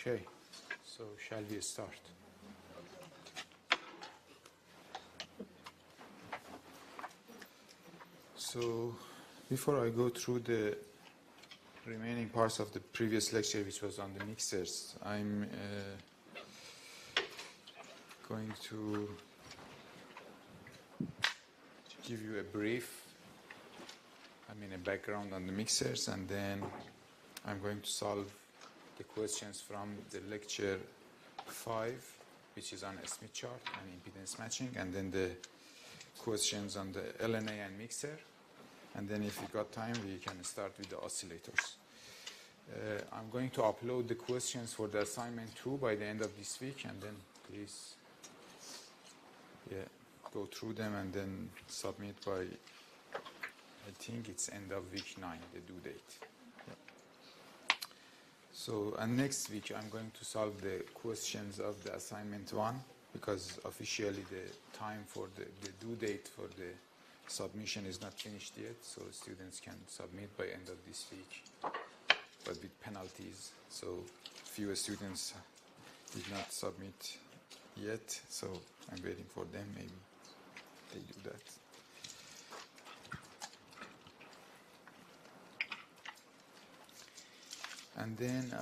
Okay, so shall we start? So before I go through the remaining parts of the previous lecture, which was on the mixers, I'm going to give you a brief, a background on the mixers, and then I'm going to solve the questions from the lecture 5, which is on a Smith chart and impedance matching, and then the questions on the LNA and mixer, and then if we got time, we can start with the oscillators. I'm going to upload the questions for the assignment 2 by the end of this week, and then please go through them and then submit by, I think it's end of week 9, the due date. So, and next week I'm going to solve the questions of the assignment 1, because officially the time for the due date for the submission is not finished yet, so students can submit by end of this week, but with penalties. So few students did not submit yet, so I'm waiting for them. Maybe they do that. And then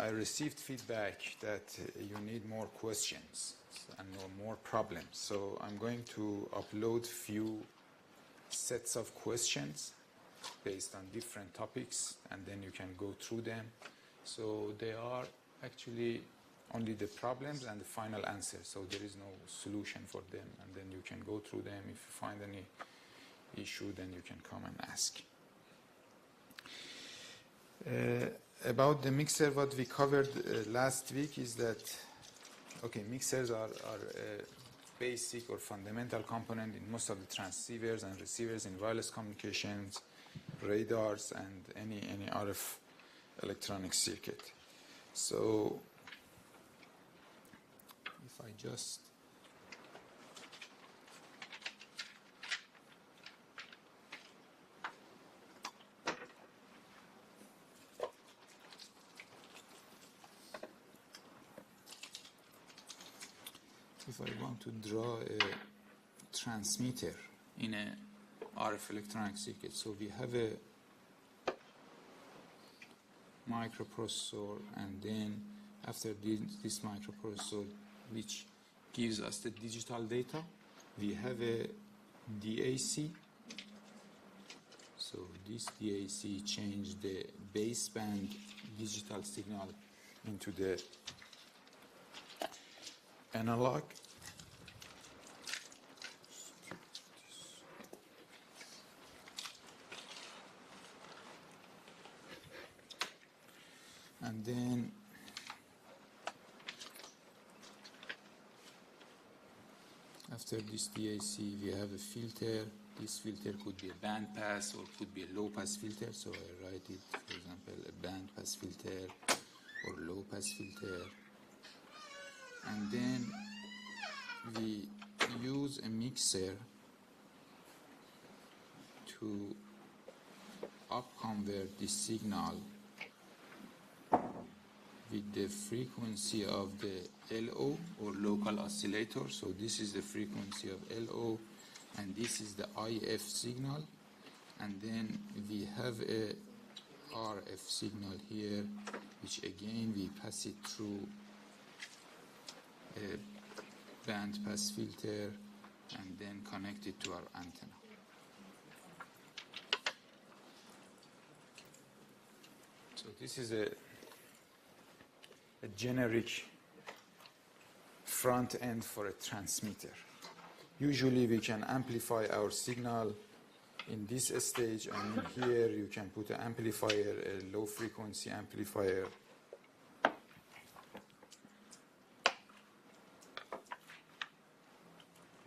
I received feedback that you need more questions and more problems. So I'm going to upload few sets of questions based on different topics, and then you can go through them. So they are actually only the problems and the final answer. So there is no solution for them, and then you can go through them. If you find any issue, then you can come and ask. About the mixer, what we covered last week is that, mixers are a basic or fundamental component in most of the transceivers and receivers in wireless communications, radars, and any RF electronic circuit. So if I just if I want to draw a transmitter in a RF electronic circuit, so we have a microprocessor, and then after this microprocessor, which gives us the digital data, we have a DAC. So this DAC changes the baseband digital signal into the analog. And then after this DAC, we have a filter. This filter could be a band pass or could be a low pass filter. So I write it, for example, a band pass filter or low pass filter. And then we use a mixer to up-convert this signal with the frequency of the LO or local oscillator. So this is the frequency of LO, and this is the IF signal. And then we have a RF signal here, which again we pass it through a band pass filter and then connect it to our antenna. So this is a generic front end for a transmitter. Usually we can amplify our signal in this stage, and in here you can put an amplifier, a low frequency amplifier.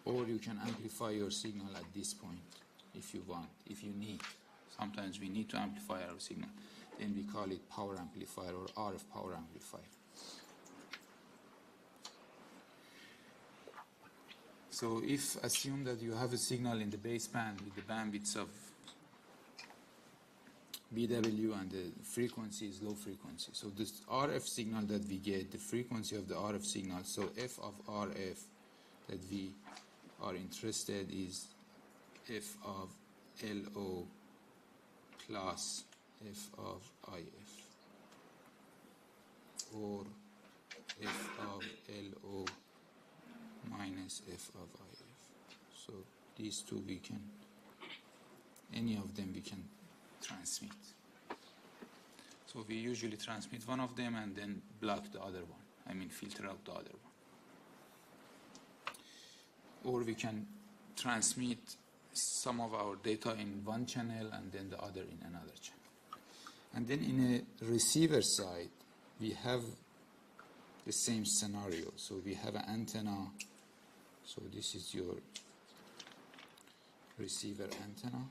Or you can amplify your signal at this point if you want, if you need. Sometimes we need to amplify our signal. Then we call it power amplifier or RF power amplifier. So if assume that you have a signal in the baseband with the bandwidth of BW and the frequency is low frequency. So this RF signal that we get, the frequency of the RF signal, so f of RF that we are interested is f of LO plus f of IF, or f of LO minus f of IF. So these two we can, any of them we can transmit. So we usually transmit one of them and then block the other one. I mean filter out the other one. Or we can transmit some of our data in one channel and then the other in another channel. And then in a receiver side, we have the same scenario. So we have an antenna. So this is your receiver antenna.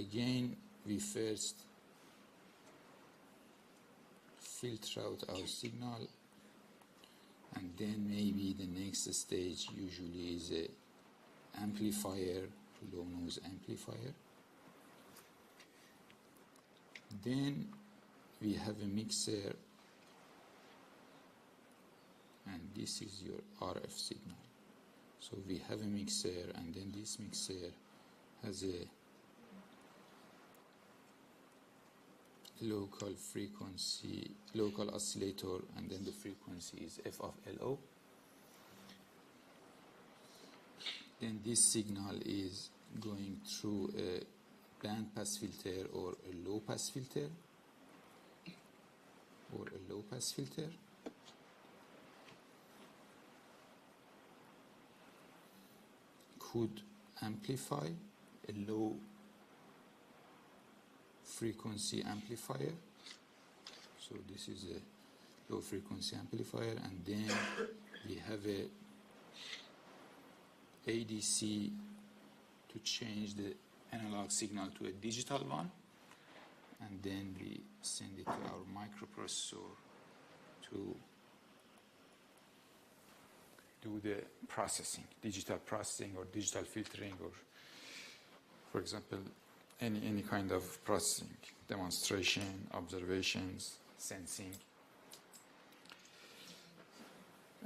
Again, we first filter out our signal, and then maybe the next stage usually is a amplifier, low noise amplifier. Then we have a mixer, and this is your RF signal. So we have a mixer, and then this mixer has a local frequency, local oscillator, and then the frequency is f of LO. Then this signal is going through a band pass filter or a low pass filter, could amplify a low frequency amplifier. So this is a low frequency amplifier, and then we have a ADC to change the analog signal to a digital one, and then we send it to our microprocessor to do the processing, digital processing or digital filtering, or for example any kind of processing, demonstration, observations, sensing.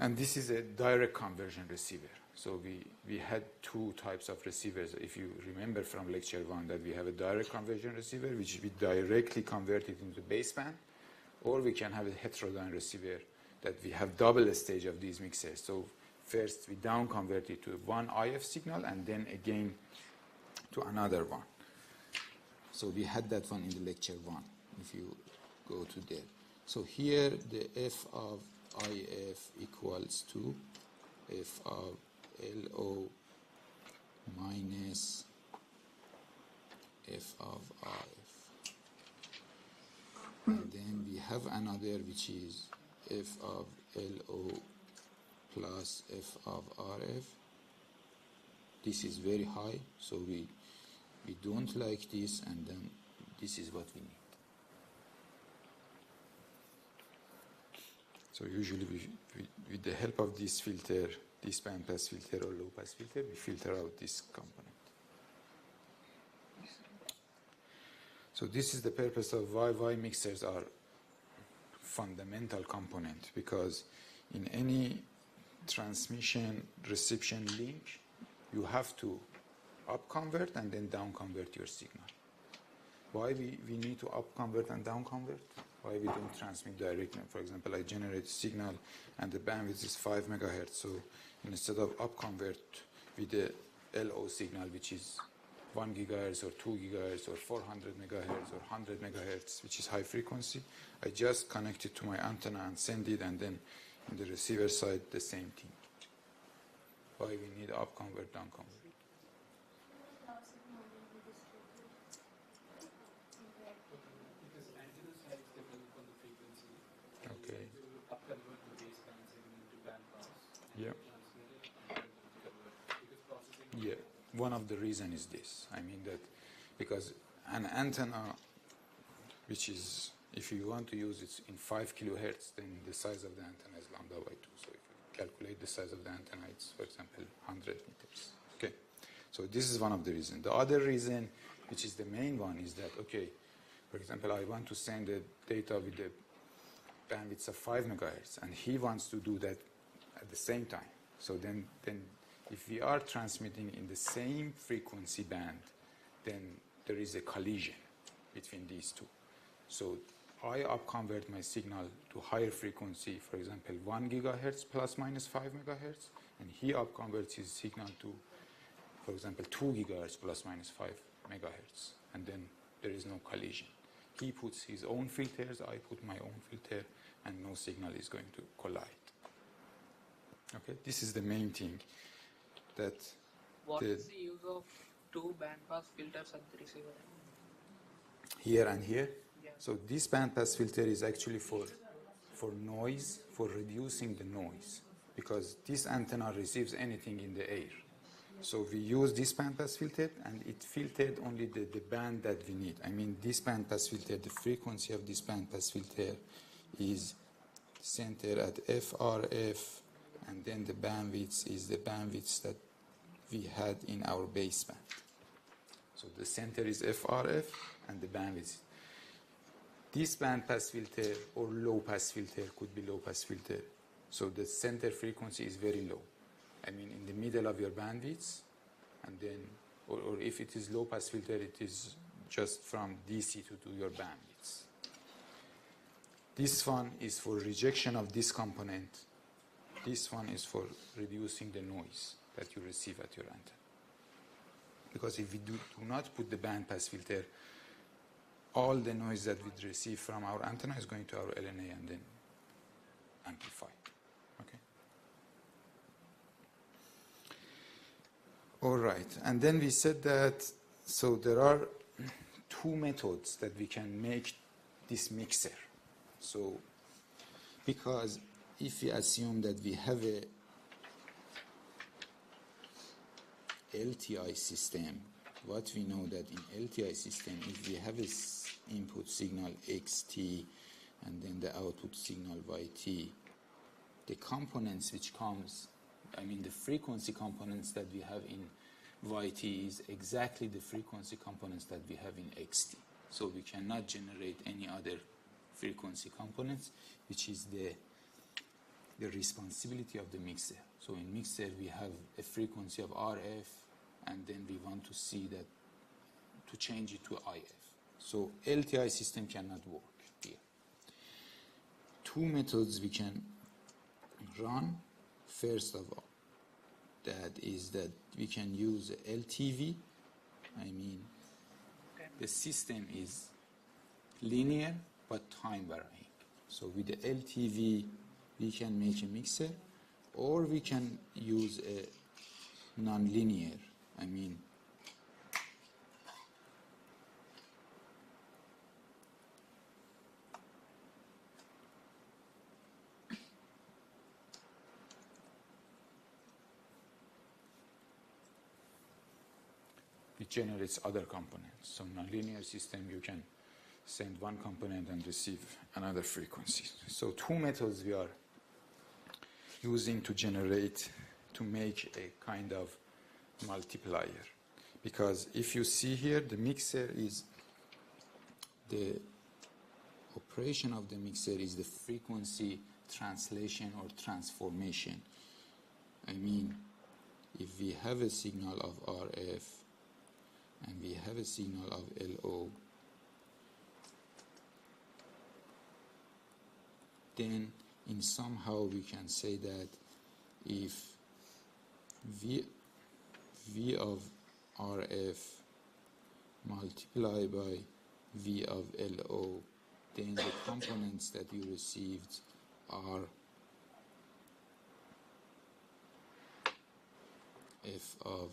And this is a direct conversion receiver. So we had two types of receivers. If you remember from lecture 1, that we have a direct conversion receiver, which we directly convert it into baseband, or we can have a heterodyne receiver that we have double stage of these mixers. So first we down convert it to one IF signal and then again to another one. So we had that one in the lecture 1, if you go to there. So here the f of IF equals to f of LO minus f of RF. And then we have another which is f of LO plus f of RF. This is very high, so we don't like this, and then this is what we need. So usually with the help of this filter, this band pass filter or low pass filter, we filter out this component. So this is the purpose of why mixers are fundamental component, because in any transmission reception link you have to up convert and then down convert your signal. Why we need to up convert and down convert? Why we don't transmit directly? For example, I generate a signal and the bandwidth is 5 megahertz. So instead of up convert with the LO signal, which is 1 gigahertz or 2 gigahertz or 400 megahertz or 100 megahertz, which is high frequency, I just connect it to my antenna and send it, and then in the receiver side the same thing. Why we need up convert, down convert? Yeah. Yeah. One of the reasons is this. I mean that because an antenna, which is, if you want to use it in 5 kilohertz, then the size of the antenna is lambda by 2. So if you calculate the size of the antenna, it's, for example, 100 meters. Okay. So this is one of the reasons. The other reason which is the main one, is that, okay, for example, I want to send the data with the bandwidth of 5 megahertz, and he wants to do that at the same time. So then if we are transmitting in the same frequency band, then there is a collision between these two. So I upconvert my signal to higher frequency, for example, 1 gigahertz plus minus 5 megahertz, and he upconverts his signal to, for example, 2 gigahertz plus minus 5 megahertz, and then there is no collision. He puts his own filters, I put my own filter, and no signal is going to collide. Okay, this is the main thing. That what is the use of two bandpass filters at the receiver? Here and here? Yeah. So this bandpass filter is actually for noise, for reducing the noise, because this antenna receives anything in the air. So we use this bandpass filter, and it filtered only the band that we need. I mean, this bandpass filter, the frequency of this bandpass filter is centered at FRF, and then the bandwidth is the bandwidth that we had in our baseband. So the center is FRF, and the bandwidth. This bandpass filter or low-pass filter could be low-pass filter. So the center frequency is very low. I mean, in the middle of your bandwidth, and then, or if it is low-pass filter, it is just from DC to your bandwidth. This one is for rejection of this component. This one is for reducing the noise that you receive at your antenna. Because if we do not put the bandpass filter, all the noise that we receive from our antenna is going to our LNA and then amplified. Okay. All right, and then we said that, so there are two methods that we can make this mixer. So, because if we assume that we have a LTI system, what we know that in LTI system, if we have a input signal XT and then the output signal YT, the components which comes, I mean the frequency components that we have in YT is exactly the frequency components that we have in XT. So we cannot generate any other frequency components, which is the responsibility of the mixer. So in mixer we have a frequency of RF, and then we want to see that to change it to IF. So LTI system cannot work here. Two methods we can run. First of all, that is that we can use LTV. I mean, the system is linear but time varying. So with the LTV, we can make a mixer, or we can use a non-linear. I mean, it generates other components. So non-linear system, you can send one component and receive another frequency. So two methods we are using to generate, to make a kind of multiplier. Because if you see here, the mixer is, the operation of the mixer is the frequency translation or transformation. I mean, if we have a signal of RF and we have a signal of LO, then in somehow we can say that if V of RF multiplied by V of LO, then the components that you received are F of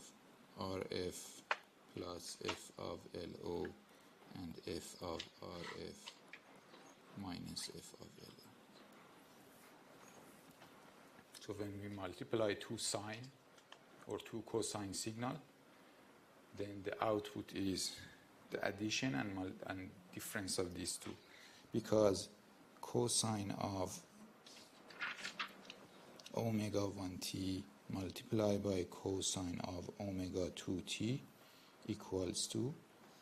RF plus F of LO and F of RF minus F of LO. So when we multiply two sine or two cosine signal, then the output is the addition and difference of these two. Because cosine of omega 1t multiplied by cosine of omega 2t equals to,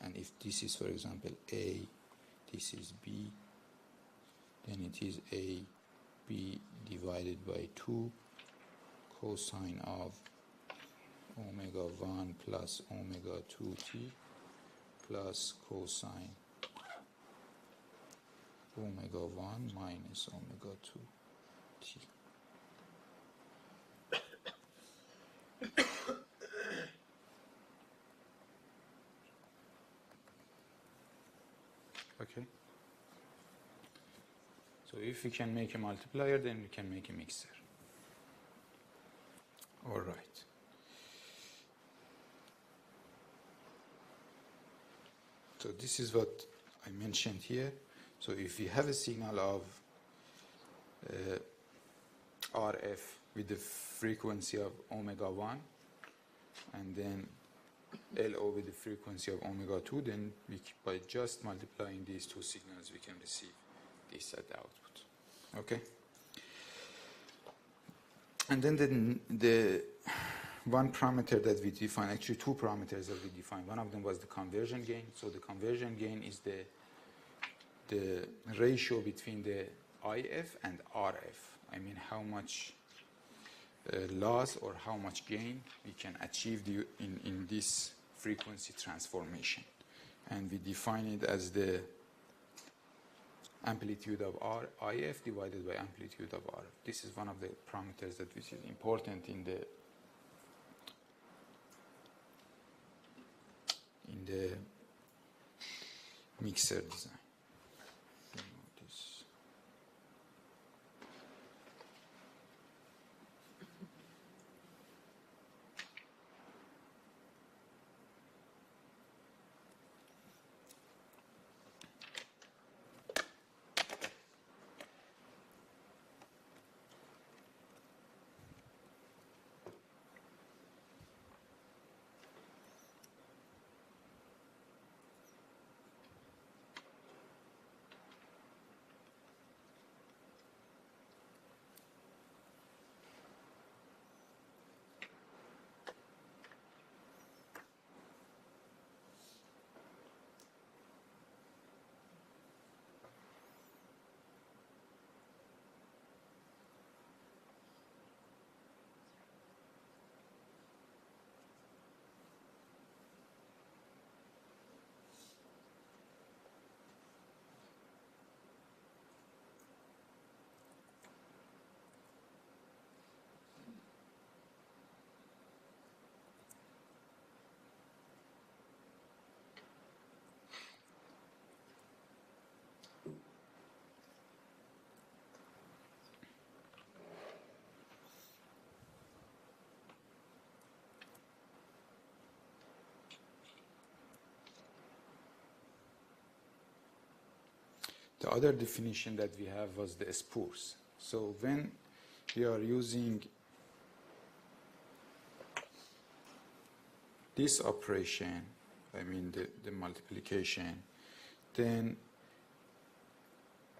And if this is, for example, A, this is B, then it is AB divided by 2 cosine of omega 1 plus omega 2t plus cosine omega 1 minus omega 2t. Okay. So if we can make a multiplier, then we can make a mixer. All right. So this is what I mentioned here. So if we have a signal of RF with the frequency of omega 1 and then LO with the frequency of omega 2, then by just multiplying these two signals we can receive this at the output. Okay? And then the one parameter that we define, actually two parameters that we define. One of them was the conversion gain. So the conversion gain is the ratio between the IF and RF. I mean how much loss or how much gain we can achieve in this frequency transformation. And we define it as the amplitude of IF divided by amplitude of RF. This is one of the parameters that which is important in the mixer design. The other definition that we have was the spurs. So when we are using this operation, I mean the multiplication, then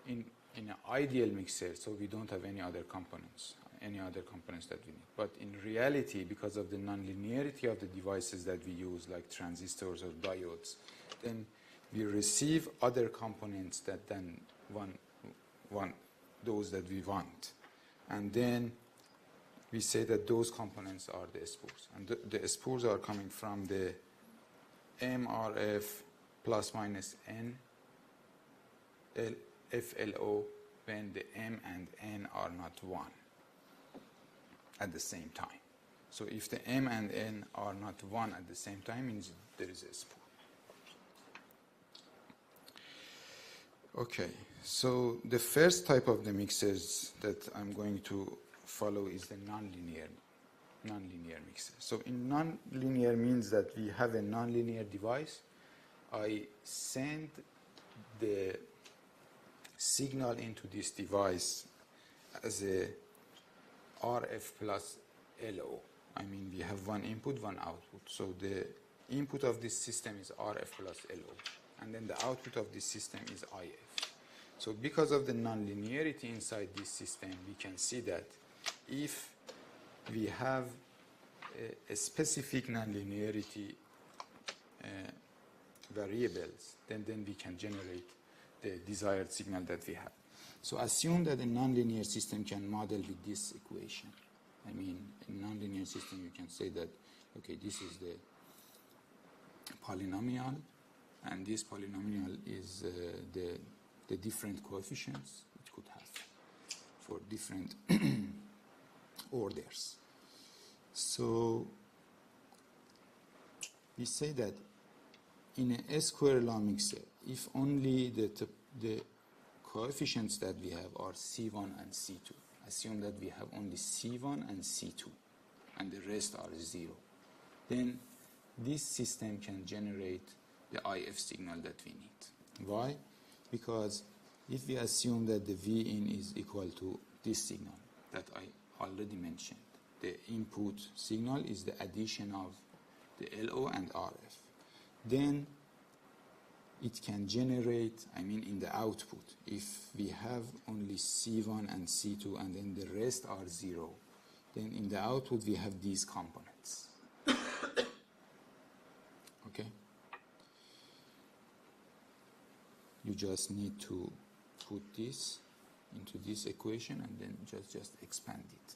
in an ideal mixer, so we don't have any other components that we need. But in reality, because of the nonlinearity of the devices that we use, like transistors or diodes, then we receive other components that then want those that we want. And then we say that those components are the spurs. And the spurs are coming from the MRF plus minus N FLO when the M and N are not 1 at the same time. So if the M and N are not 1 at the same time, means there is a spur. Okay, so the first type of the mixers that I'm going to follow is the nonlinear mixer. So in nonlinear means that we have a nonlinear device. I send the signal into this device as a RF plus LO. I mean, we have one input, one output. So the input of this system is RF plus LO. And then the output of this system is IF. So because of the nonlinearity inside this system, we can see that if we have a specific nonlinearity variables, then we can generate the desired signal that we have. So assume that a nonlinear system can model with this equation. I mean, in nonlinear system, you can say that, okay, this is the polynomial, and this polynomial is the different coefficients it could have for different orders. So we say that in a square law mixer, if only the coefficients that we have are C1 and C2, assume that we have only C1 and C2 and the rest are 0, then this system can generate the IF signal that we need. Why? Because if we assume that the Vin is equal to this signal that I already mentioned, the input signal is the addition of the LO and RF, then it can generate, I mean in the output, if we have only C1 and C2 and then the rest are 0, then in the output we have these components. Okay? You just need to put this into this equation and then just expand it.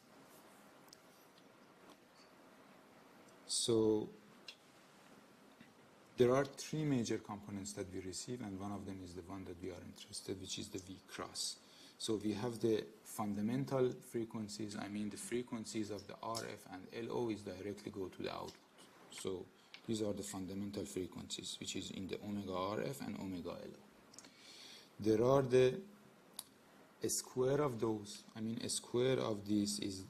So there are three major components that we receive, and one of them is the one that we are interested, which is the V cross. So we have the fundamental frequencies, I mean the frequencies of the RF and LO is directly go to the output. So these are the fundamental frequencies, which is in the omega RF and omega LO. There are a square of those, I mean a square of this is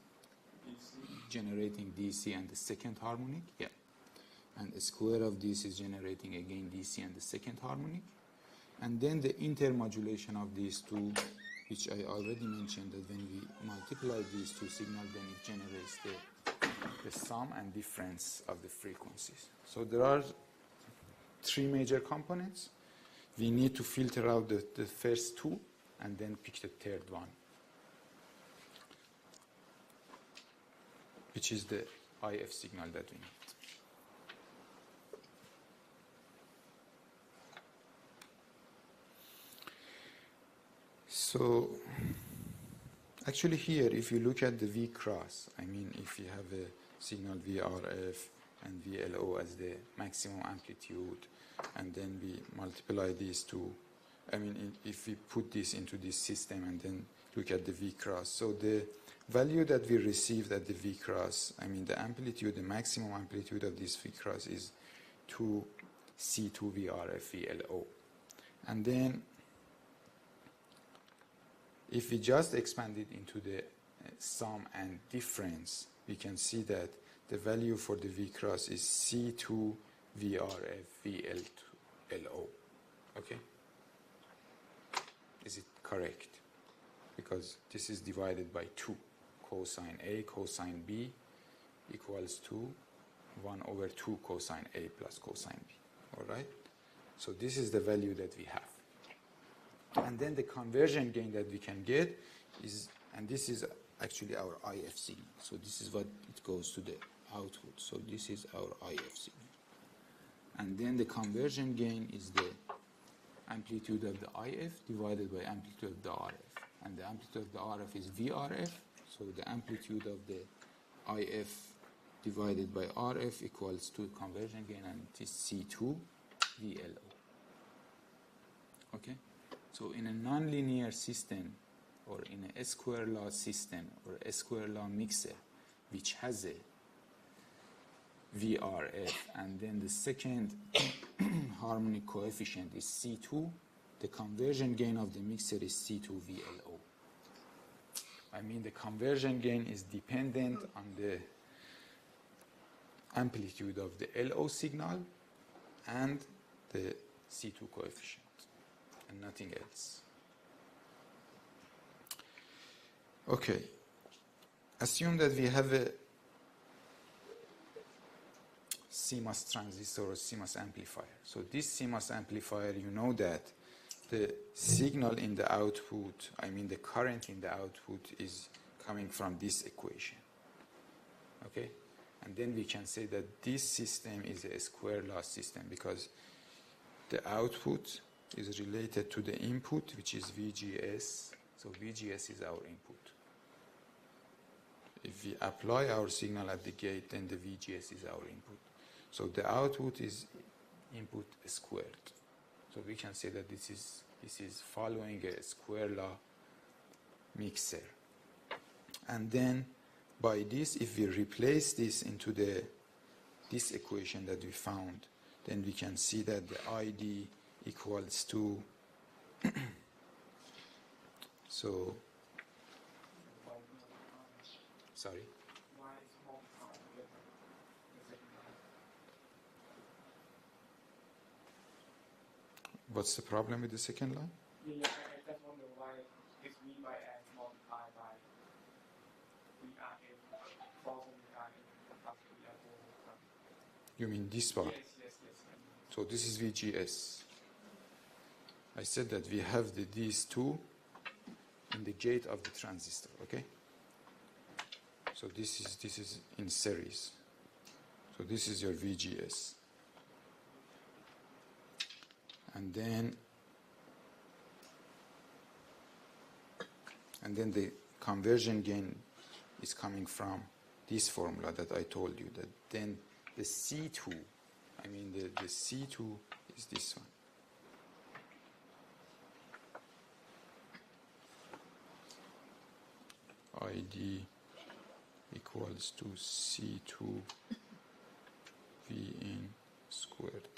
generating DC and the second harmonic, yeah. And a square of this is generating again DC and the second harmonic. And then the intermodulation of these two, which I already mentioned that when we multiply these two signals, then it generates the sum and difference of the frequencies. So there are three major components. We need to filter out the first two and then pick the third one, which is the IF signal that we need. So actually here, if you look at the V cross, I mean if you have a signal VRF and VLO as the maximum amplitude, and then we multiply these two, I mean if we put this into this system and then look at the V cross, so the value that we received at the V cross, I mean the amplitude, the maximum amplitude of this V cross is 2 C2 VRF VLO. And then if we just expand it into the sum and difference, we can see that the value for the V cross is C2 VRF VLO. Okay? Is it correct? Because this is divided by 2. Cosine A cosine B equals to 1 over 2 cosine A plus cosine B. All right? So this is the value that we have. And then the conversion gain that we can get is, and this is actually our IF signal. So this is what it goes to the output. So this is our IF signal. And then the conversion gain is the amplitude of the IF divided by amplitude of the RF. And the amplitude of the RF is VRF. So the amplitude of the IF divided by RF equals to conversion gain, and it is C2 VLO. Okay? So in a nonlinear system, or in a square law system, or a square law mixer, which has a VRF, and then the second harmonic coefficient is C2, the conversion gain of the mixer is C2 VLO. I mean the conversion gain is dependent on the amplitude of the LO signal and the C2 coefficient, and nothing else. Okay, assume that we have a CMOS transistor or CMOS amplifier. So this CMOS amplifier, you know that the signal in the output, I mean the current in the output, is coming from this equation. Okay? And then we can say that this system is a square law system, because the output is related to the input, which is VGS. So VGS is our input. If we apply our signal at the gate, then the VGS is our input. So the output is input squared. So we can say that this is following a square law mixer. And then by this, if we replace this into this equation that we found, then we can see that the ID equals to so sorry. What's the problem with the second line? Yeah, I just wonder why is V by N multiplied by VRN, false VRN plus VRO. You mean this part? Yes. So this is VGS. I said that we have these two in the gate of the transistor, okay? So this is in series. So this is your VGS. And then the conversion gain is coming from this formula that I told you, that then the C2, the C2 is this one. ID equals to C2 V in squared.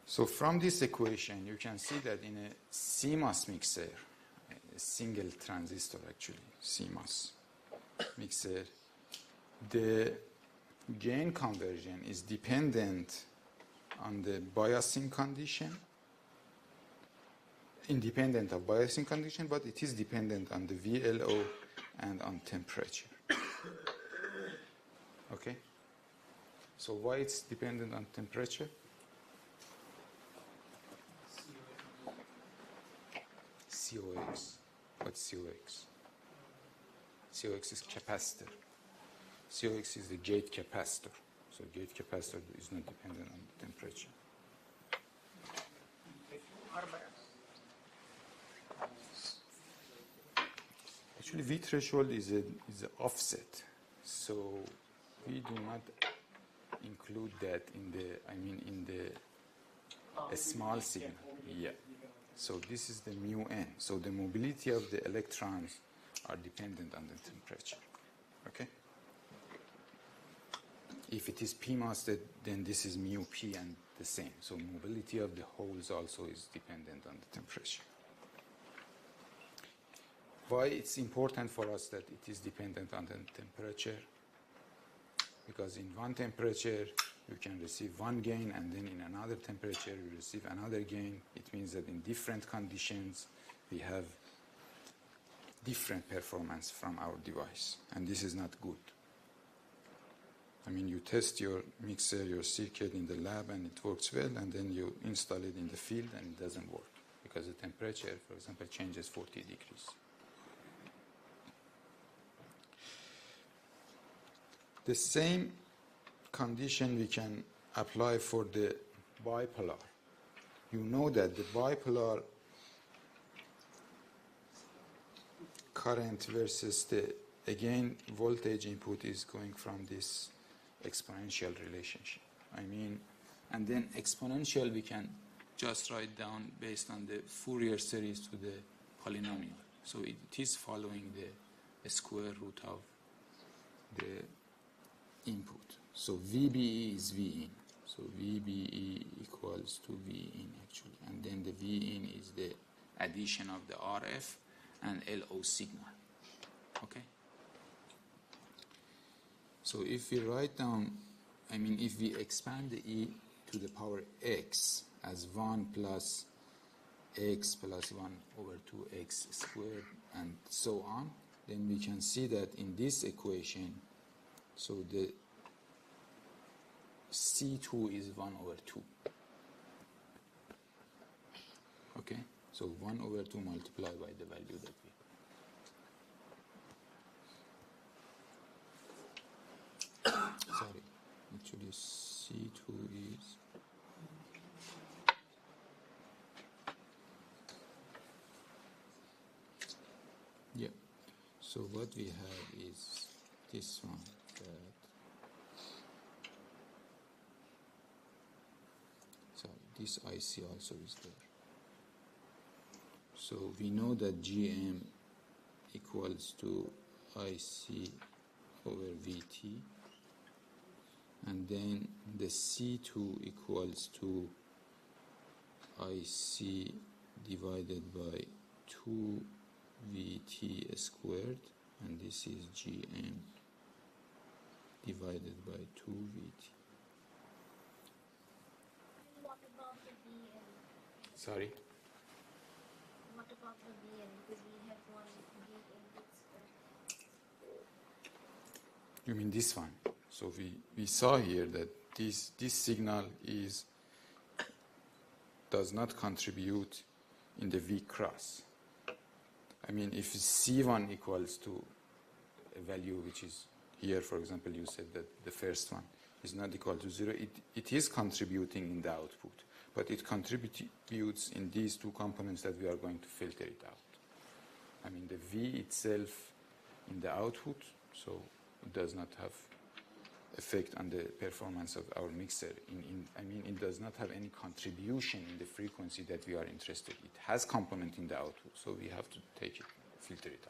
So from this equation, you can see that in a CMOS mixer, a single transistor actually, CMOS mixer, the gain conversion is dependent on the biasing condition, independent of biasing condition, but it is dependent on the VLO and on temperature. Okay? So why it's dependent on temperature? COX. What's COX? COX is capacitor. COX is the gate capacitor. So gate capacitor is not dependent on the temperature. Actually, V threshold is an offset. So we do not include that in a small signal. Yeah. So this is the mu n. So the mobility of the electrons are dependent on the temperature. Okay? If it is PMOS, then this is mu p and the same. So mobility of the holes also is dependent on the temperature. Why it's important for us that it is dependent on the temperature? Because in one temperature, you can receive one gain, and then in another temperature, you receive another gain. It means that in different conditions, we have different performance from our device, and this is not good. You test your mixer, your circuit in the lab, and it works well, and then you install it in the field, and it doesn't work because the temperature, for example, changes 40 degrees. The same condition we can apply for the bipolar. You know that the bipolar current versus the, again, voltage input is going from this exponential relationship. And then exponential we can just write down based on the Fourier series to the polynomial. So it is following the square root of the input. So VBE is V in. So VBE equals to V in actually. And then the V in is the addition of the RF and LO signal. Okay? So if we write down, if we expand the E to the power X as 1 plus X plus 1 over 2X squared and so on, then we can see that in this equation, so the C2 is 1 over 2. Okay? So 1 over 2 multiplied by the value that we actually C2 is yeah. So what we have is this one, that sorry, this IC also is there. So we know that GM equals to IC over VT, and then the C2 equals to IC divided by 2 VT squared, and this is GM divided by 2 VT. What about the BN? Sorry? What about the BN? Because we have one BN square. You mean this one? So we saw here that this signal does not contribute in the V cross. I mean, if C1 equals to a value which is here, for example, you said that the first one is not equal to 0, it is contributing in the output, but it contributes in these two components that we are going to filter it out. I mean, the V itself in the output, so it does not have effect on the performance of our mixer. I mean, it does not have any contribution in the frequency that we are interested in. It has component in the output, so we have to take it, filter it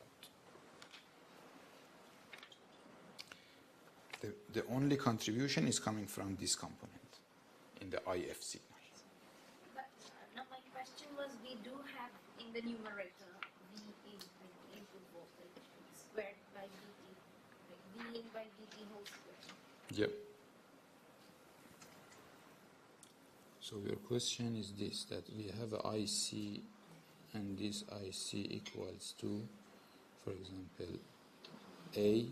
out. The only contribution is coming from this component in the IF signal. But now my question was, we do have in the numerator V is like input voltage squared by dt, like V in by dt whole square. Yep. So your question is this, that we have a IC and this IC equals to, for example, A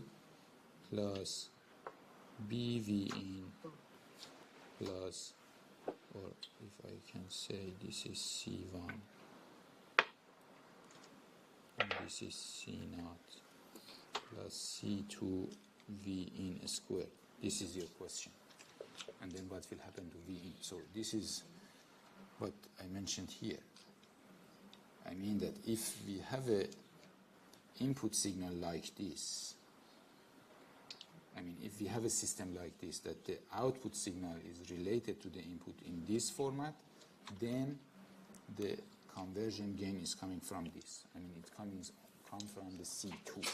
plus BV in plus, or if I can say this is C1 and this is C0 plus C2 V in squared. This is your question. And then what will happen to V in? So this is what I mentioned here. I mean that if we have a input signal like this, I mean if we have a system like this, that the output signal is related to the input in this format, then the conversion gain is coming from this. I mean it comes from the C2.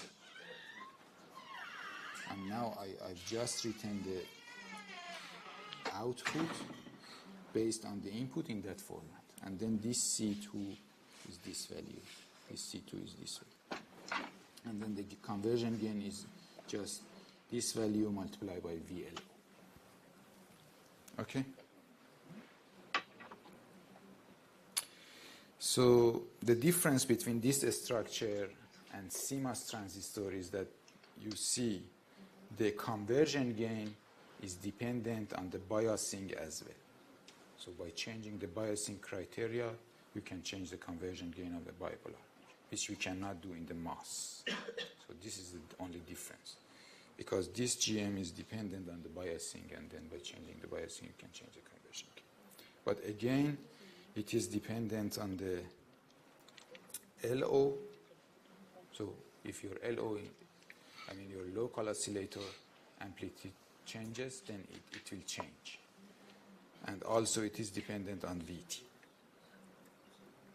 And now I've just written the output based on the input in that format. And then this C2 is this value. This C2 is this value. And then the conversion gain is just this value multiplied by VLO. Okay? So the difference between this structure and CMOS transistor is that you see the conversion gain is dependent on the biasing as well. So by changing the biasing criteria, you can change the conversion gain of the bipolar, which we cannot do in the MOS. So this is the only difference. Because this GM is dependent on the biasing, and then by changing the biasing, you can change the conversion gain. But again, it is dependent on the LO. So if your LO, I mean your local oscillator amplitude changes, then it will change. And also it is dependent on VT,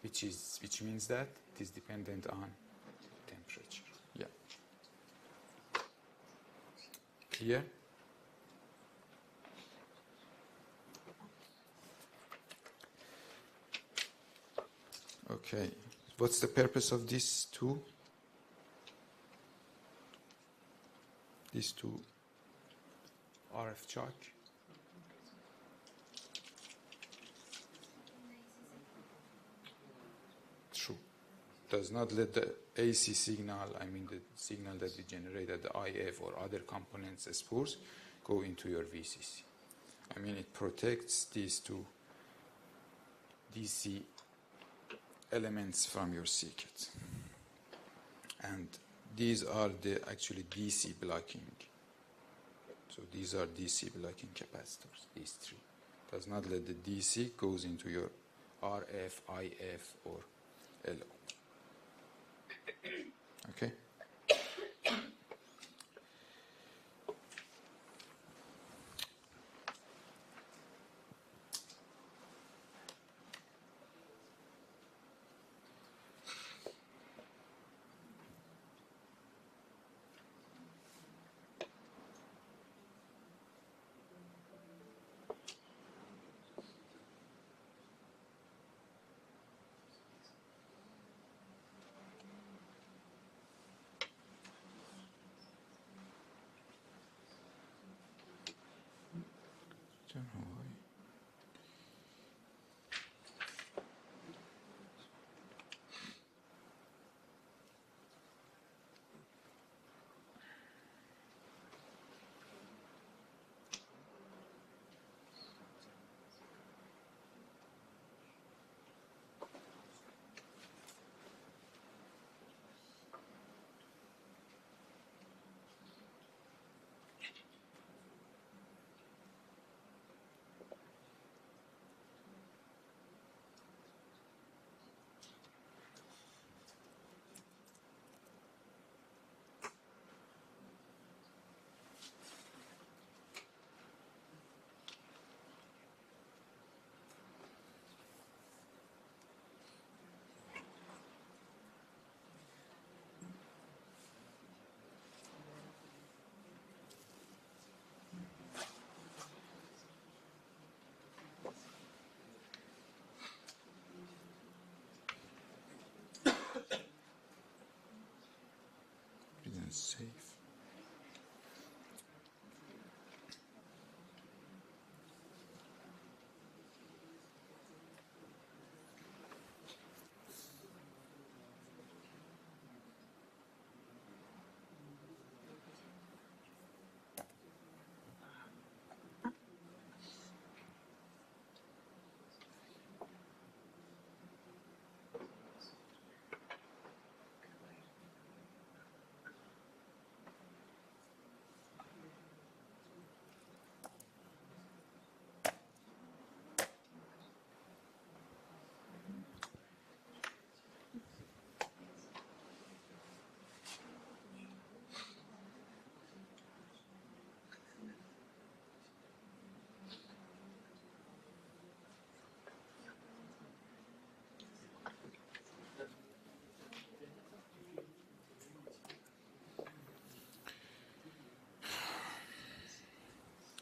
which means that it is dependent on temperature. Yeah. Clear? Okay. What's the purpose of these two? These two RF charge? True. Does not let the AC signal, I mean the signal that we generate at the IF or other components spores, go into your VCC. I mean it protects these two DC elements from your circuit. And these are the actually DC blocking. So these are DC blocking capacitors, these three. Does not let the DC goes into your RF, IF, or LO. Okay? Don't know why. Isn't safe.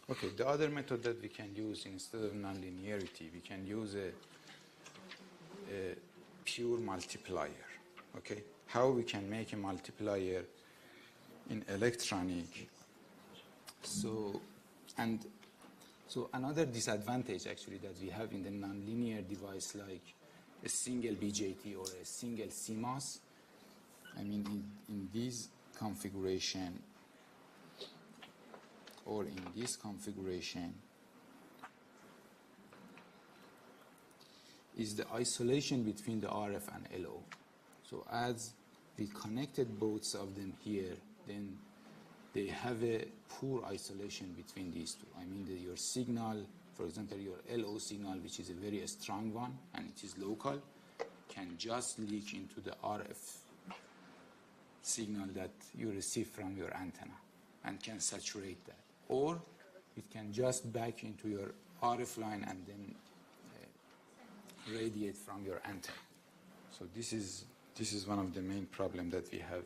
Okay, the other method that we can use instead of nonlinearity, we can use a pure multiplier. Okay, how we can make a multiplier in electronic? So another disadvantage actually that we have in the nonlinear device, like a single BJT or a single CMOS, I mean in this configuration or in this configuration, is the isolation between the RF and LO. So as we connected both of them here, then they have a poor isolation between these two. I mean your signal, for example, your LO signal, which is a very strong one and it is local, can just leak into the RF signal that you receive from your antenna and can saturate that. Or it can just back into your RF line and then radiate from your antenna. So this is one of the main problems that we have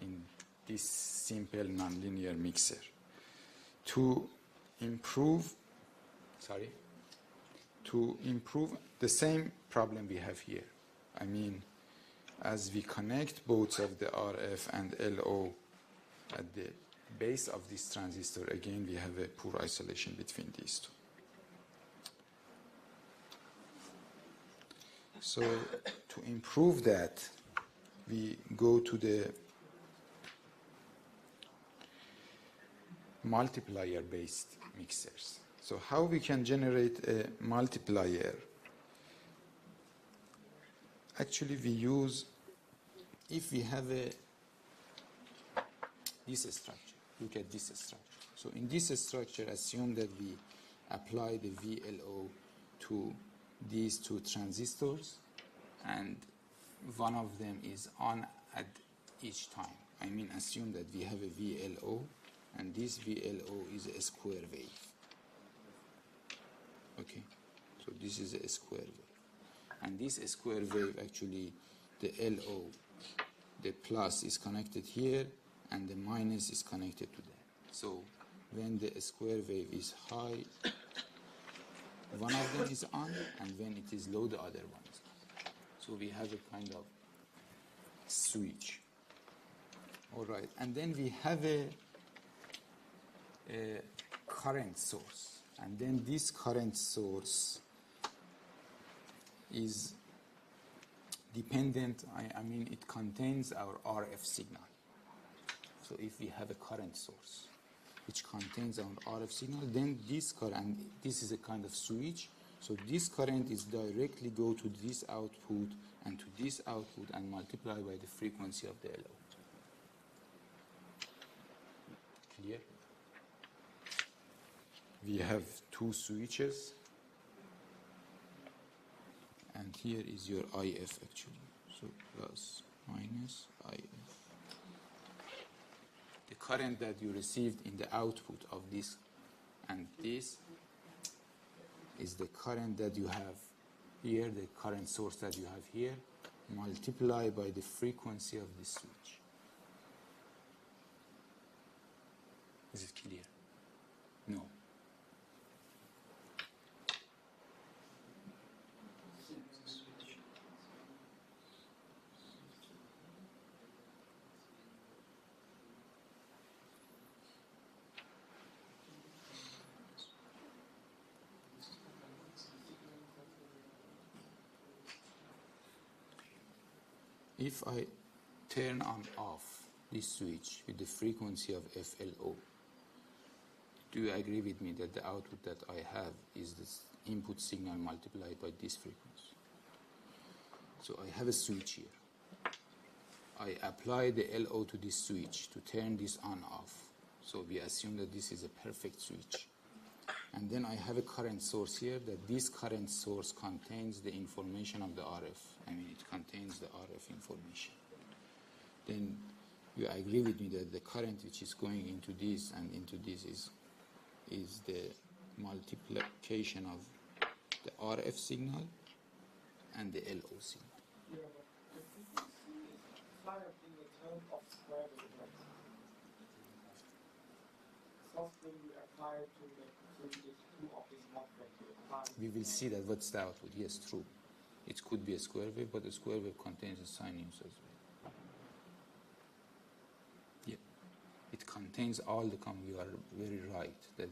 in this simple nonlinear mixer. To improve the same problem we have here. I mean, as we connect both of the RF and LO at the base of this transistor, again we have a poor isolation between these two. So to improve that, we go to the multiplier based mixers. So how we can generate a multiplier? Actually we use, if we have this structure, look at this structure. So in this structure, assume that we apply the VLO to these two transistors, and one of them is on at each time. I mean, assume that we have a VLO, and this VLO is a square wave. Okay, so this is a square wave. And this square wave, actually, the LO, the plus is connected here, and the minus is connected to that. So when the square wave is high, one of them is on, and when it is low, the other one is on. So we have a kind of switch. All right, and then we have a current source, and then this current source is dependent, I mean, it contains our RF signal. So if we have a current source which contains our RF signal, then this current, this is a kind of switch, so this current is directly go to this output and to this output and multiply by the frequency of the LO. Clear? We have two switches, and here is your IF actually. So plus, minus, IF. The current that you received in the output of this and this is the current that you have here, the current source that you have here, multiplied by the frequency of this switch. Is it clear? No. If I turn on off this switch with the frequency of FLO, do you agree with me that the output that I have is this input signal multiplied by this frequency? So I have a switch here. I apply the LO to this switch to turn this on off. So we assume that this is a perfect switch. And then I have a current source here, that this current source contains the information of the RF. I mean, it contains the RF information. Then you agree with me that the current which is going into this and into this is the multiplication of the RF signal and the LO signal. Yeah, but the frequency is kind of in the term of square wave. Software you apply to the two of these MOSFET. We will see that what's the output. Yes, true. It could be a square wave, but the square wave contains a sine inverse as well. Yeah, it contains all the. You are very right that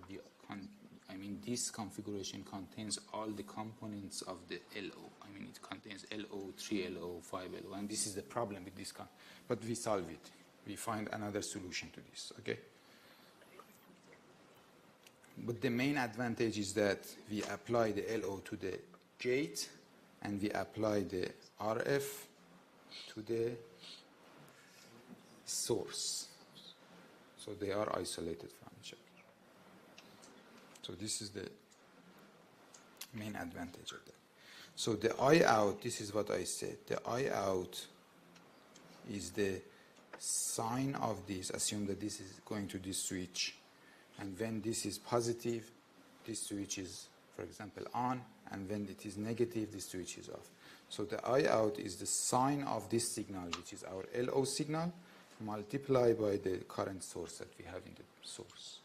I mean, this configuration contains all the components of the LO. I mean, it contains LO, 3LO, 5LO, and this is the problem with this. But we solve it. We find another solution to this. Okay. But the main advantage is that we apply the LO to the gate and we apply the RF to the source. So they are isolated from each other. So this is the main advantage of that. So the I out, this is what I said. The I out is the sign of this. Assume that this is going to this switch. And when this is positive, this switch is, for example, on. And when it is negative, this switch is off. So the I out is the sign of this signal, which is our LO signal, multiplied by the current source that we have in the source.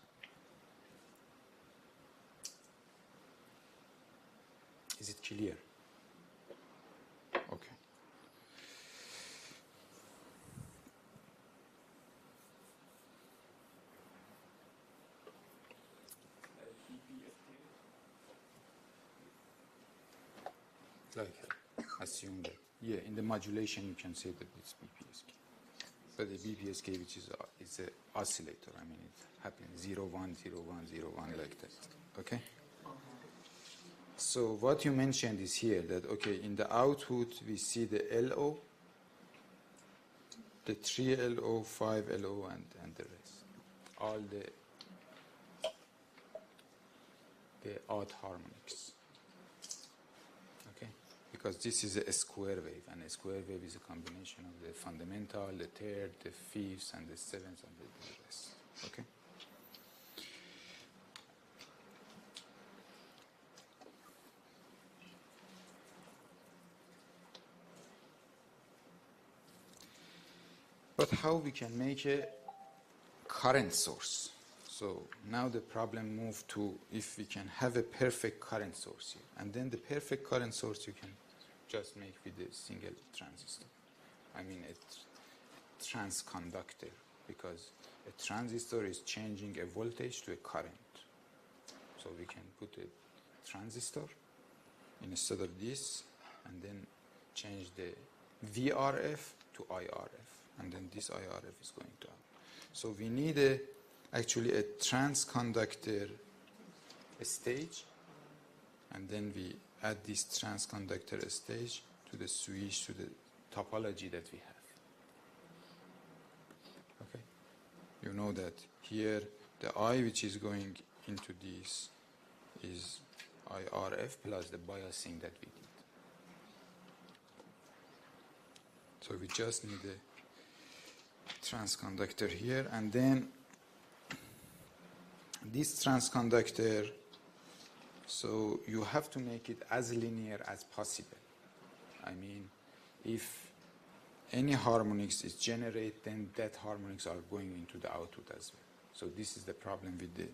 Is it clear? Okay. Like, assume that. Yeah, in the modulation you can say that it's BPSK. But the BPSK, which is it's an oscillator. I mean, it happens 0, 1, 0, 1, 0, 1, like that. Okay? So what you mentioned is here that, okay, in the output we see the LO, the 3LO, 5LO, and the rest. All the the odd harmonics. Okay? Because this is a square wave, and a square wave is a combination of the fundamental, the third, the fifth, and the seventh, and the rest. Okay? But how we can make a current source? So now the problem moved to if we can have a perfect current source here. And then the perfect current source you can just make with a single transistor. I mean a transconductor, because a transistor is changing a voltage to a current. So we can put a transistor instead of this, and then change the VRF to IRF. And then this IRF is going to happen. So we need actually a transconductor stage, and then we add this transconductor stage to the switch, to the topology that we have. Okay? You know that here the I which is going into this is IRF plus the biasing that we did. So we just need a transconductor here, and then this transconductor, so you have to make it as linear as possible. I mean, if any harmonics is generated, then that harmonics are going into the output as well. So this is the problem with the,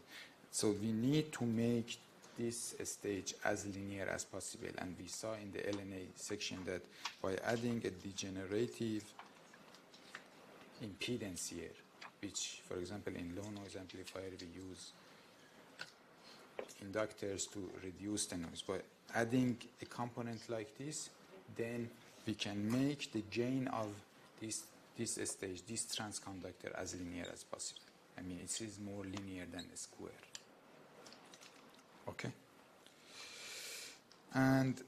so we need to make this stage as linear as possible, and we saw in the LNA section that by adding a degenerative impedance here, which for example in low noise amplifier we use inductors to reduce the noise. By adding a component like this, then we can make the gain of this stage, this transconductor, as linear as possible. I mean, it is more linear than a square. Okay? And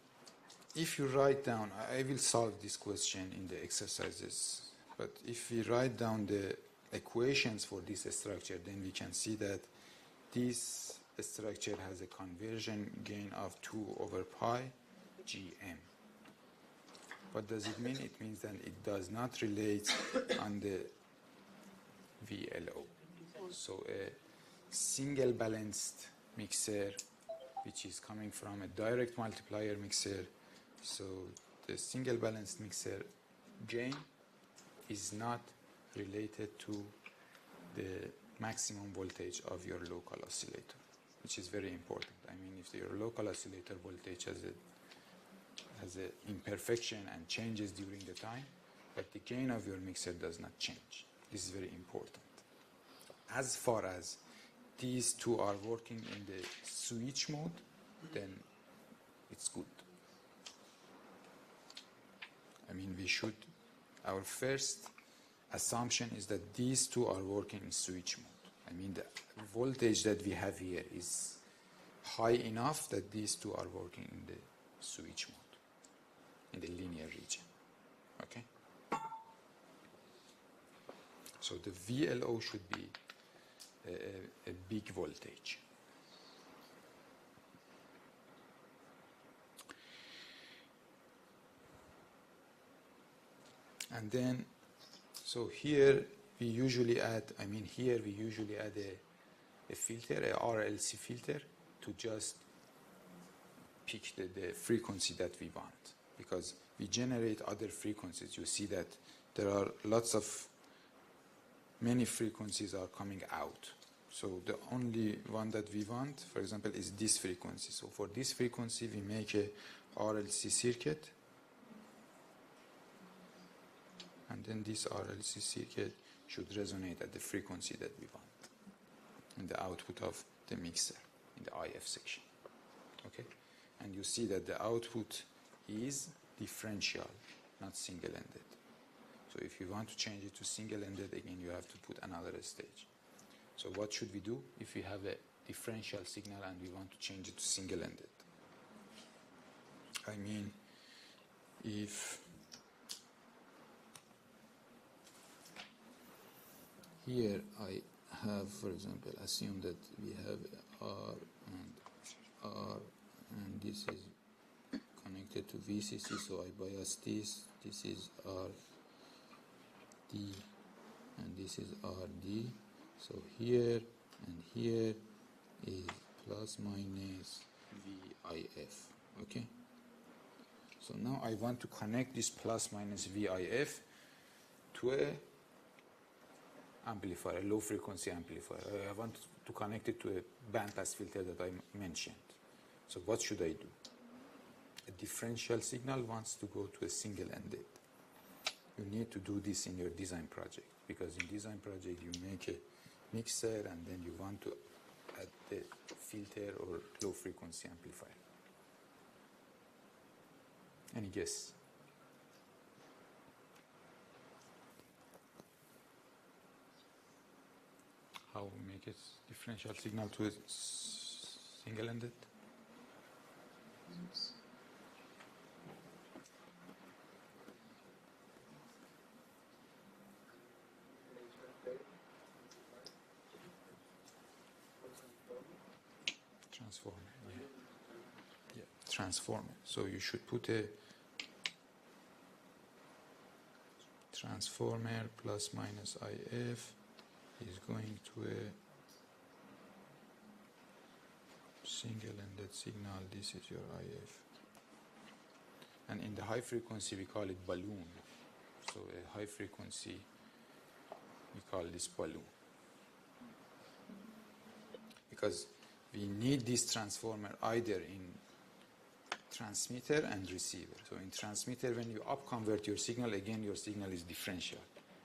if you write down, I will solve this question in the exercises, but if we write down the equations for this structure, then we can see that this structure has a conversion gain of 2 over pi gm. What does it mean? It means that it does not relate on the VLO. So a single balanced mixer, which is coming from a direct multiplier mixer, so the single balanced mixer gain is not related to the maximum voltage of your local oscillator, which is very important. I mean, if your local oscillator voltage has an imperfection and changes during the time, but the gain of your mixer does not change. This is very important. As far as these two are working in the switch mode, then it's good. I mean, our first assumption is that these two are working in switch mode. I mean, the voltage that we have here is high enough that these two are working in the switch mode, in the linear region. Okay? So the VLO should be a big voltage. And then, so here we usually add, a filter, a RLC filter, to just pick the frequency that we want. Because we generate other frequencies. You see that there are many frequencies are coming out. So the only one that we want, for example, is this frequency. So for this frequency, we make a RLC circuit. And then this RLC circuit should resonate at the frequency that we want in the output of the mixer, in the IF section. Okay? And you see that the output is differential, not single-ended. So if you want to change it to single-ended, again, you have to put another stage. So what should we do if we have a differential signal and we want to change it to single-ended? I mean, if here I have, for example, assume that we have R and this is connected to VCC, so I bias this. This is RD and this is RD. So here and here is plus minus VIF. Okay. So now I want to connect this plus minus VIF to a amplifier, a low frequency amplifier. I want to connect it to a bandpass filter that I mentioned. So what should I do? A differential signal wants to go to a single-ended. You need to do this in your design project, because in design project you make a mixer and then you want to add the filter or low frequency amplifier. Any guess? How we make a differential signal to a single-ended? Transformer, yeah. Transformer. So you should put a transformer plus minus IF is going to a single-ended signal. This is your IF. And in the high frequency we call it balloon. So a high frequency, we call this balloon. Because we need this transformer either in transmitter and receiver. So in transmitter, when you up-convert your signal, again your signal is differential.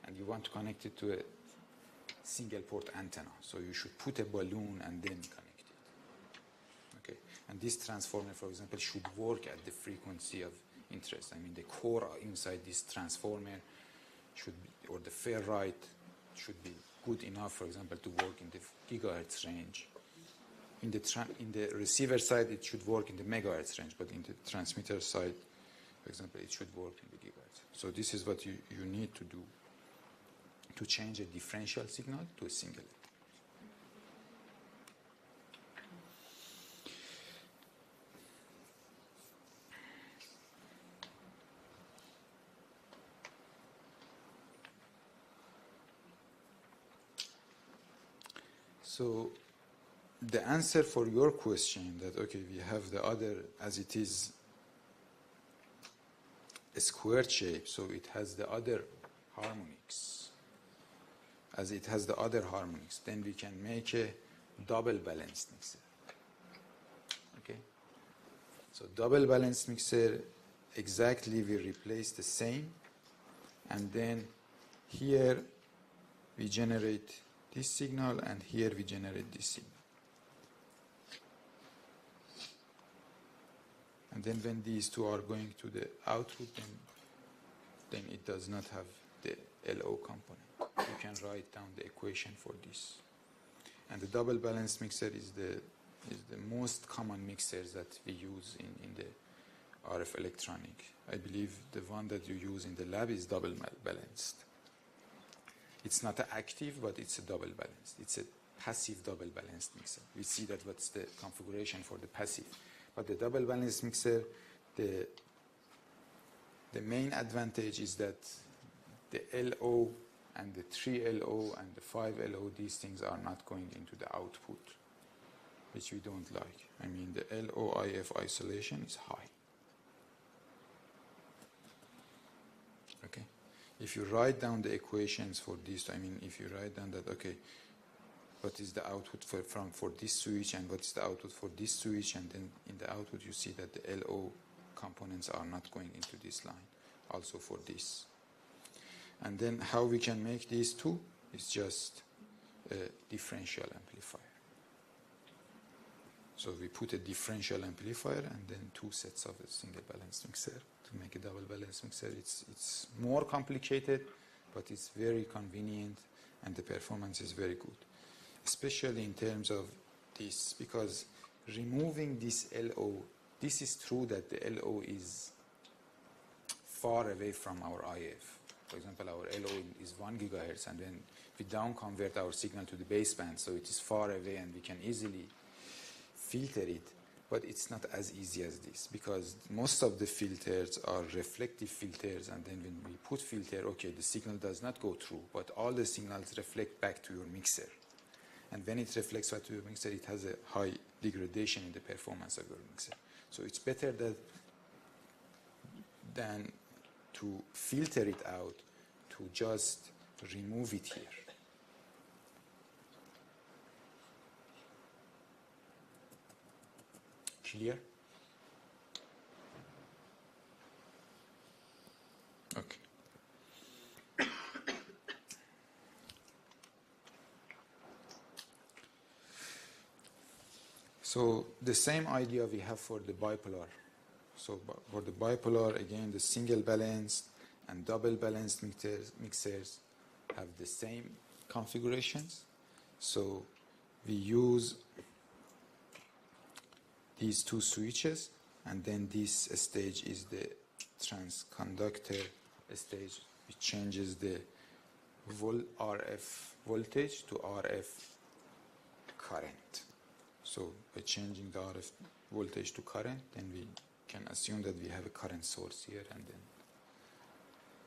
And you want to connect it to a single-port antenna. So you should put a balloon and then connect it. Okay. And this transformer, for example, should work at the frequency of interest. I mean, the core inside this transformer should be, or the ferrite should be good enough, for example, to work in the gigahertz range. In the receiver side, it should work in the megahertz range, but in the transmitter side, for example, it should work in the gigahertz. So this is what you need to do to change a differential signal to a single. So the answer for your question that, okay, we have the other, as it is a square shape, so it has the other harmonics. As it has the other harmonics, then we can make a double balanced mixer. Okay? So double balanced mixer, exactly we replace the same, and then here we generate this signal, and here we generate this signal. And then when these two are going to the output, then it does not have the LO component. You can write down the equation for this. And the double balanced mixer is the most common mixers that we use in the RF electronic. I believe the one that you use in the lab is double balanced. It's not active, but it's a double balanced. It's a passive double balanced mixer. We see that what's the configuration for the passive. But the double balanced mixer, the main advantage is that the LO and the 3LO and the 5LO, these things are not going into the output, which we don't like. I mean, the LO-IF isolation is high. Okay? If you write down the equations for this, I mean, if you write down that, okay, what is the output for this switch and what's the output for this switch, and then in the output you see that the LO components are not going into this line, also for this. And then how we can make these two is just a differential amplifier. So we put a differential amplifier and then two sets of a single balanced mixer to make a double balanced mixer. It's more complicated, but it's very convenient and the performance is very good. Especially in terms of this, because removing this LO, this is true that the LO is far away from our IF. For example, our LO is 1 gigahertz, and then we down convert our signal to the baseband, so it is far away and we can easily filter it. But it's not as easy as this, because most of the filters are reflective filters, and then when we put filter, okay, the signal does not go through, but all the signals reflect back to your mixer. And when it reflects back to your mixer, it has a high degradation in the performance of your mixer. So it's better than to filter it out, to just remove it here. Clear? Okay. So the same idea we have for the bipolar. So for the bipolar, again, the single balanced and double balanced mixers have the same configurations. So we use these two switches, and then this stage is the transconductor stage, which changes the RF voltage to RF current. So by changing the RF voltage to current, then we can assume that we have a current source here, and then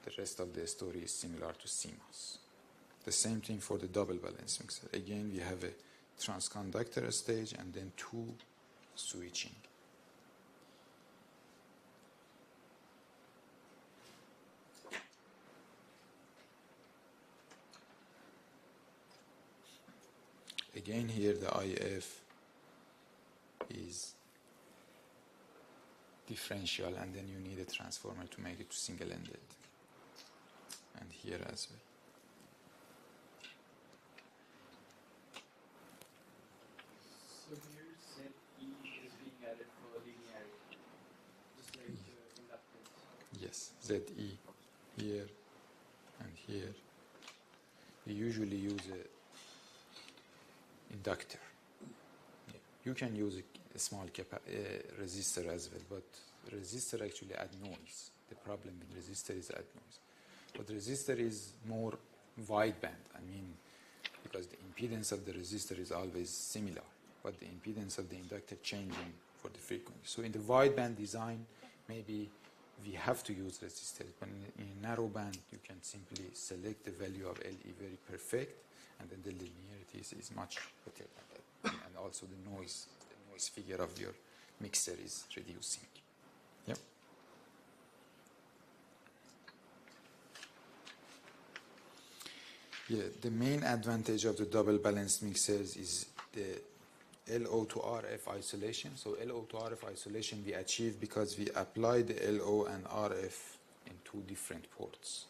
the rest of the story is similar to CMOS. The same thing for the double balance mixer. Again, we have a transconductor stage and then two switching. Again, here the IF is differential, and then you need a transformer to make it single-ended. And here as well. So here ZE is being added for linearity, just like inductance. Yes, ZE here and here. We usually use a inductor. Yeah. You can use a small resistor as well, but resistor actually add noise. The problem with resistor is add noise. But resistor is more wideband. I mean, because the impedance of the resistor is always similar, but the impedance of the inductor changing for the frequency. So in the wideband design, maybe we have to use resistors, but in a narrow band, you can simply select the value of LE very perfect, and then the linearity is much better than that. And also the noise figure of your mixer is reducing. Yep. Yeah, the main advantage of the double balanced mixers is the LO to RF isolation. So LO to RF isolation we achieve because we apply the LO and RF in two different ports.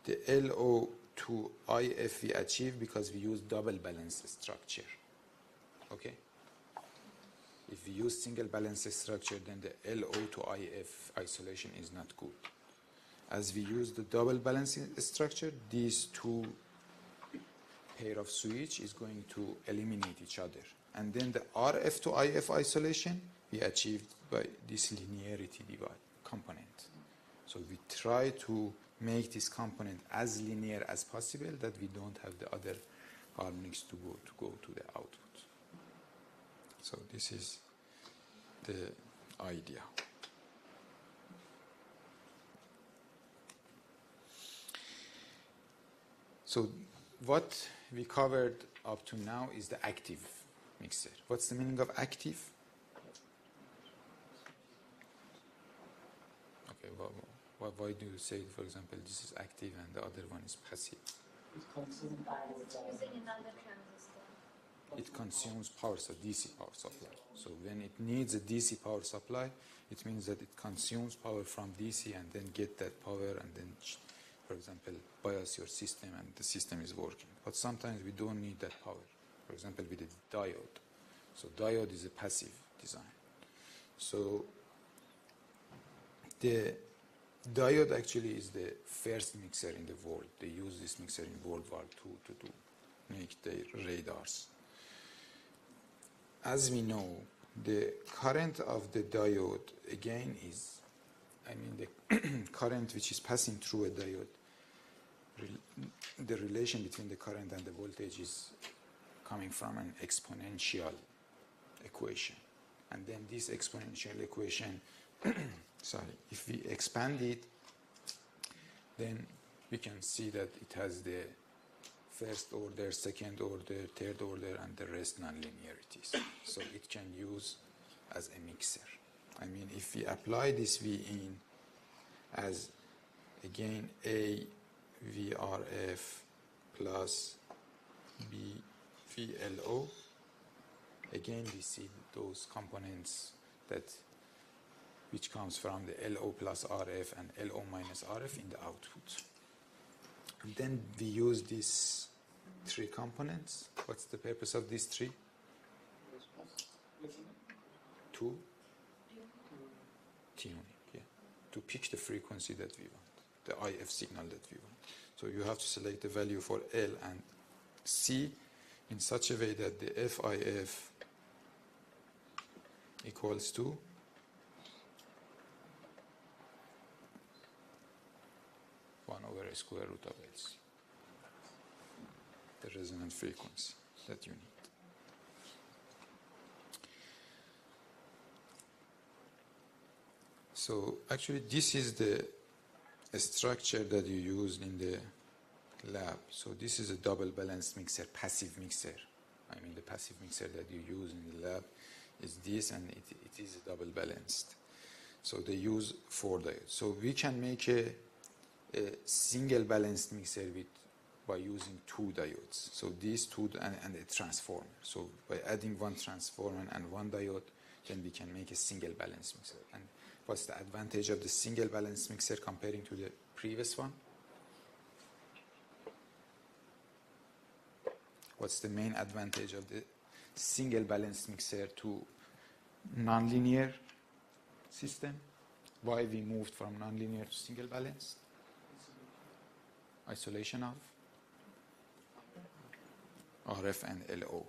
The LO to IF we achieve because we use double balanced structure. Okay? If we use single balanced structure, then the LO to IF isolation is not good. As we use the double balanced structure, these two pair of switch is going to eliminate each other. And then the RF to IF isolation we achieved by this linearity component. So we try to make this component as linear as possible, that we don't have the other harmonics to go to the output. So this is the idea. So what we covered up to now is the active mixer. What's the meaning of active? Okay, why do you say, for example, this is active and the other one is passive? It consumes power. Using another transistor. It consumes power, so DC power supply. So when it needs a DC power supply, it means that it consumes power from DC and then get that power and then, for example, bias your system and the system is working. But sometimes we don't need that power. For example, with a diode. So diode is a passive design. So the diode actually is the first mixer in the world. They use this mixer in World War II to make their radars. As we know, the current of the diode, again, is, the current which is passing through a diode, the relation between the current and the voltage is coming from an exponential equation. And then this exponential equation, sorry, if we expand it, then we can see that it has the first order, second order, third order, and the rest nonlinearities. So it can use as a mixer. I mean, if we apply this V in as, again, A VRF plus B VLO, again we see those components that which comes from the LO plus RF and LO minus RF in the output. And then we use these three components. What's the purpose of these three? To tuning, yeah, to pick the frequency that we want, the IF signal that we want. So you have to select the value for L and C in such a way that the FIF equals to /a square root of LC, the resonant frequency that you need. So actually this is the structure that you used in the lab. So this is a double balanced mixer, passive mixer. I mean the passive mixer that you use in the lab is this, and it is a double balanced. So they use 4 diodes. So we can make a single balanced mixer by using 2 diodes. So these two and a transformer. So by adding 1 transformer and 1 diode, then we can make a single balanced mixer. And what's the advantage of the single balanced mixer comparing to the previous one? What's the main advantage of the single balanced mixer to nonlinear system? Why we moved from nonlinear to single balanced? Isolation of RF and LO.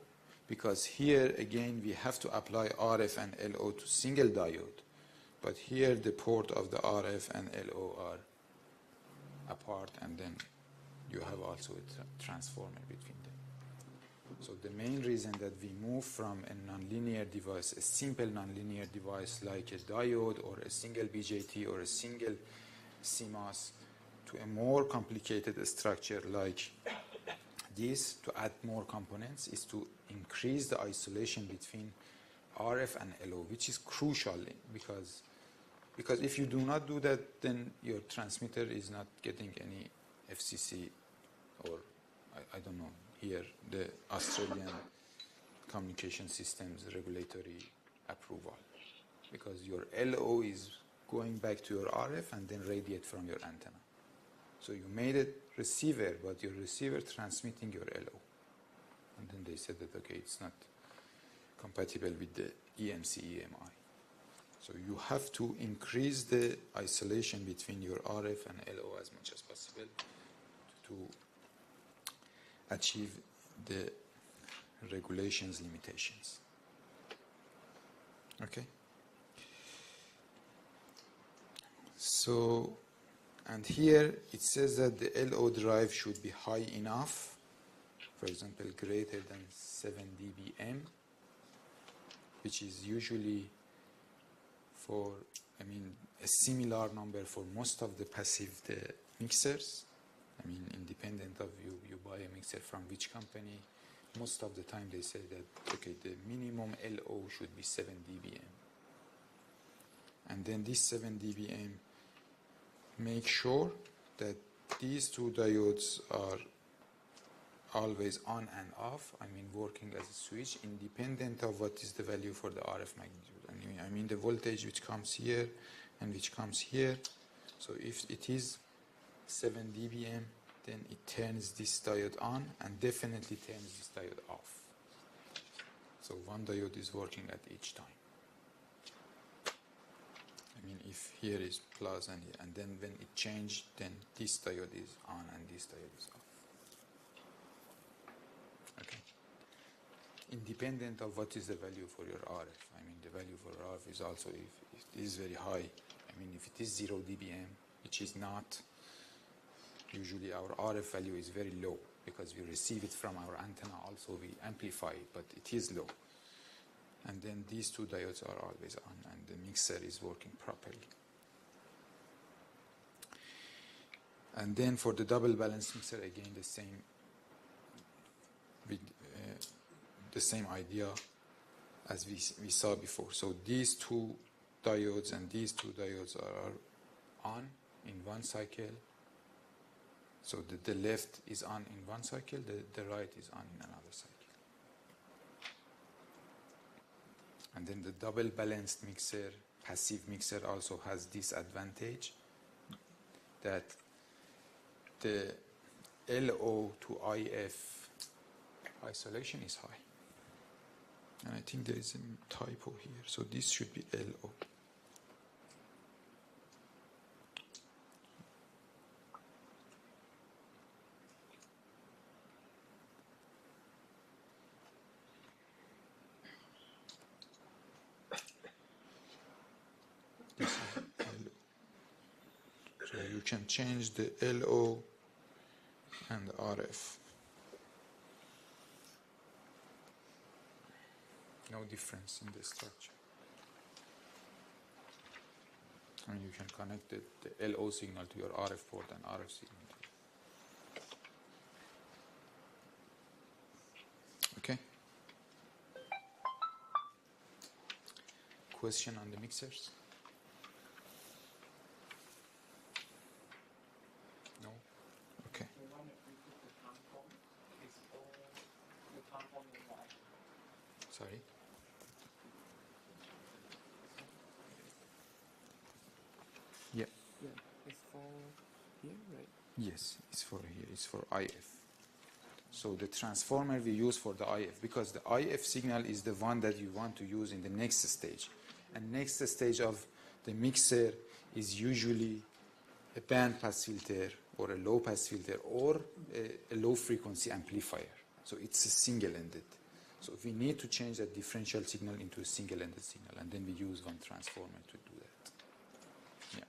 Because here again we have to apply RF and LO to single diode, but here the port of the RF and LO are apart, and then you have also a transformer between them. So the main reason that we move from a nonlinear device, a simple nonlinear device like a diode or a single BJT or a single CMOS, to a more complicated structure like this, to add more components, is to increase the isolation between RF and LO, which is crucial because if you do not do that, then your transmitter is not getting any FCC or I don't know, here the Australian Communication Systems Regulatory Approval, because your LO is going back to your RF and then radiate from your antenna. So you made a receiver, but your receiver transmitting your LO. And then they said that, okay, it's not compatible with the EMC EMI. So you have to increase the isolation between your RF and LO as much as possible to achieve the regulations limitations. Okay? So, and here it says that the LO drive should be high enough, for example, greater than 7 dBm, which is usually for, I mean, a similar number for most of the passive mixers. I mean, independent of you buy a mixer from which company, most of the time they say that, okay, the minimum LO should be 7 dBm. And then this 7 dBm, make sure that these 2 diodes are always on and off, I mean working as a switch, independent of what is the value for the RF magnitude. I mean the voltage which comes here and which comes here. So if it is 7 dBm, then it turns this diode on and definitely turns this diode off. So 1 diode is working at each time. I mean, if here is plus and then when it changed, then this diode is on and this diode is off. Okay. Independent of what is the value for your RF. I mean, the value for RF is also, if it is very high, I mean, if it is 0 dBm, which is not, usually our RF value is very low because we receive it from our antenna, also we amplify it, but it is low. and then these two diodes are always on, and the mixer is working properly. And then for the double balanced mixer, again the same with the same idea as we saw before. So these two diodes and these two diodes are on in one cycle. So the left is on in one cycle, the right is on in another cycle. And then the double balanced mixer, passive mixer, also has this advantage that the LO to IF isolation is high. And I think there is a typo here, so this should be LO. This is LO. So you can change the LO and RF. No difference in the structure. And you can connect the LO signal to your RF port and RF signal to okay. Question on the mixers? No? Okay. The one that we put the transform is all the transform in white. Sorry? Yeah. Yeah, it's for here, right? Yes, it's for here. It's for IF. So the transformer we use for the IF, because the IF signal is the one that you want to use in the next stage. And next stage of the mixer is usually a band pass filter or a low pass filter or a low frequency amplifier. So it's a single-ended. So we need to change that differential signal into a single-ended signal, and then we use one transformer to do that. Yeah.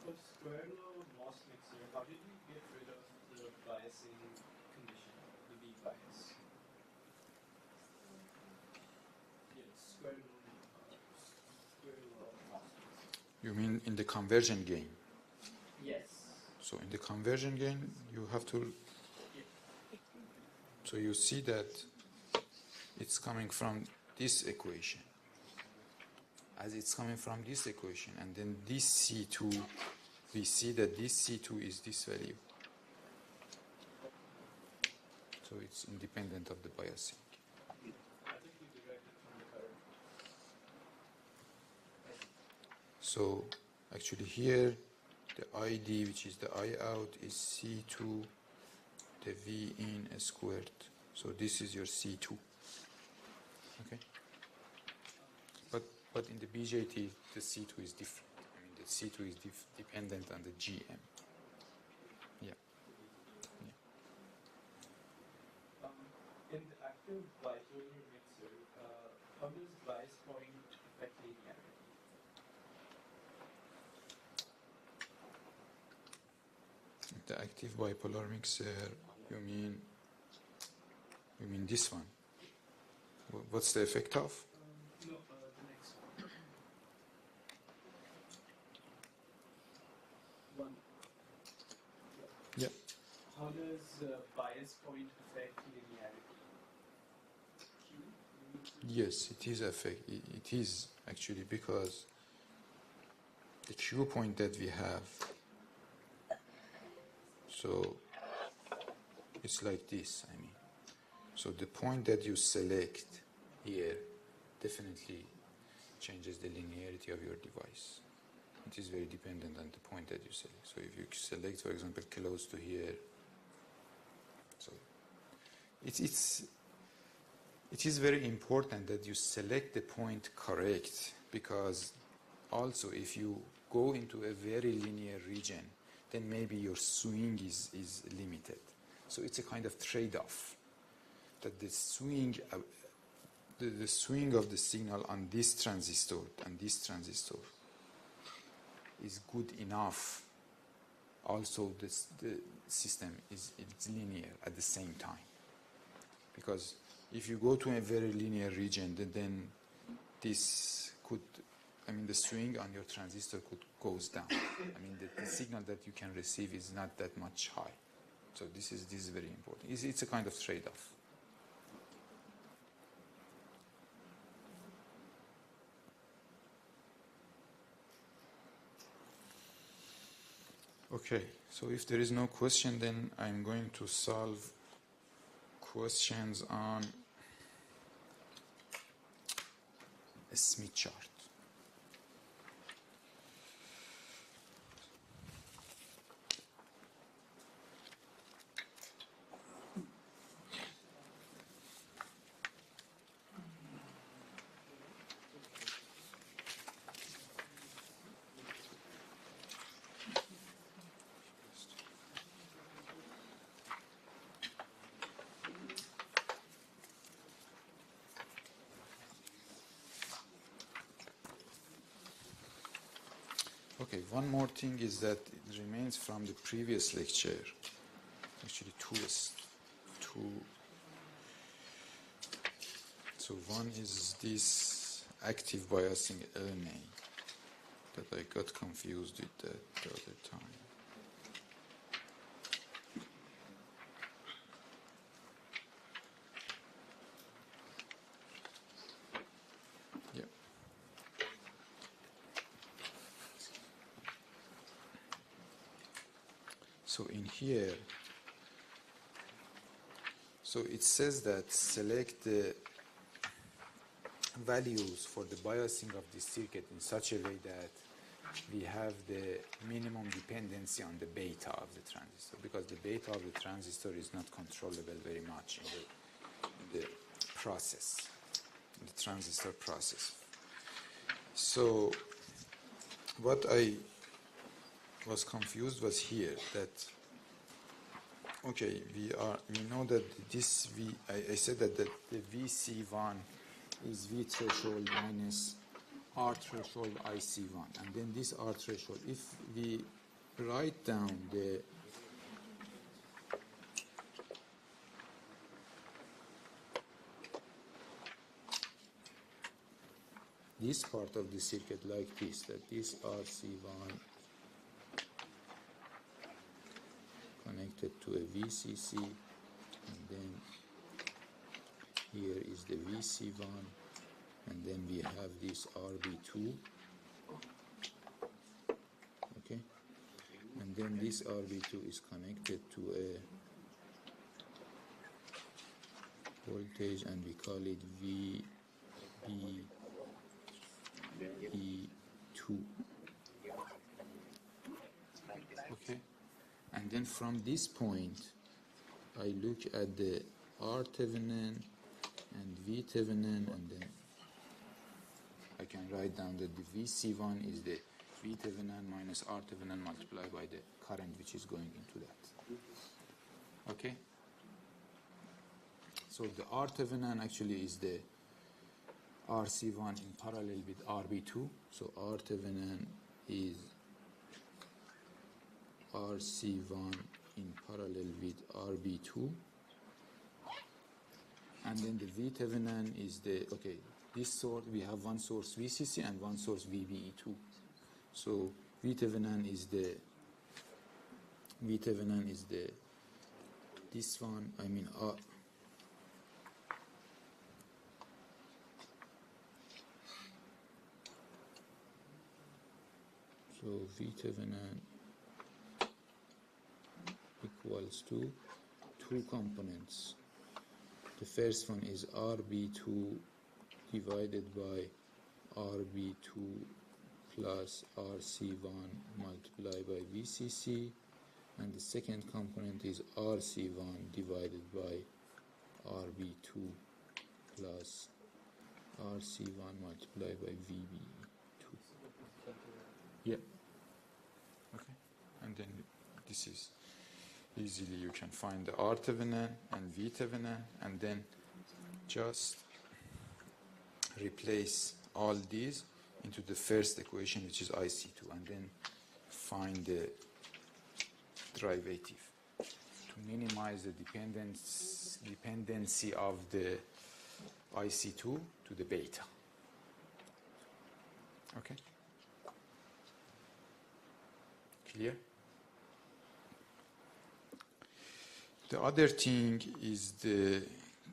For square law MOS mixer, how did we get rid of the biasing condition, the V bias? Yes, square law MOS mixer. You mean in the conversion gain? Yes. So in the conversion gain, you have to. So you see that it's coming from this equation. As it's coming from this equation, and then this C2, we see that this C2 is this value. So it's independent of the biasing. I think we derived it from the current. So actually here, the ID, which is the I out, is C2, the V in squared. So this is your C2. Okay. But in the BJT, the C2 is different. I mean, the C2 is dependent on the GM. Yeah. In the active bipolar mixer, how does bias point affect linearity? The active bipolar mixer, you mean this one? What's the effect of? No, the next one. Yeah. How does bias point affect linearity? Q? Yes, it is affect. It is actually, because the Q point that we have. So it's like this. I mean, so the point that you select here definitely changes the linearity of your device. It is very dependent on the point that you select. So if you select, for example, close to here, so it is very important that you select the point correct, because also if you go into a very linear region, then maybe your swing is limited. So it's a kind of trade-off, that the swing the swing of the signal on this transistor and this transistor is good enough. Also, the system is linear at the same time. Because if you go to a very linear region, then this could, I mean, the swing on your transistor could goes down. I mean, the signal that you can receive is not that much high. So this is very important. It's a kind of trade-off. Okay, so if there is no question, then I'm going to solve questions on a Smith chart. Okay, one more thing is that it remains from the previous lecture. Actually, two. So one is this active biasing LNA that I got confused with that the other time. Yeah. So in here, so it says that select the values for the biasing of the circuit in such a way that we have the minimum dependency on the beta of the transistor, because the beta of the transistor is not controllable very much in the process, in the transistor process. So what I was confused was here that, okay, we know that this I said that the VC1 is V threshold minus R threshold IC1, and then this R threshold, if we write down this part of the circuit like this, that this RC1 connected to a VCC, and then here is the VC1, and then we have this RB2, okay, and then this RB2 is connected to a voltage, and we call it VBE2, okay. And then from this point, I look at the R Thevenin and V Thevenin, and then I can write down that the VC1 is the V Thevenin minus R Thevenin multiplied by the current which is going into that. Okay? So the R Thevenin actually is the RC1 in parallel with RB2. So R Thevenin is RC1 in parallel with RB2, and then the V Thevenin is the, okay, this source, we have one source VCC and one source VBE2. So V Thevenin is the this one, I mean so V Thevenin equals to two components. The first one is RB2 divided by RB2 plus RC1 multiplied by VCC, and the second component is RC1 divided by RB2 plus RC1 multiplied by VB2. Yeah. Okay. And then this is easily, you can find the R Thevenin and V Thevenin, and then just replace all these into the first equation, which is IC2, and then find the derivative to minimize the dependency of the IC2 to the beta. Okay? Clear? The other thing is the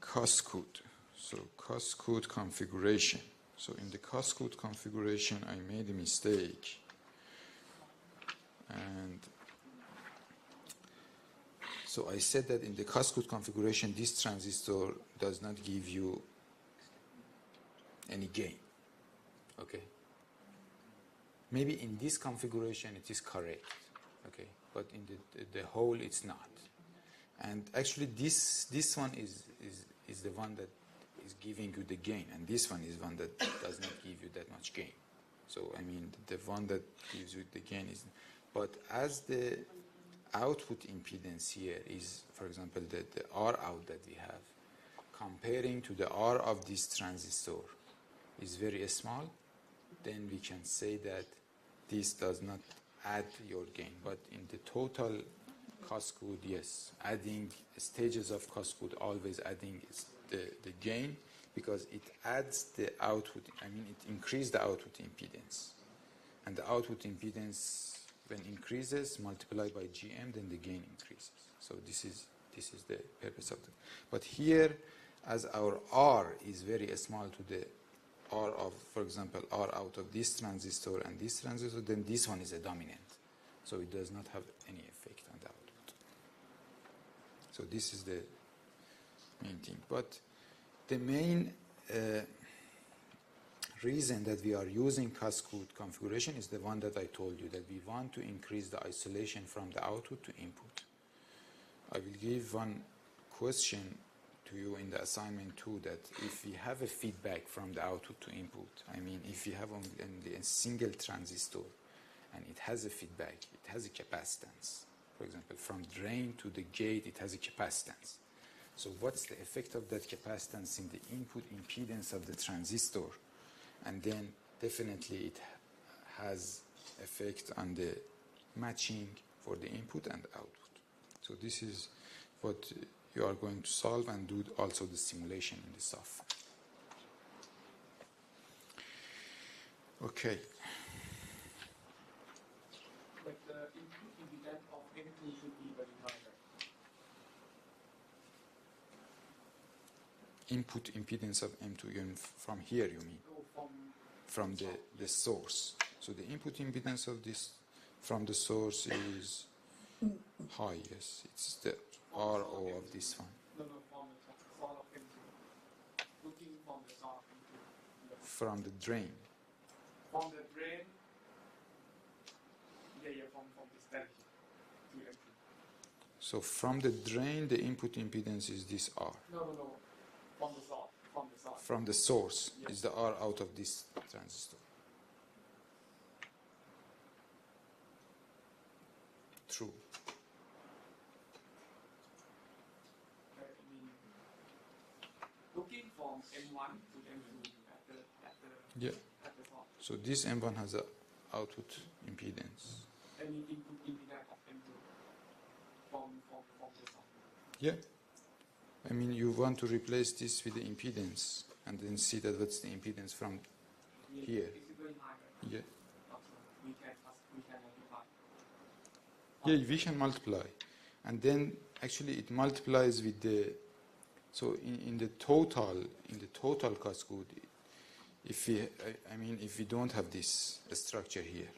cascode. So cascode configuration. So in the cascode configuration, I made a mistake. And so I said that in the cascode configuration, this transistor does not give you any gain. Okay? Maybe in this configuration it is correct. Okay? But in the whole it's not. And actually this one is the one that is giving you the gain, and this one is one that does not give you that much gain. So I mean the one that gives you the gain is, but as the output impedance here is, for example, the R out that we have, comparing to the R of this transistor is very small, then we can say that this does not add your gain. But in the total cascade, yes, adding stages of cascade, always adding the gain, because it adds the output, I mean it increases the output impedance. And the output impedance, when increases, multiplied by GM, then the gain increases. So this is the purpose of it. But here, as our R is very small to the R of, for example, R out of this transistor and this transistor, then this one is a dominant. So it does not have any effect on the output. So this is the main thing. But the main reason that we are using cascade configuration is the one that I told you, that we want to increase the isolation from the output to input. I will give one question to you in the assignment too, that if we have a feedback from the output to input, I mean if you have only a single transistor and it has a feedback, it has a capacitance. For example, from drain to the gate, it has a capacitance. So what's the effect of that capacitance in the input impedance of the transistor? And then definitely it has effect on the matching for the input and output. So this is what you are going to solve and do also the simulation in the software. Okay. But the input impedance of M2 should be very high, right? Input impedance of M2 from here, you mean? No, from the source. So the input impedance of this from the source is high, yes. It's the RO of this one. No, from the source of M2. Looking from the source of M2. From the drain. From the drain, from this direction to M2. So from the drain, the input impedance is this R. No. From the source. From the source, yes, is the R out of this transistor. True. I mean, looking from M1 to M2 Yeah. at the source. So this M1 has a output impedance. Any input impedance of M2 from the source. Yeah. I mean, you want to replace this with the impedance and then see that what's the impedance from here. Is it very high? Right? Yeah. We can multiply. Yeah, we can multiply. And then actually it multiplies with the, so in the total cascade, if we, I mean, if we don't have this structure here,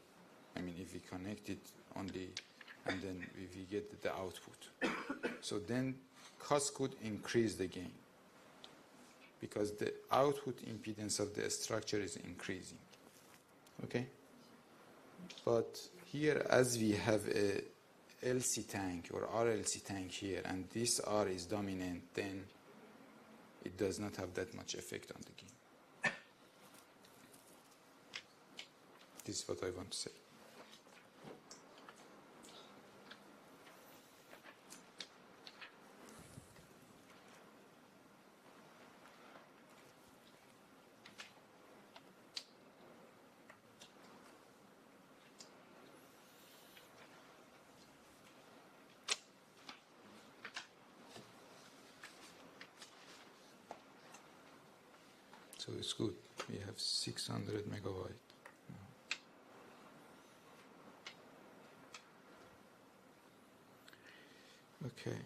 I mean, if we connect it only, and then if we get the output, so then cascade increase the gain because the output impedance of the structure is increasing. Okay? But here, as we have a LC tank or RLC tank here, and this R is dominant, then it does not have that much effect on the gain. This is what I want to say. So it's good. We have 600 megabyte. Okay.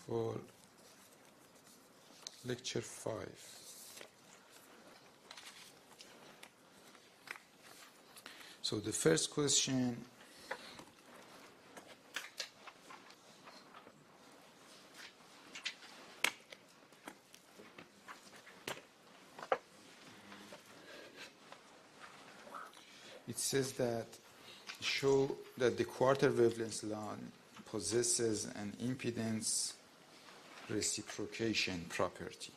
For lecture 5. So the first question it says that show that the quarter wavelength line possesses an impedance reciprocation property.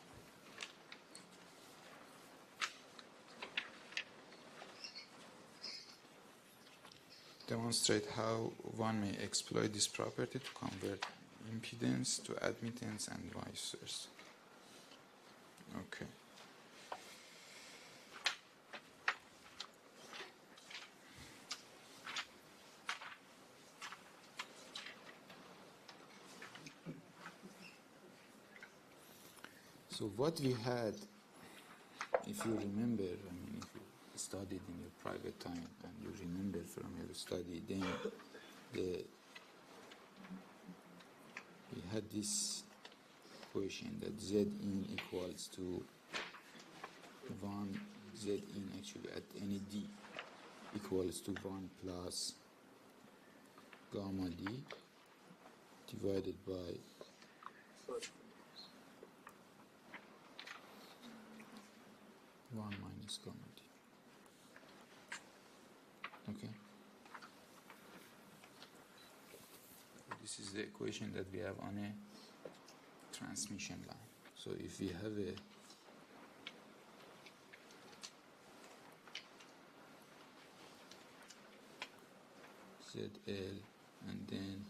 Demonstrate how one may exploit this property to convert impedance to admittance and vice versa. Okay. So what we had, if you remember, I mean, if you studied in your private time and you remember from your study, then we had this equation that Z in equals to 1, Z in actually at any D equals to 1 plus gamma D divided by 1 minus gamma D. Okay. This is the equation that we have on a transmission line. So if we have a ZL and then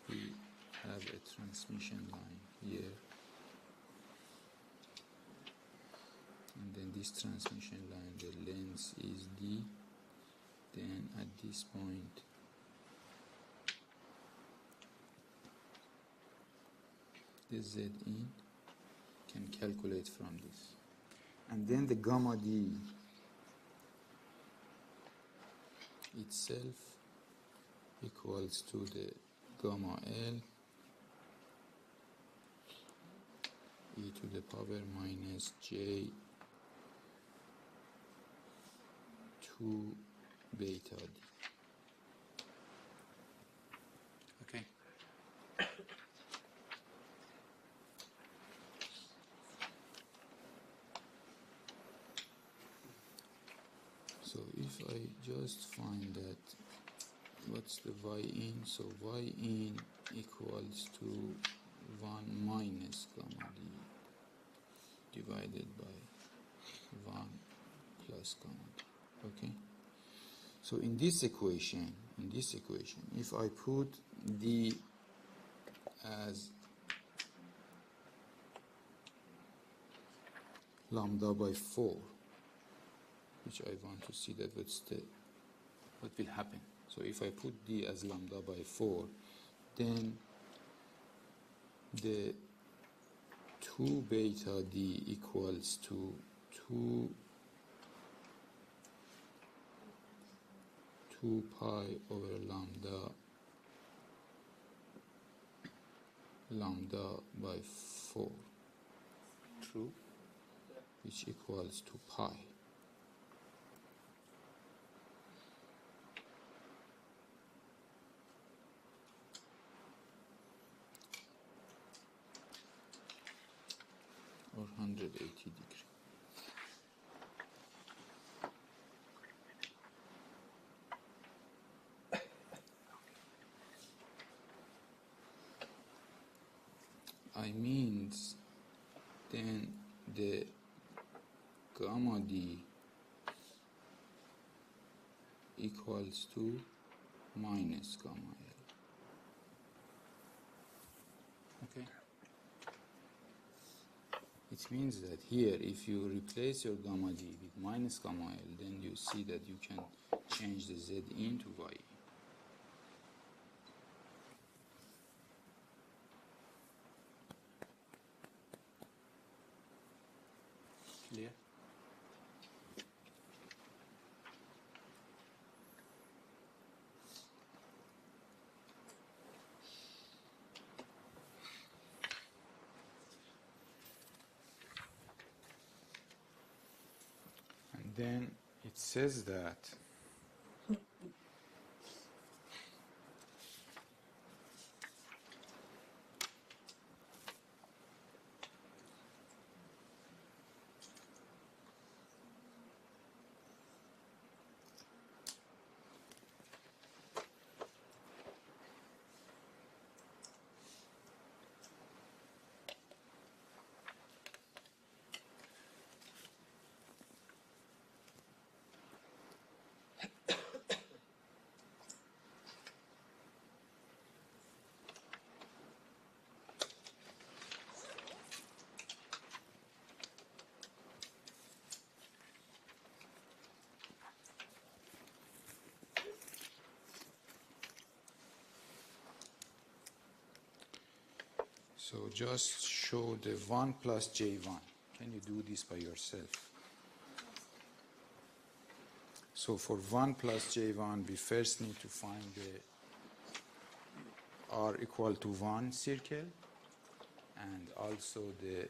we have a transmission line here, and then this transmission line, the length is D, then at this point the Z in can calculate from this, and then the gamma D itself equals to the gamma L e to the power minus J 2 beta D. Okay. So if I just find that what's the y in, so y in equals to 1 minus gamma D divided by 1 plus gamma D. Okay, so in this equation, if I put D as lambda by 4, which I want to see that what will happen. So if I put D as lambda by 4, then the 2 beta D equals to 2 pi over lambda by 4, true, which equals to pi. Or 180 degrees. I means then the gamma D equals to minus gamma L. Okay. It means that here, if you replace your gamma G with minus gamma L, then you see that you can change the Z into Y. Clear? And then it says that so just show the 1 plus J1. Can you do this by yourself? So for 1 plus J1, we first need to find the R equal to 1 circle and also the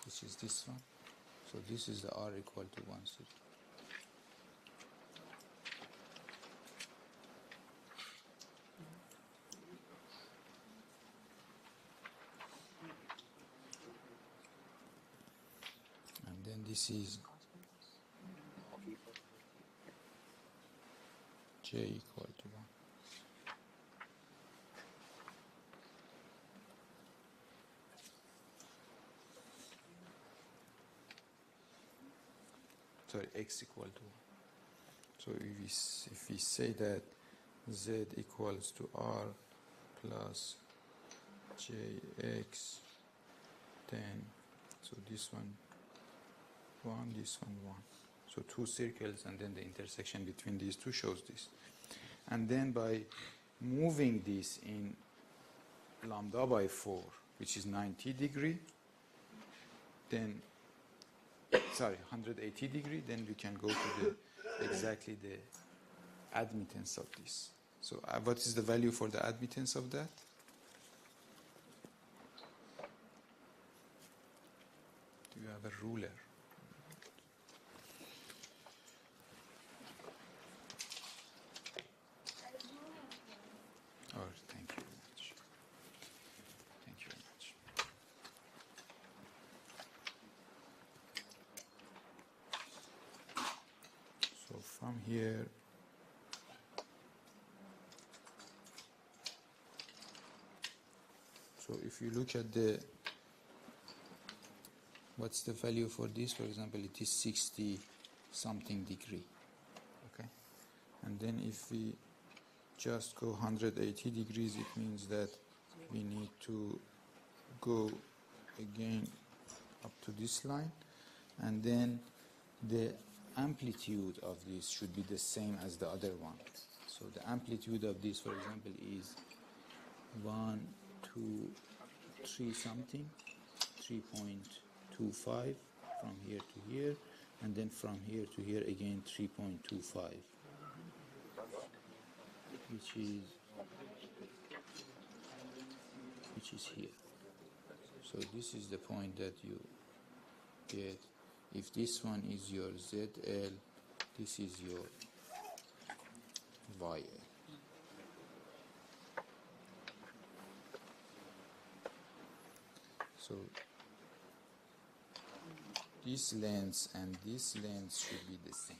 which is this one. So this is the R equal to 1 circle. This is J equal to 1. Sorry, X equal to 1. So if we say that Z equals to R plus JX, then so this one 1, this one 1. So two circles, and then the intersection between these two shows this. And then by moving this in lambda by 4, which is 90 degree, then, sorry, 180 degree, then we can go to the exactly the admittance of this. So what is the value for the admittance of that? Do you have a ruler? Oh, thank you very much. Thank you very much. So from here, so if you look at the, what's the value for this? For example, it is 60 something degree. Okay. And then if we just go 180 degrees, it means that we need to go again up to this line, and then the amplitude of this should be the same as the other one. So the amplitude of this, for example, is 1, 2, 3 something, 3.25 from here to here, and then from here to here again 3.25. which is here. So this is the point that you get. If this one is your ZL, this is your YL. So this length and this length should be the same.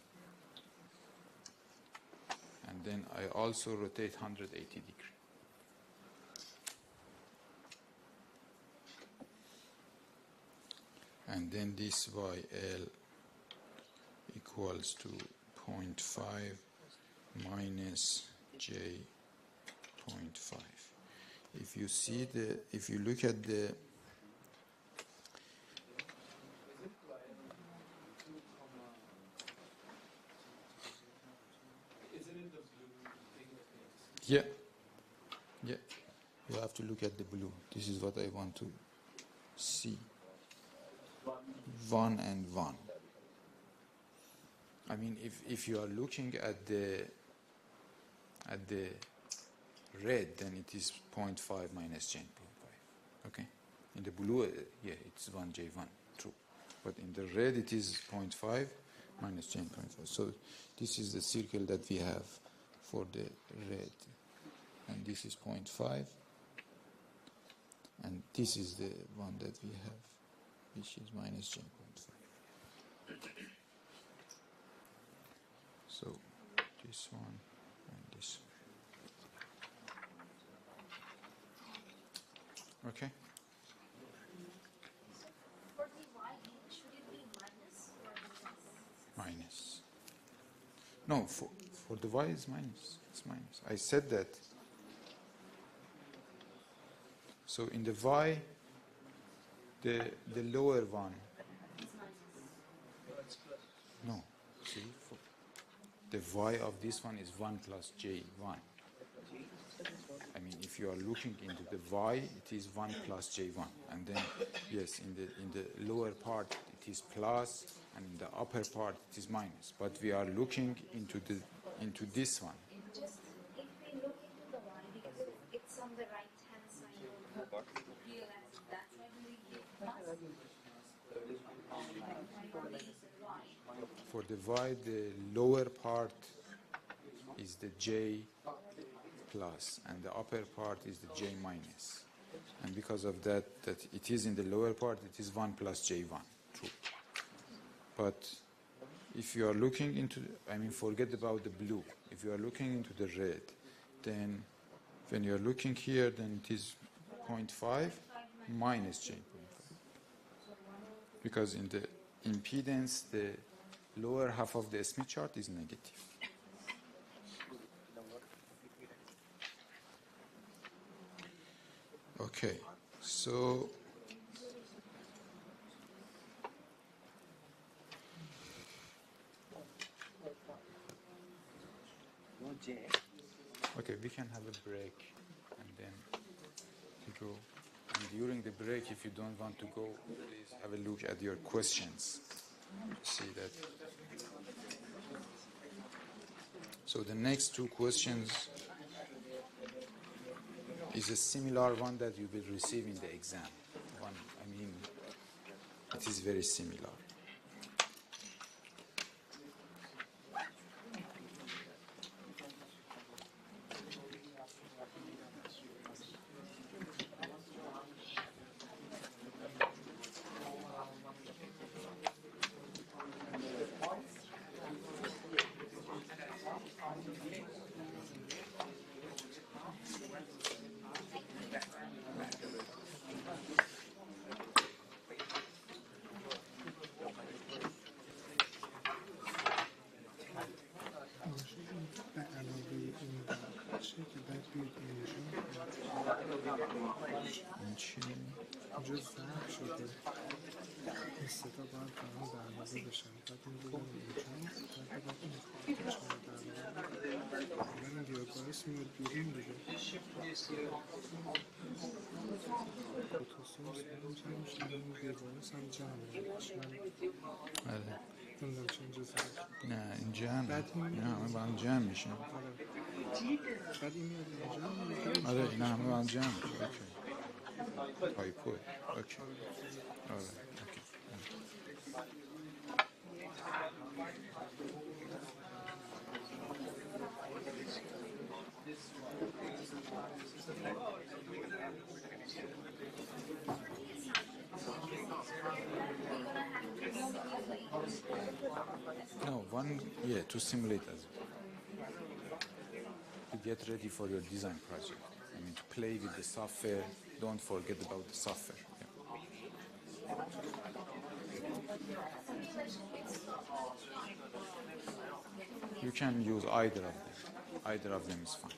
And then I also rotate 180 degrees. and then this YL equals to 0.5 minus J 0.5. If you look at the yeah, you have to look at the blue. This is what I want to see. 1 and 1. I mean, if you are looking at the red, then it is 0.5 minus J 0.5. Okay. In the blue, yeah, it's 1J1. True. But in the red, it is 0.5 minus J 0.5. So this is the circle that we have for the red, and this is 0.5, and this is the one that we have, which is minus J 0.5. So this one and this one. Okay. For the y, should it be minus or plus? Minus. No, for the y is minus. It's minus. I said that. So in the y, the lower one. No. See, the y of this one is 1 plus j1. I mean, if you are looking into the y, it is 1 plus j1, and then yes, in the lower part it is plus, and in the upper part it is minus. But we are looking into this one. Just if we look into the y, because it's on the right hand side of the real axis, that's why we give plus. For the y, the lower part is the j plus, and the upper part is the j minus. And because of that it is in the lower part, it is 1 plus j1. True. But if you are looking into, I mean, forget about the blue. If you are looking into the red, then when you are looking here, then it is 0.5 minus j 0.5. Because in the impedance, the lower half of the Smith chart is negative. Okay, so okay, we can have a break and then go. And during the break, if you don't want to go, please have a look at your questions. See that. So the next two questions is a similar one that you will receive in the exam. I mean, it is very similar. این چیه؟ اینجا ضرب شده این سه تا باید با هم برنامه بشن بعد این بگم اینجا بعد بگم این خواهد چه در این دیاگونیس میاد بیرون دیگه پوتاسیوم جمع میشه این دیاگونیس هم جمع میشه آره. نمیدونم چه اینجا ضرب نه این جمع نه همه با هم جمع میشن. بعد این میاد اینجا آره این همه با هم جمع میشه. اوکی. هایپوی. اوکی. آره. اوکی. No, one, yeah, to simulate as well. To get ready for your design project. I mean, to play with the software. Don't forget about the software. Yeah. You can use either of them. Either of them is fine.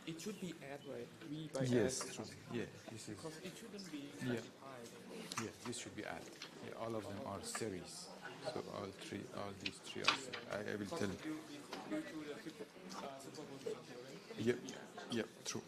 It should be add, right? V by Yes, add. true. Yeah, this is. Because it shouldn't be Yeah. high. Yeah, this should be added. Yeah, all of them are series. So all these three are series. I will tell you. Due to the superposition theorem. Yep, yep, true.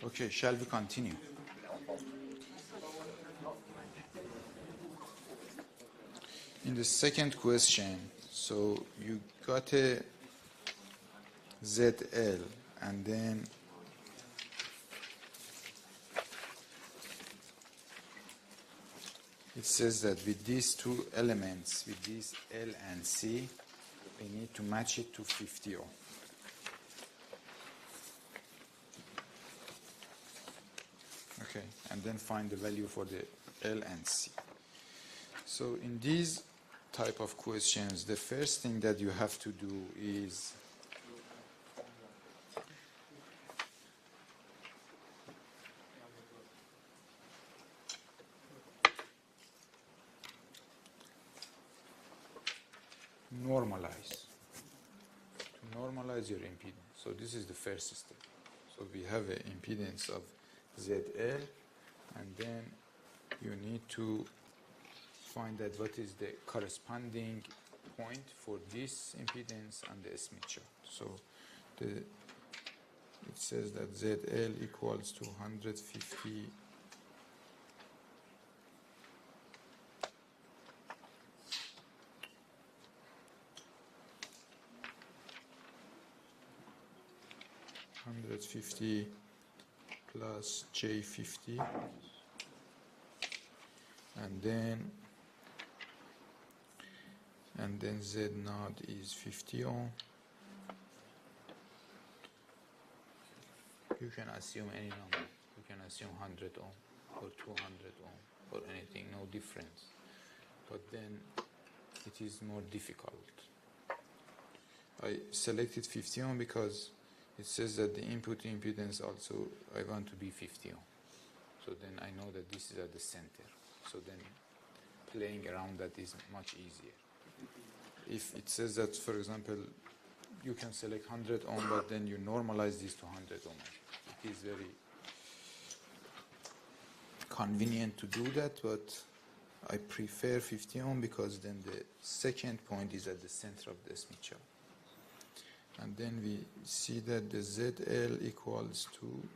Okay, shall we continue? In the second question, so you got a ZL, and then it says that with these two elements, with these L and C, we need to match it to 50 ohm. Okay, and then find the value for the L and C. So in these type of questions, the first thing that you have to do is normalize. To normalize your impedance. So this is the first step. So we have an impedance of ZL, and then you need to find out what is the corresponding point for this impedance and the Smith chart. So it says that ZL equals to 150 plus J50, and then Z naught is 50 ohm. You can assume any number. You can assume 100 ohm or 200 ohm or anything, no difference. But then it is more difficult. I selected 50 ohm because it says that the input impedance also I want to be 50 ohm. So then I know that this is at the center. So then playing around that is much easier. If it says that, for example, you can select 100 ohm, but then you normalize this to 100 ohm, it is very convenient to do that, but I prefer 50 ohm because then the second point is at the center of the Smith chart. And then we see that the ZL equals to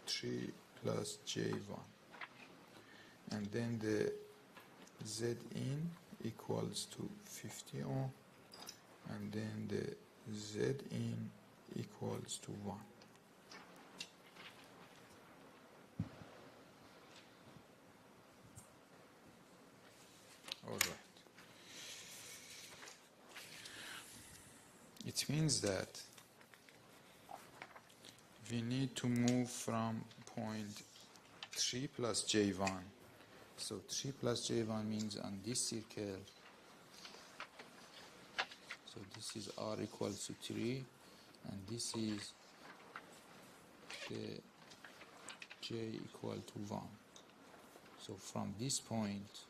3 plus J1. and then the Z in equals to 50 ohm, and then the Z in equals to 1. All right. It means that we need to move from point 3 plus J1. So 3 plus J1 means on this circle, so this is R equals to 3, and this is the J equal to 1. So from this point,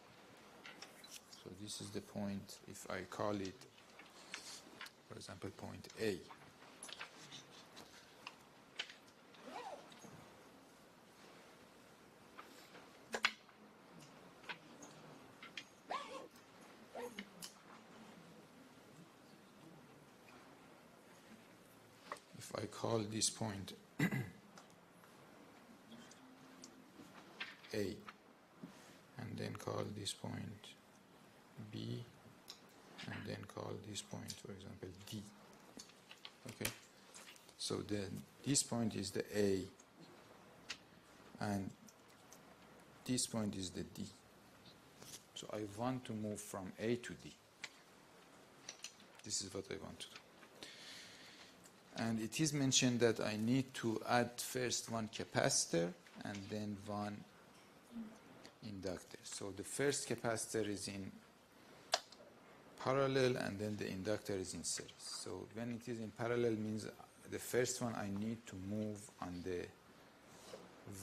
so this is the point, if I call it, for example, point A. If I call this point A, and then call this point B, and then call this point, for example, D. Okay? So then this point is the A, and this point is the D. So I want to move from A to D. This is what I want to do. And it is mentioned that I need to add first one capacitor and then one inductor. So the first capacitor is in parallel, and then the inductor is in series. So when it is in parallel means the first one I need to move on the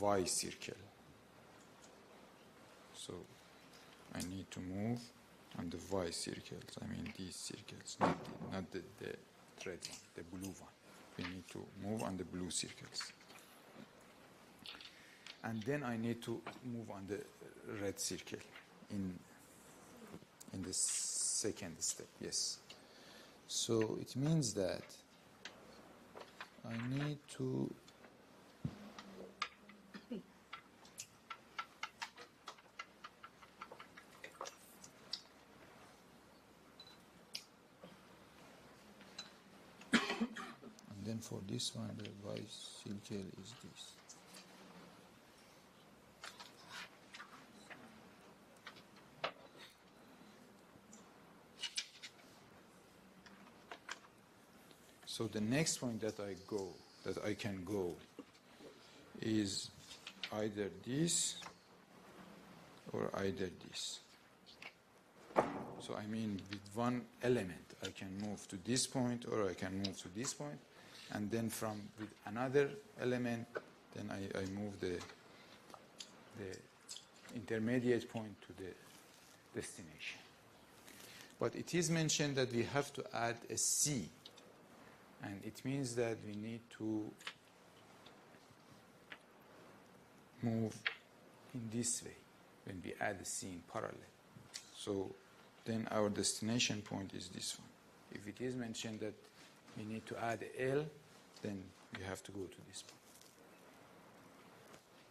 Y circle. So I need to move on the Y circles. I mean these circles, not the red one, the blue one. We need to move on the blue circles. And then I need to move on the red circle in the second step, yes. So it means that I need to and then for this one the Y circle is this. So the next point that I can go is either this or either this. So I mean with one element I can move to this point or I can move to this point, and then from with another element then I move the intermediate point to the destination. But it is mentioned that we have to add a C, and it means that we need to move in this way when we add a C in parallel. So then our destination point is this one. If it is mentioned that we need to add L, then we have to go to this point.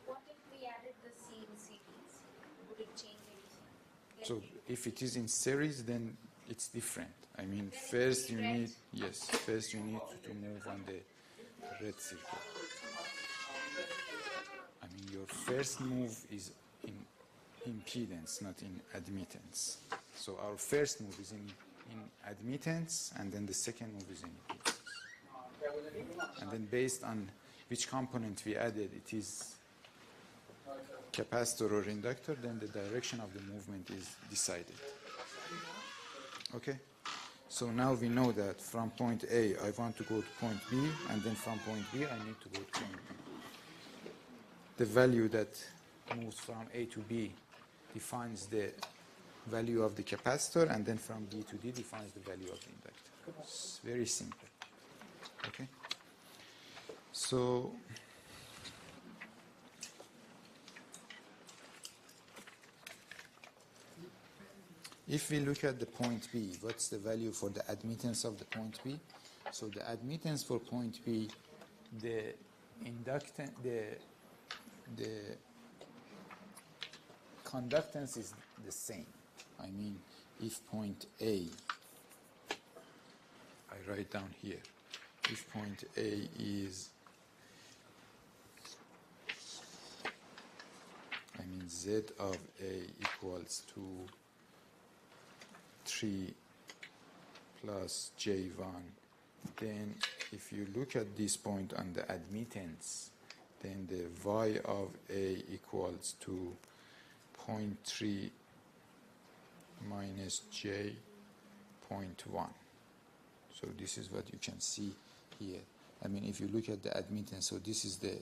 What if we added the C in series? Would it change anything? So if it is in series, then it's different. I mean, Then it first will you be red. need, yes, first you need to move on the red circle. I mean, your first move is in impedance, not in admittance. So our first move is in admittance, and then the second move is in impedance. And then based on which component we added, it is capacitor or inductor, then the direction of the movement is decided. Okay? So now we know that from point A, I want to go to point B, and then from point B, I need to go to point B. The value that moves from A to B defines the value of the capacitor, and then from B to D defines the value of the inductor. It's very simple. Okay? So if we look at the point B, what's the value for the admittance of the point B? So the admittance for point B, the inductance, the conductance is the same. I mean, if point A, I write down here, if point A is, I mean, Z of A equals to 3 plus J1, then if you look at this point on the admittance, then the Y of A equals to 0.3 minus J 0.1. So this is what you can see here. I mean, if you look at the admittance, so this is the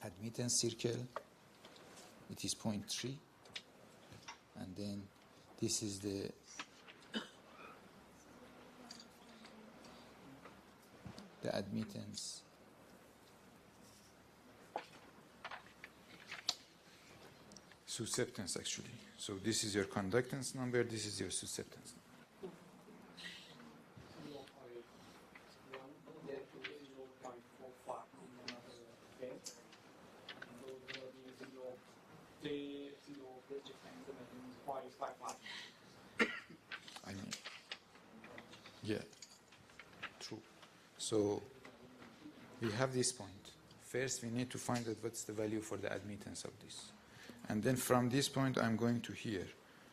admittance circle, it is 0.3, and then this is the admittance susceptance actually. So this is your conductance number, this is your susceptance number. I mean, yeah, true. So we have this point. First, we need to find out what's the value for the admittance of this. And then from this point, I'm going to here.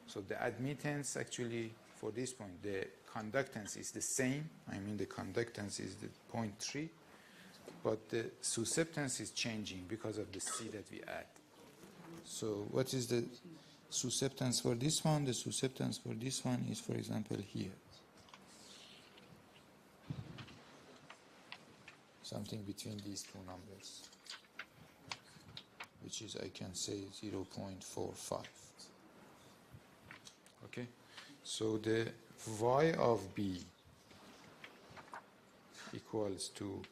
So the admittance actually for this point, the conductance is the same. I mean, the conductance is the 0.3, but the susceptance is changing because of the C that we add. So what is the susceptance for this one? The susceptance for this one is, for example, here. Something between these two numbers, which is, I can say, 0.45. Okay? So the Y of B equals to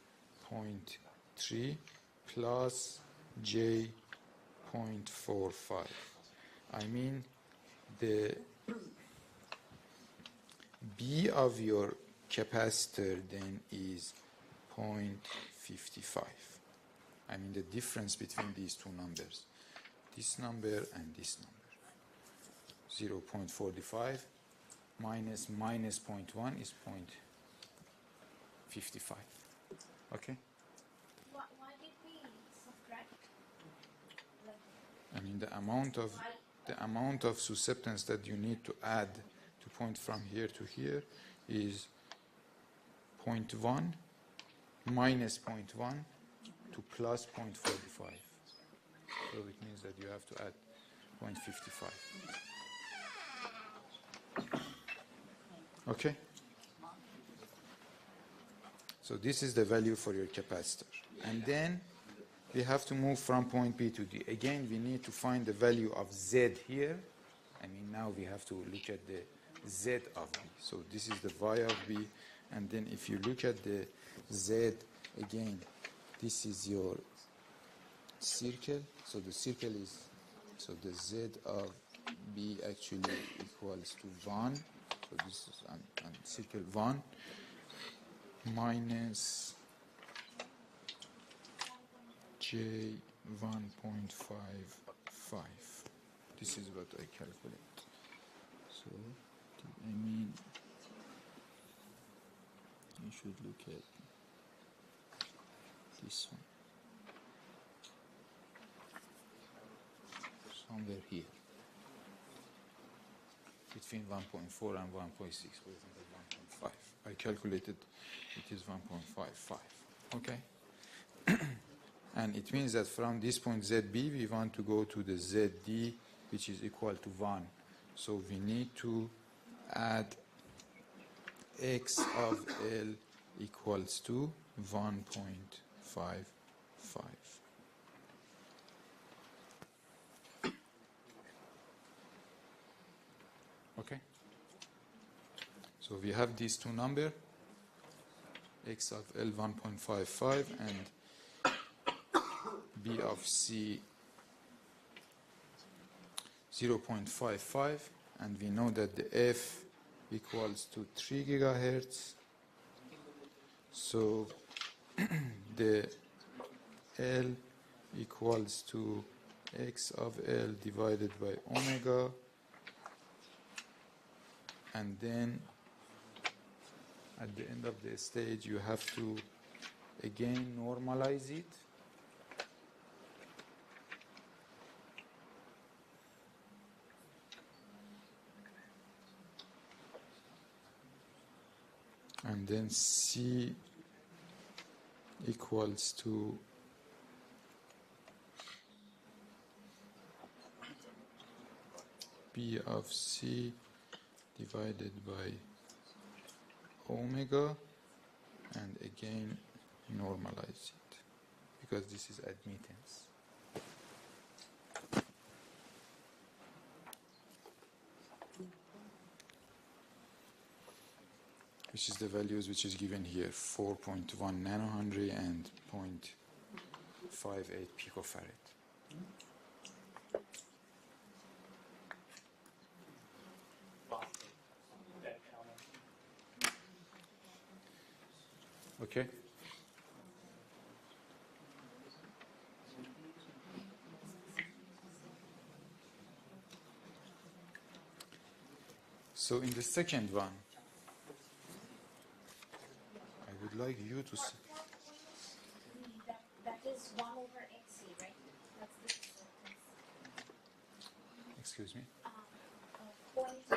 0.3 plus J 0.45. I mean, the B of your capacitor then is 0.55. I mean the difference between these two numbers, this number and this number. 0.45 minus 0.1 is 0.55. Okay? Why did we subtract? Like, I mean the amount of susceptance that you need to add to point from here to here is 0.1 minus 0.1 to plus 0.45. So it means that you have to add 0.55. Okay? So this is the value for your capacitor. And then we have to move from point B to D. Again, we need to find the value of Z here. I mean, now we have to look at the Z of B. So this is the Y of B. And then if you look at the Z, again, this is your circle. So the circle is, so the Z of B actually equals to 1. So this is on circle 1 minus J 1.55. This is what I calculate. So, I mean, you should look at this one. Somewhere here. Between 1.4 and 1.6, for example, 1.5. I calculated it is 1.55. Okay? And it means that from this point ZB, we want to go to the ZD, which is equal to 1. So we need to add X of L equals to 1.55. Okay? So we have these two numbers, X of L 1.55 and B of C 0.55, and we know that the F equals to 3 gigahertz. So the L equals to x of L divided by omega, and then at the end of the stage you have to again normalize it. And then C equals to B of C divided by omega, and again normalize it because this is admittance. Which is the values which is given here, 4.1 nanohenry and 0.58 picofarad. Okay. So in the second one, I would like you to see. That is 1 over xc, right? That's the acceptance. Excuse me. 0.55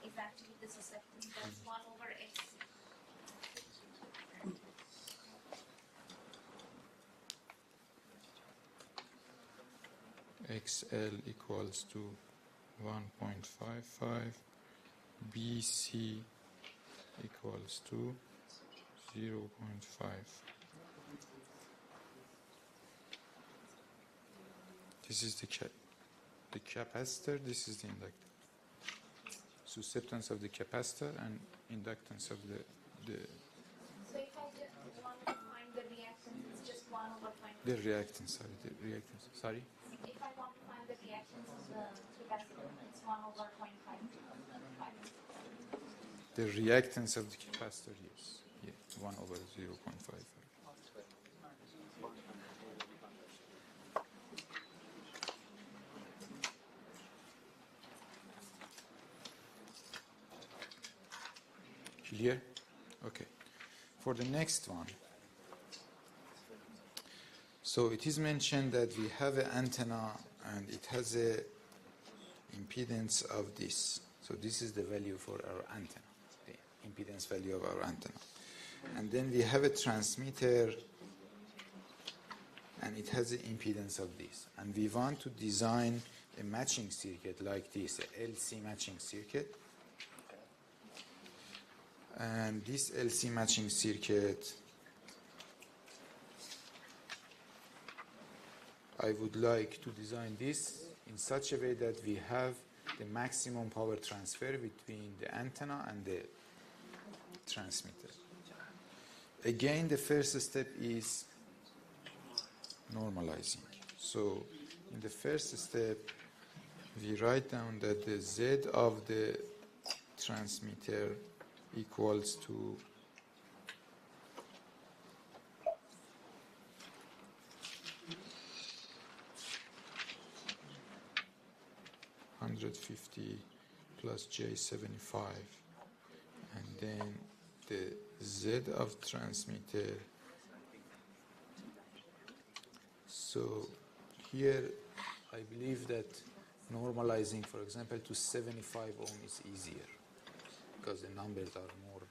is actually this acceptance. That's 1 over xc. XL equals to 1.55, BC equals to 0.5. This is the capacitor, this is the inductor. Susceptance of the capacitor and inductance of the So if I just want to find the reactance, it's just 1 over 0.5. the reactance, sorry. If I want to find the reactance of the capacitor, it's 1 over 0.5. The reactance of the capacitor, yes. Yeah, 1 over 0.55. Clear? Okay. For the next one, so it is mentioned that we have an antenna and it has a impedance of this. So this is the value for our antenna, the impedance value of our antenna. And then we have a transmitter and it has the impedance of this. And we want to design a matching circuit like this, a LC matching circuit. And this LC matching circuit, I would like to design this in such a way that we have the maximum power transfer between the antenna and the transmitter. Again, the first step is normalizing. So in the first step, we write down that the Z of the transmitter equals to 150 plus J75, and then the Z of transmitter. So here I believe that normalizing, for example, to 75 ohm is easier because the numbers are more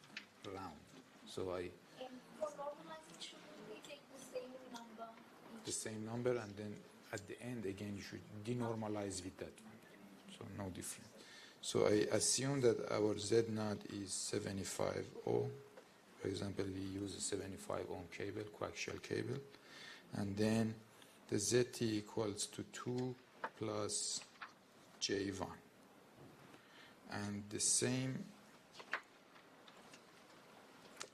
round. So And for normalizing, shouldn't we take the same number? the same number, and then at the end again you should denormalize with that one. So no difference. So I assume that our Z naught is 75 ohm. For example, we use a 75 ohm cable, coaxial cable, and then the ZT equals to 2 plus J1, and the same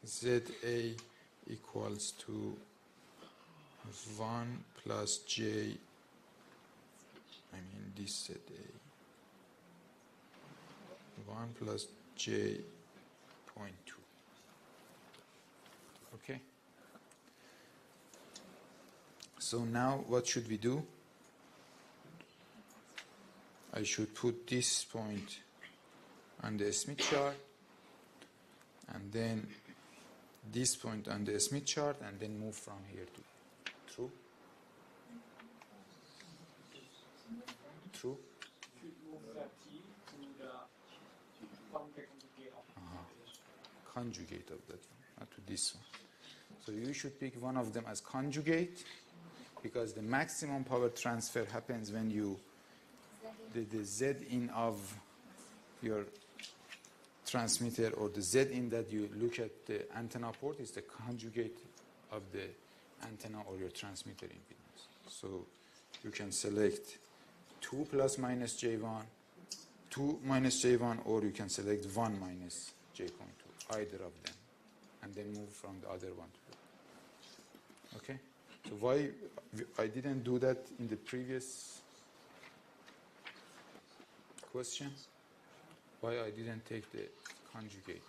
ZA equals to 1 plus J, this ZA, 1 plus J.2. Okay? So now what should we do? I should put this point on the Smith chart, and then this point on the Smith chart, and then move from here to true. True. Should move that T to the conjugate of Conjugate of that one, not to this one. So you should pick one of them as conjugate, because the maximum power transfer happens when you the Z in of your transmitter, or the Z in that you look at the antenna port, is the conjugate of the antenna or your transmitter impedance. So you can select 2 plus minus J1, 2 minus J1, or you can select 1 minus J.2, either of them, and then move from the other one to the. Okay? So why I didn't do that in the previous question? Why I didn't take the conjugate?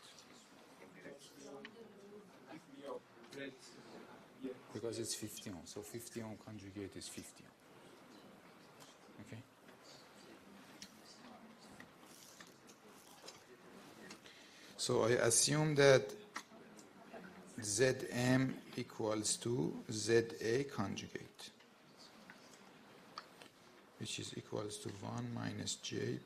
Because it's 50 ohm. So 50 ohm conjugate is 50 ohm. Okay? So I assume that Zm equals to Za conjugate, which is equals to 1 minus J.2.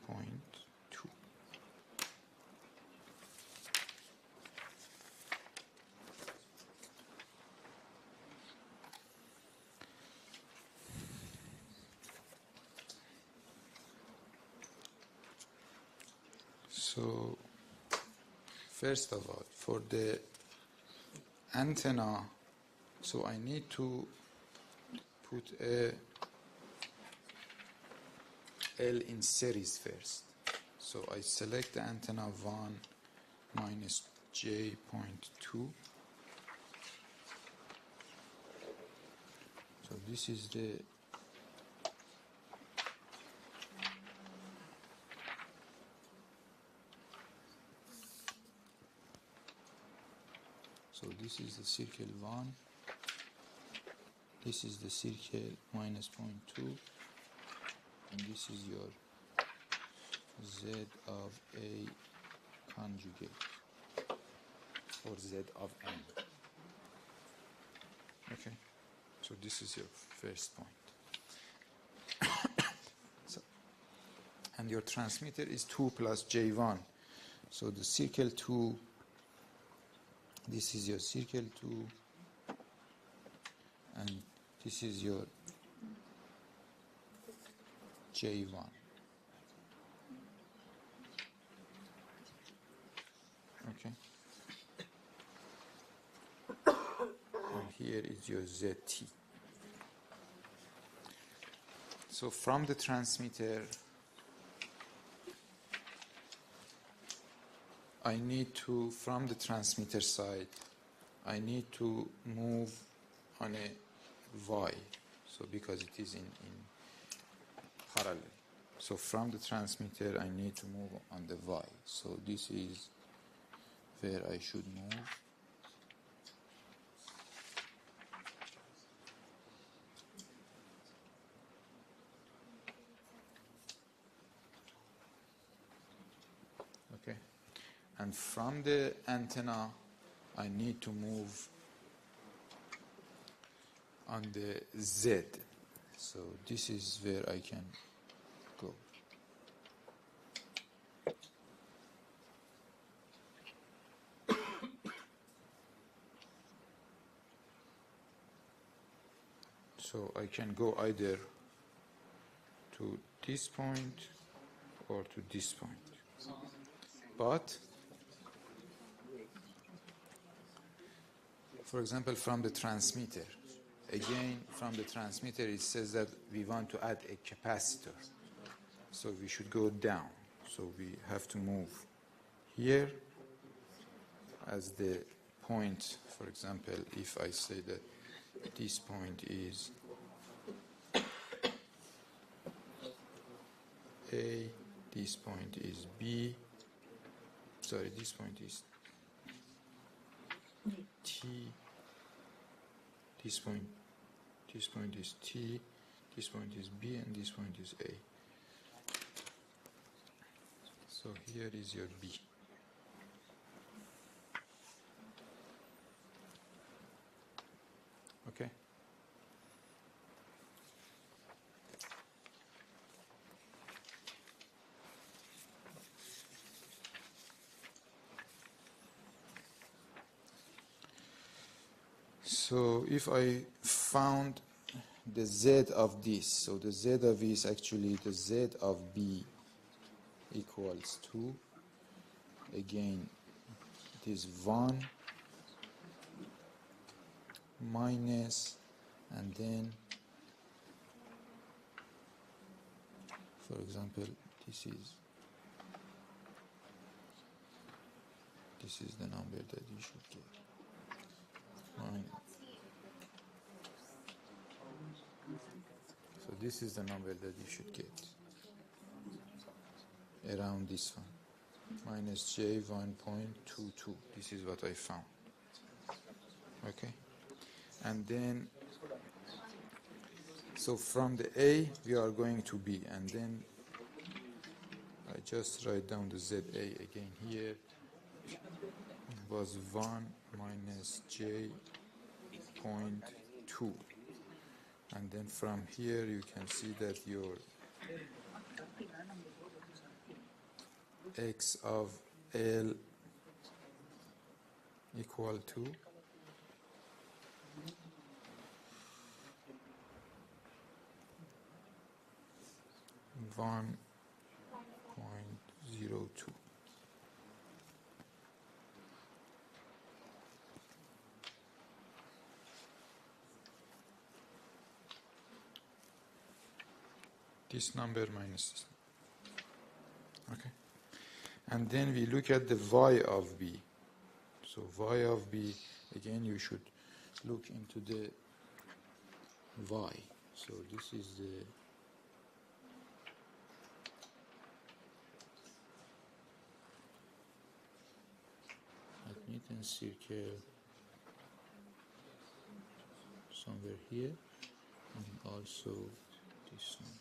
So, first of all, for the antenna, so I need to put a L in series first. So I select the antenna 1 minus J.2. So this is the this is the circle 1, this is the circle minus 0.2, and this is your Z of A conjugate, or Z of N. Okay, so this is your first point. So, and your transmitter is 2 plus J1. So the circle 2, this is your circle 2, and this is your J1. Okay. And here is your ZT. So from the transmitter, I need to, from the transmitter side, I need to move on a Y, so because it is in parallel. So from the transmitter, I need to move on the Y. So this is where I should move. Okay. And from the antenna, I need to move on the Z. So this is where I can go. So I can go either to this point or to this point. But for example, from the transmitter, again, from the transmitter, it says that we want to add a capacitor. So we should go down. So we have to move here as the point. For example, if I say that this point is A, this point is B, sorry, this point is T, this point is T, this point is B, and this point is A. So here is your B. Okay. So if I found the Z of this, so the Z of E is actually the Z of B equals 2. Again, it is 1 minus, and then, for example, this is the number that you should get. So this is the number that you should get around this one, minus J 1.22. This is what I found. Okay, and then so from the A we are going to B, and then I just write down the ZA again here. Was 1 minus J 0.2, and then from here you can see that your X of L equal to 1.02. This number minus this. Okay, and then we look at the Y of B. So Y of B, again you should look into the Y. So this is the admittance circle somewhere here, and also this one.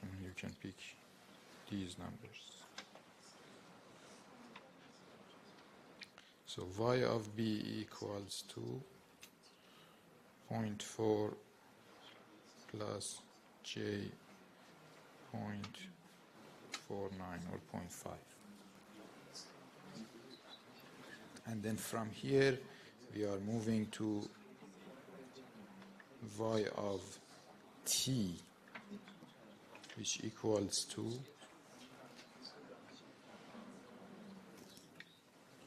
And you can pick these numbers. So Y of B equals to 0.4 plus J 0.49 or 0.5. And then from here we are moving to Y of T, which equals to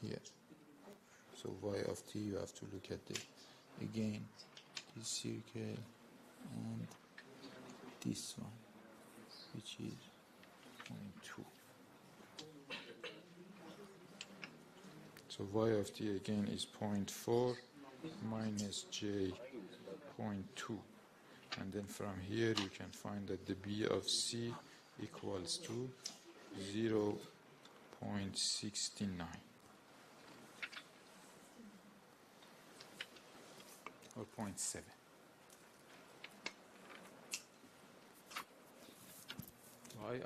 here. So Y of T, you have to look at the, again, this circle and this one, which is 0.2. So Y of T again is 0.4 minus J 0.2. And then from here you can find that the B of C equals to 0.69 or 0.7.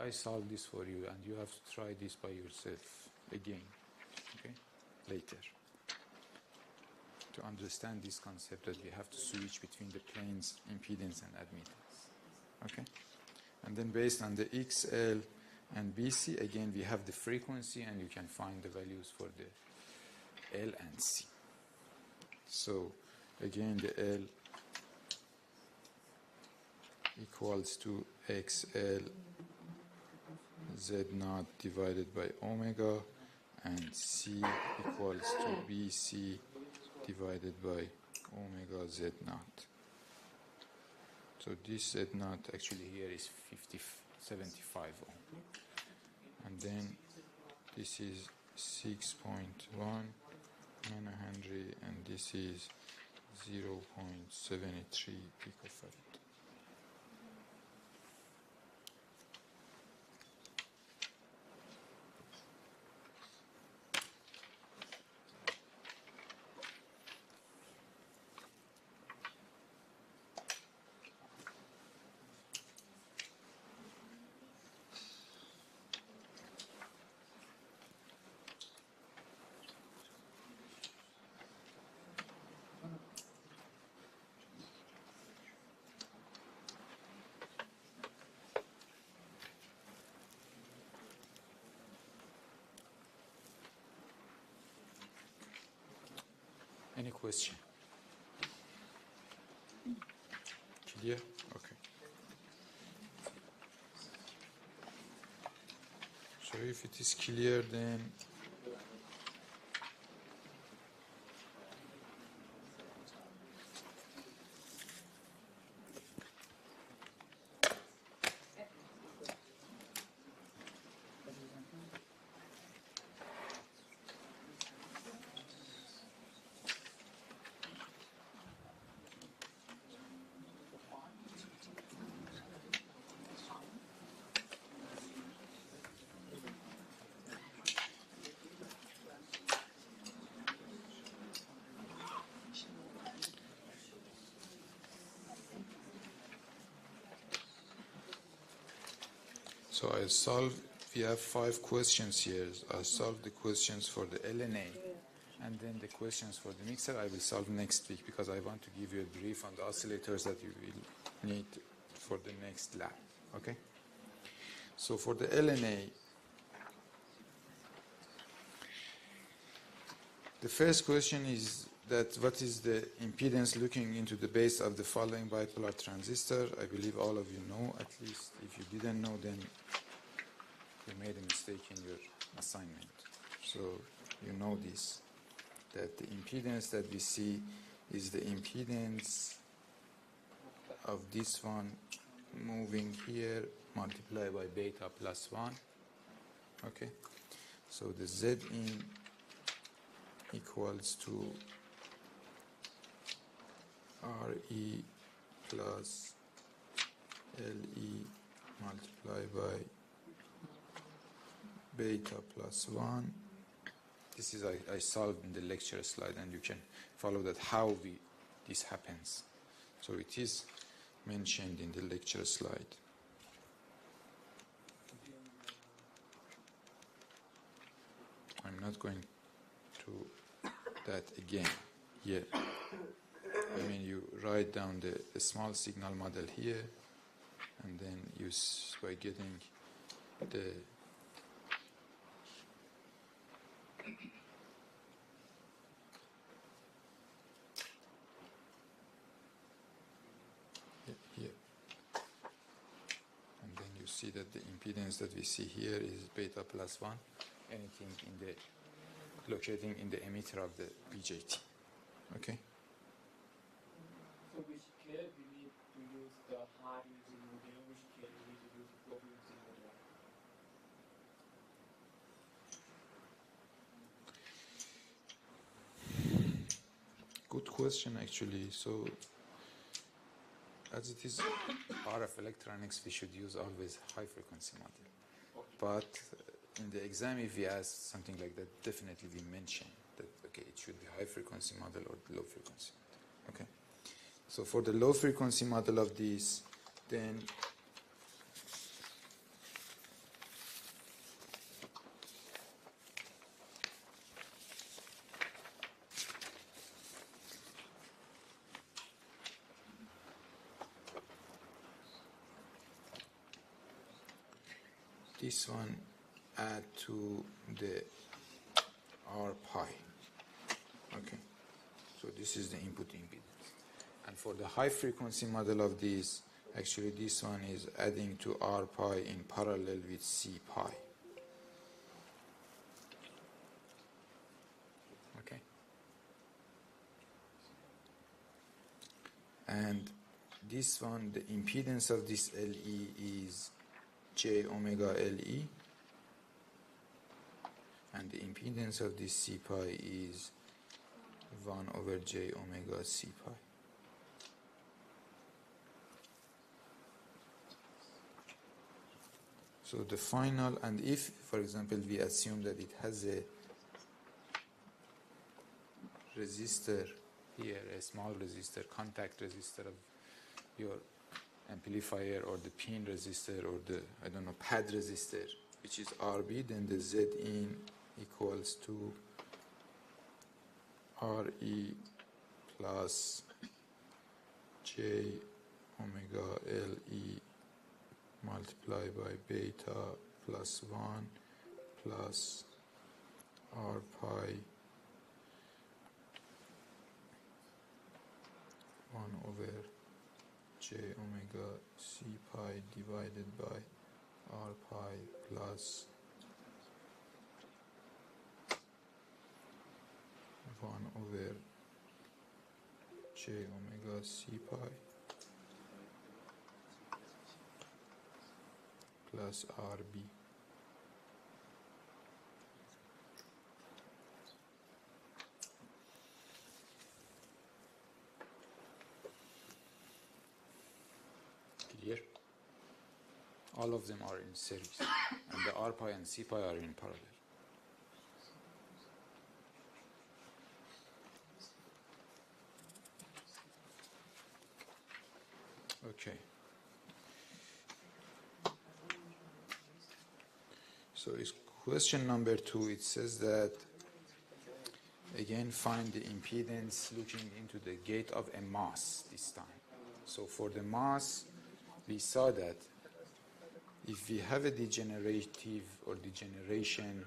I solved this for you, and you have to try this by yourself again, okay, later, to understand this concept that we have to switch between the planes, impedance and admittance, okay? And then based on the XL and BC, again we have the frequency, and you can find the values for the L and C. So again the L equals to XL Z0 divided by omega, and C equals to BC divided by omega Z0. So this Z0 actually here is 75 ohm. And then this is 6.1 nanohenry, and this is 0.73 picofarad. Any question? Clear? Okay. So if it is clear, then so I solve. We have 5 questions here. I solve the questions for the LNA, and then the questions for the mixer I will solve next week, because I want to give you a brief on the oscillators that you will need for the next lab. Okay? So for the LNA, the first question is that what is the impedance looking into the base of the following bipolar transistor? I believe all of you know. At least if you didn't know, then you made a mistake in your assignment. So you know this, that the impedance that we see is the impedance of this one moving here multiplied by beta plus 1. Okay, so the Z in equals to RE plus LE multiplied by beta plus 1. This is I solved in the lecture slide, and you can follow that how this happens. So it is mentioned in the lecture slide. I'm not going to that again here. I mean, you write down the small signal model here, and then you by getting the here, and then you see that the impedance that we see here is beta plus 1, anything in the locating in the emitter of the BJT. Okay? So which care we need to use the hard using model, which care we need to use the low using model? Good question, actually. So, as it is RF electronics, we should use always high frequency model. But in the exam, if we ask something like that, definitely we mention that, okay, it should be high frequency model or low frequency model. Okay. So for the low frequency model of this, then this one add to the R pi. Okay, so this is the input impedance. And for the high frequency model of this, actually this one is adding to R pi in parallel with C pi. Okay. And this one, the impedance of this LE is J omega LE, and the impedance of this C pi is 1 over J omega C pi. So the final, and if, for example, we assume that it has a resistor here, a small resistor, contact resistor of your amplifier, or the pin resistor, or the, I don't know, pad resistor, which is RB, then the Z in equals to RE plus J omega LE multiplied by beta plus 1 plus R pi 1 over j omega c pi divided by r pi plus 1 over j omega c pi plus rb. Clear? All of them are in series, and the r pi and c pi are in parallel. Okay. So it's question number 2. It says that, again, find the impedance looking into the gate of a mass this time. So for the mass, we saw that if we have a degenerative or degeneration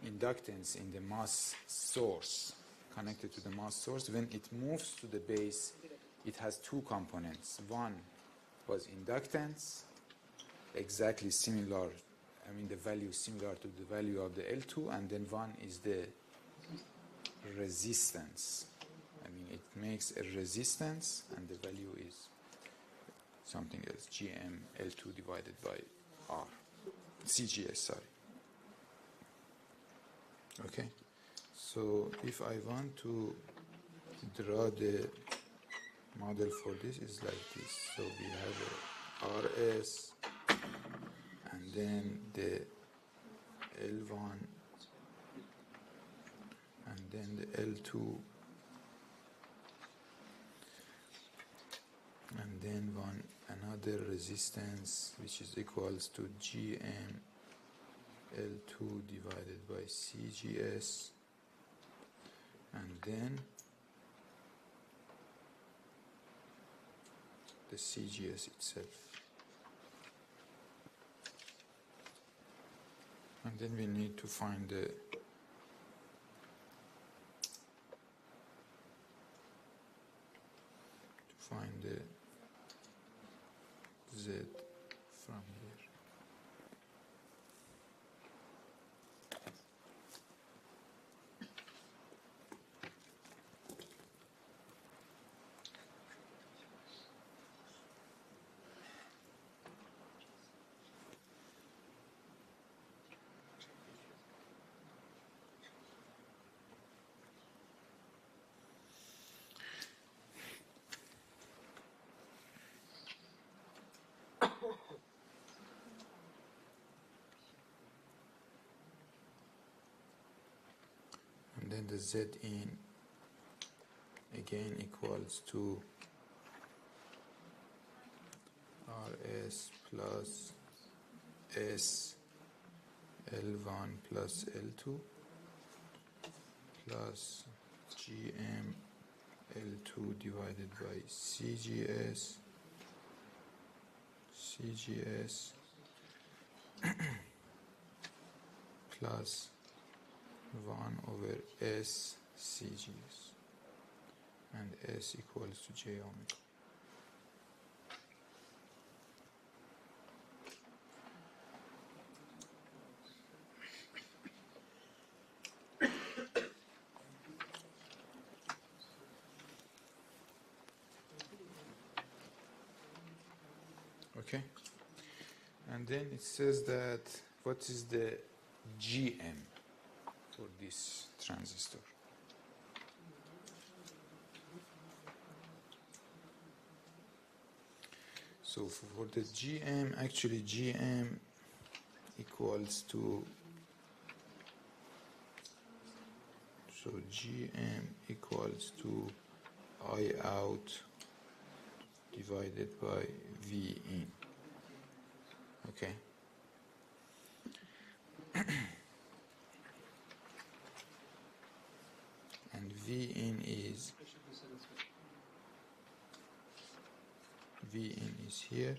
inductance in the mass source, connected to the mass source, when it moves to the base, it has two components. One was inductance, exactly similar, the value is similar to the value of the L2, and then one is the resistance. It makes a resistance, and the value is something else, GM L2 divided by R, CGS, sorry. Okay, so if I want to draw the model for this, is like this. So we have a RS, and then the L1, and then the L2, and then another resistance which is equals to GM L2 divided by CGS, and then the CGS itself. And then we need to find the Z from here. And then the Z in again equals to RS plus S L1 plus L2 plus GM L2 divided by CGS plus 1 over S CGS, and S equals to J omega. Okay, and then it says that what is the GM for this transistor? So for the GM, actually GM equals to, so GM equals to I out divided by V in. Okay. And V in is here.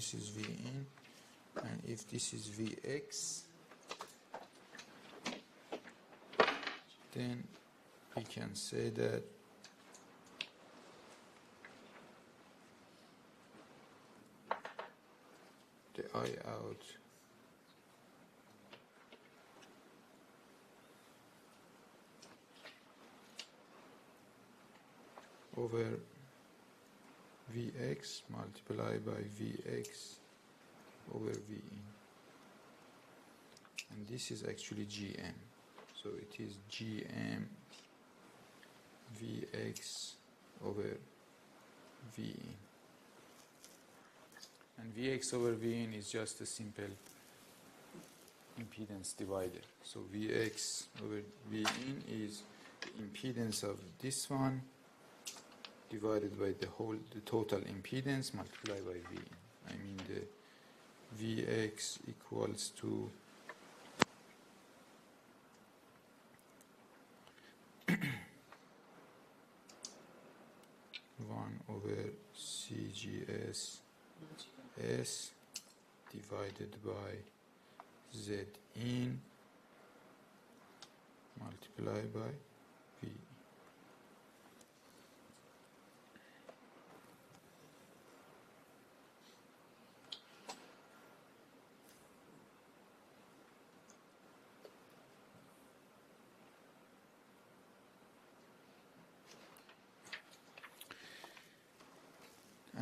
this is V in, and if this is Vx, then we can say that the I out over Vx multiplied by Vx over V in. And this is actually Gm. So it is Gm Vx over V in. And Vx over V in is just a simple impedance divider. So Vx over V in is the impedance of this one divided by the total impedance multiplied by V in. I mean the Vx equals to 1 over CGS S divided by Z in multiplied by V.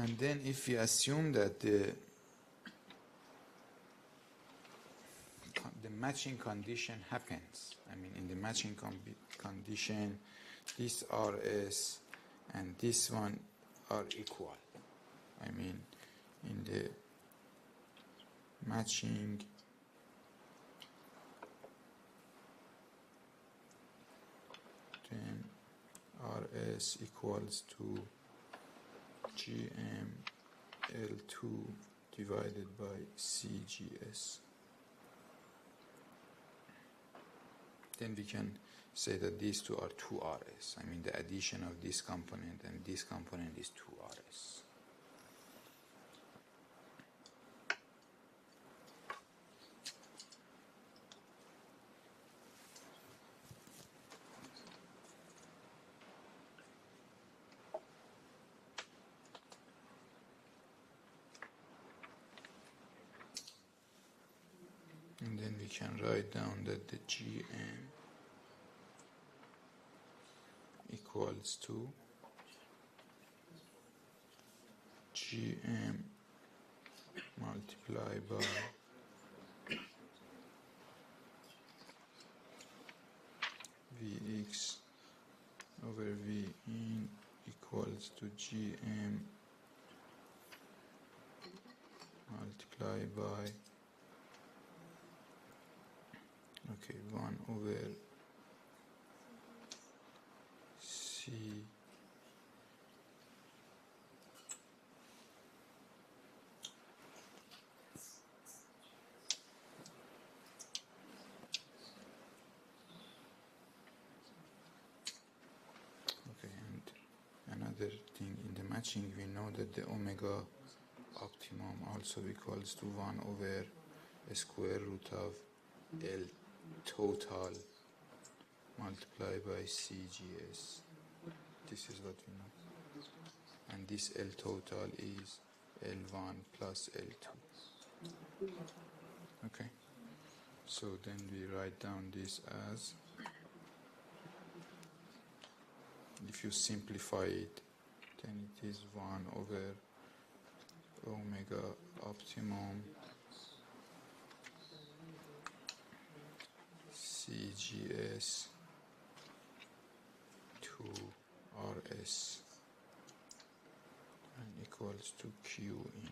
And then if we assume that the matching condition happens, I mean in the matching condition this RS and this one are equal. I mean in the matching then RS equals to GM L2 divided by CGS. Then we can say that these two are 2RS. I mean the addition of this component and this component is 2RS. And then we can write down that the GM equals to GM multiplied by Vx over V in equals to GM multiplied by 1 over C and another thing in the matching we know that the omega optimum also equals to 1 over a square root of L total multiplied by CGS. This is what we know. And this L total is L1 plus L2. Okay. So then we write down this as, if you simplify it, then it is 1 over omega optimum CGS 2RS and equals to Q in,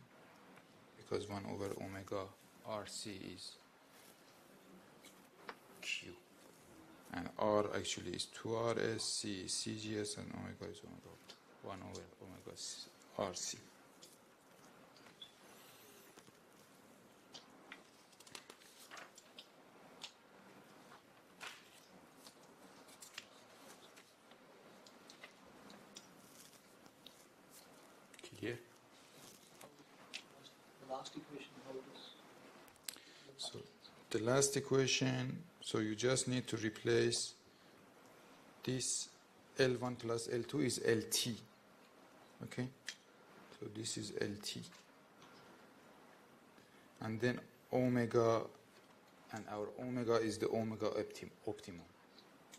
because 1 over omega RC is Q and R actually is 2RS, C is CGS and omega is omega 1 over omega RC. The last last equation, how it is? So the last equation, so you just need to replace this L1 plus L2 is LT. Okay? So this is LT. And then omega, and our omega is the omega optimum.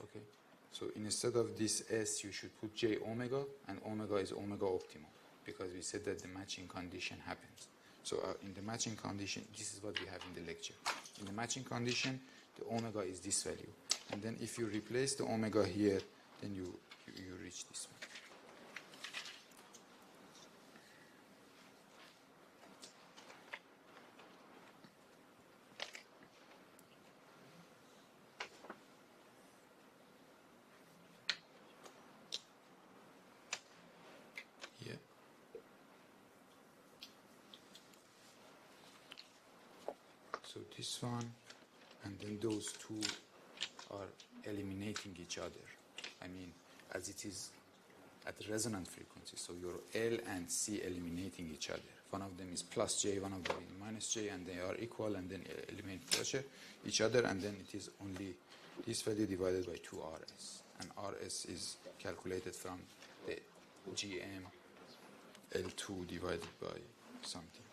Okay? So instead of this S, you should put J omega, and omega is omega optimum, because we said that the matching condition happens. So in the matching condition, this is what we have in the lecture. In the matching condition, the omega is this value. And then if you replace the omega here, then you reach this one. Yeah. So this one, and then those two are eliminating each other. I mean, as it is at resonant frequency. So your L and C eliminating each other. One of them is plus J, one of them is minus J, and they are equal, and then eliminate each other, and then it is only this value divided by 2RS. And RS is calculated from the GM L2 divided by something.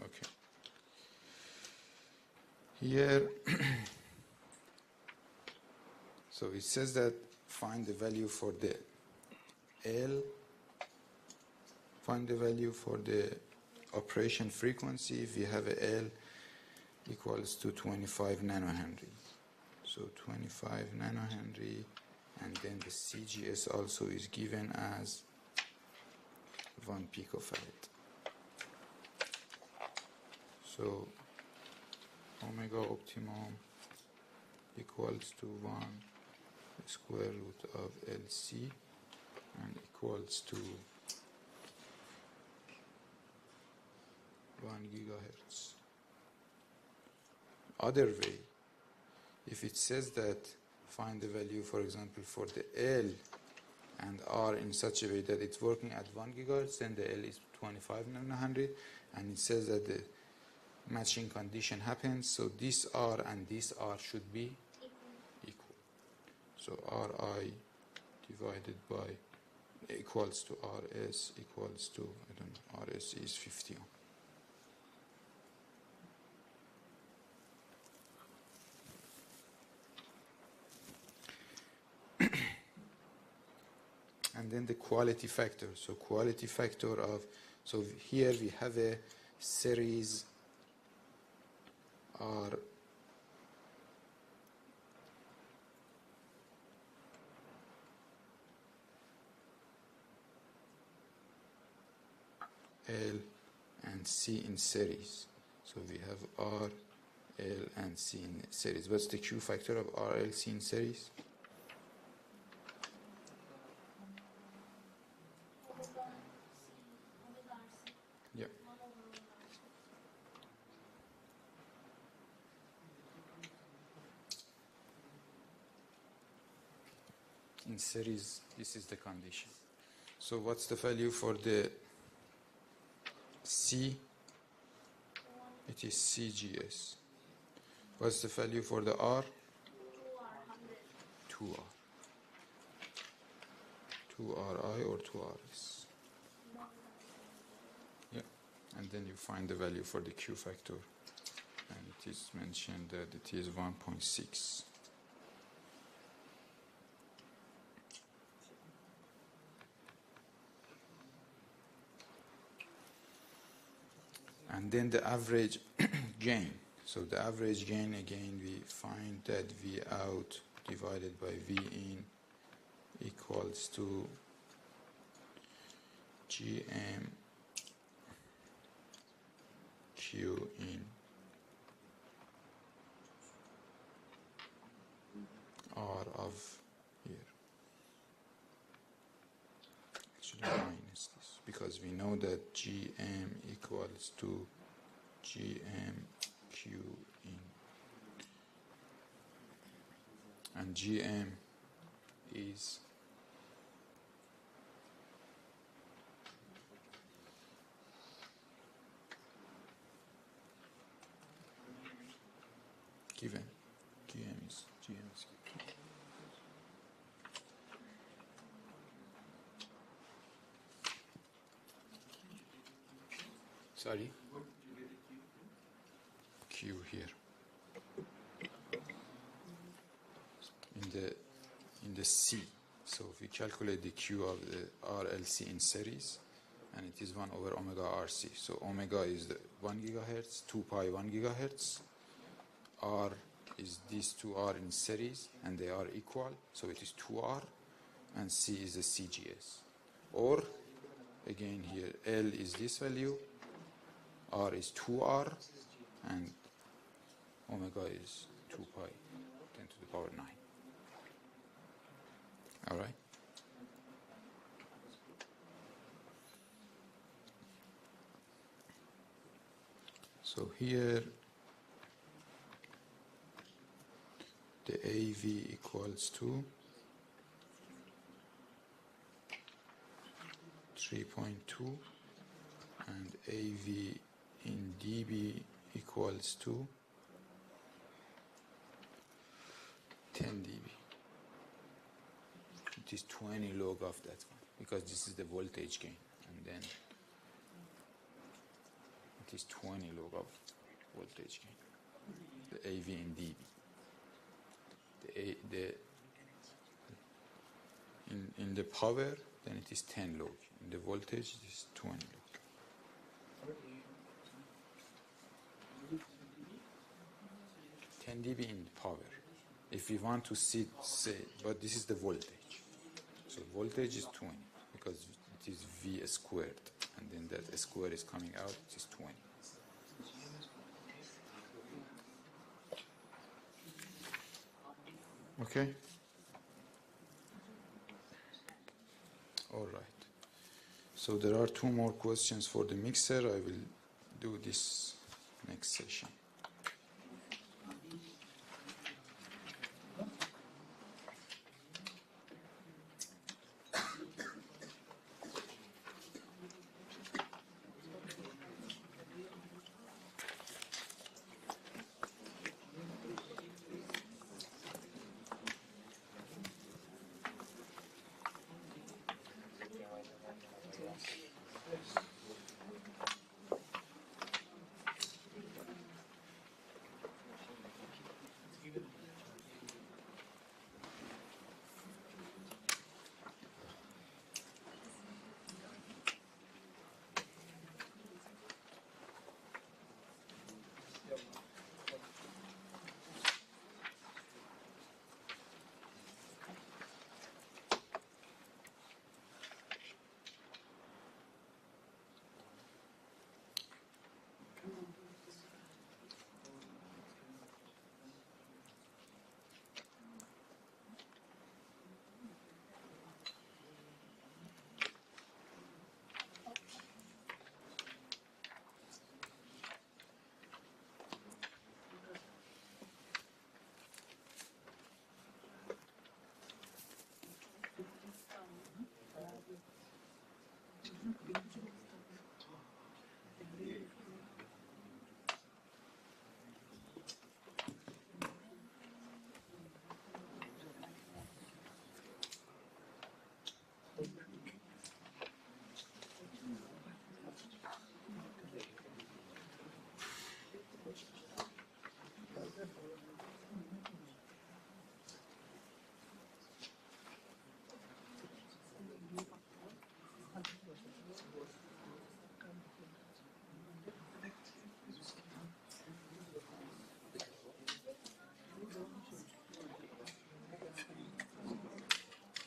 Okay. Here, so it says that find the value for the L, find the value for the operation frequency if we have a L equals to 25 nanohenry. So 25 nanohenry, and then the CGS also is given as 1 picofarad. So omega optimum equals to 1 square root of LC, and equals to 1 gigahertz. Other way, if it says that find the value, for example, for the L and R in such a way that it's working at 1 gigahertz, then the L is 25 nanohenry, and it says that the matching condition happens, so this R and this R should be equal. So Ri divided by equals to Rs equals to, I don't know, Rs is 50 ohm. And then the quality factor. So quality factor of, so here we have a series R L and C in series. So we have R, L and C in series. What's the Q factor of R, L, C in series? Yeah. In series, this is the condition. So what's the value for the C? It is CGS. What's the value for the R? 2R. 2RI or 2RS. Yeah. And then you find the value for the Q factor. And it is mentioned that it is 1.6. And then the average gain. So the average gain, again, we find that V out divided by V in equals to GM Q in R of here. Actually, know that Gm equals to Gm Q in, and Gm is given. Gm is given. Sorry? Q here. In the C. So if we calculate the Q of the RLC in series, and it is 1 over omega RC. So omega is the 1 gigahertz, 2 pi 1 gigahertz. R is these two are in series and they are equal, so it is 2R, and C is the CGS. Or again here, L is this value, R is 2R, and omega is 2 pi 10 to the power 9. All right? So here the AV equals to 3.2 and AV in dB equals to 10 dB. It is 20 log of that one because this is the voltage gain, and then it is 20 log of voltage gain. The AV in dB. In the power, then it is 10 log. In the voltage, it is 20 log. 10 dB in power. If we want to say, but this is the voltage. So voltage is 20 because it is V squared, and then that square is coming out, it is 20. Okay? All right. So there are 2 more questions for the mixer. I will do this next session.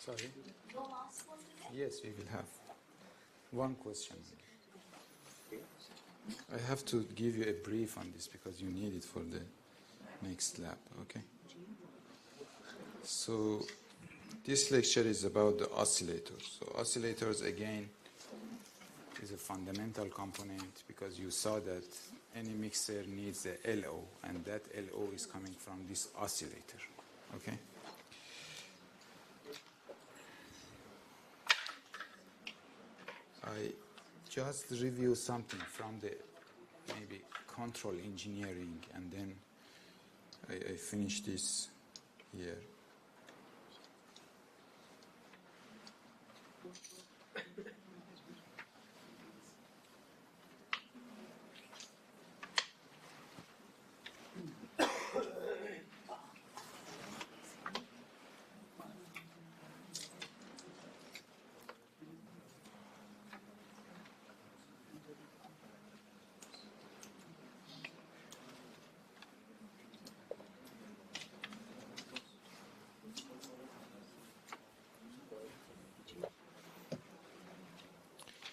Sorry? Yes, we will have one question. I have to give you a brief on this because you need it for the next lab, okay? So this lecture is about the oscillators. So oscillators, again, is a fundamental component because you saw that any mixer needs a LO, and that LO is coming from this oscillator. Okay? I just review something from the maybe control engineering, and then I finish this here.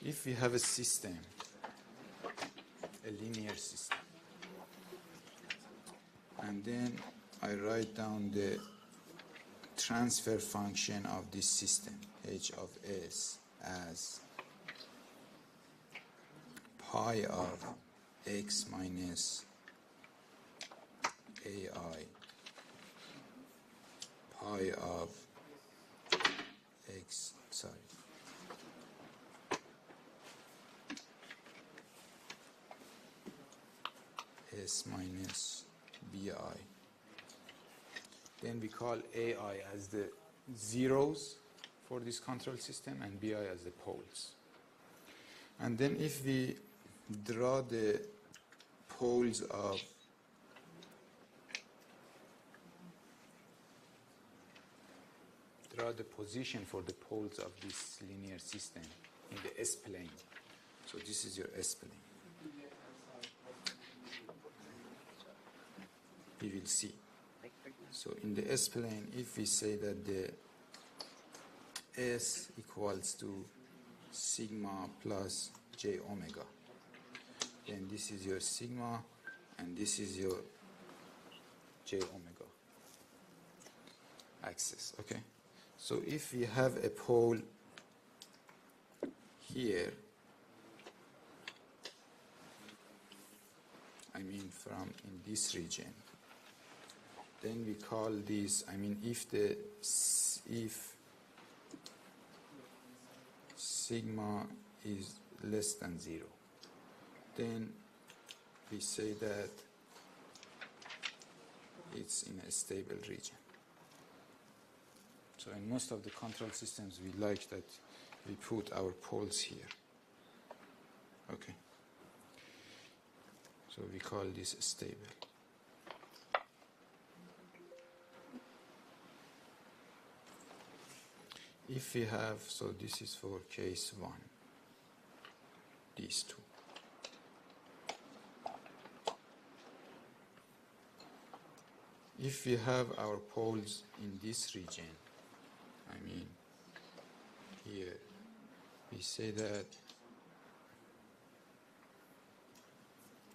If we have a system, a linear system, and then I write down the transfer function of this system, h of s, as pi of x minus ai, pi of x, s minus bi. Then we call ai as the zeros for this control system and bi as the poles. And then if we draw the poles of the position for the poles of this linear system in the S-plane. So this is your S-plane. We will see. So in the S-plane, if we say that the S equals to sigma plus j omega, then this is your sigma and this is your j omega axis. Okay? So if we have a pole here, I mean from in this region, then we call this, I mean if sigma is less than 0, then we say that it's in a stable region. So in most of the control systems, we like that we put our poles here. Okay. So we call this stable. If we have, so this is for case 1, these two. If we have our poles in this region, I mean here, we say that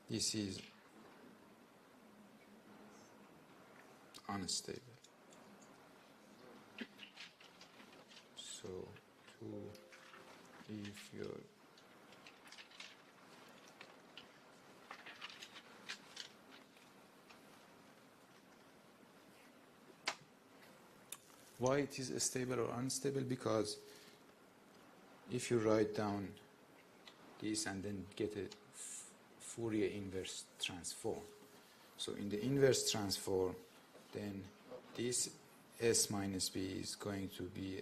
this is unstable. So if your why it is stable or unstable? Because if you write down this and then get a Fourier inverse transform, so in the inverse transform, then this S minus B is going to be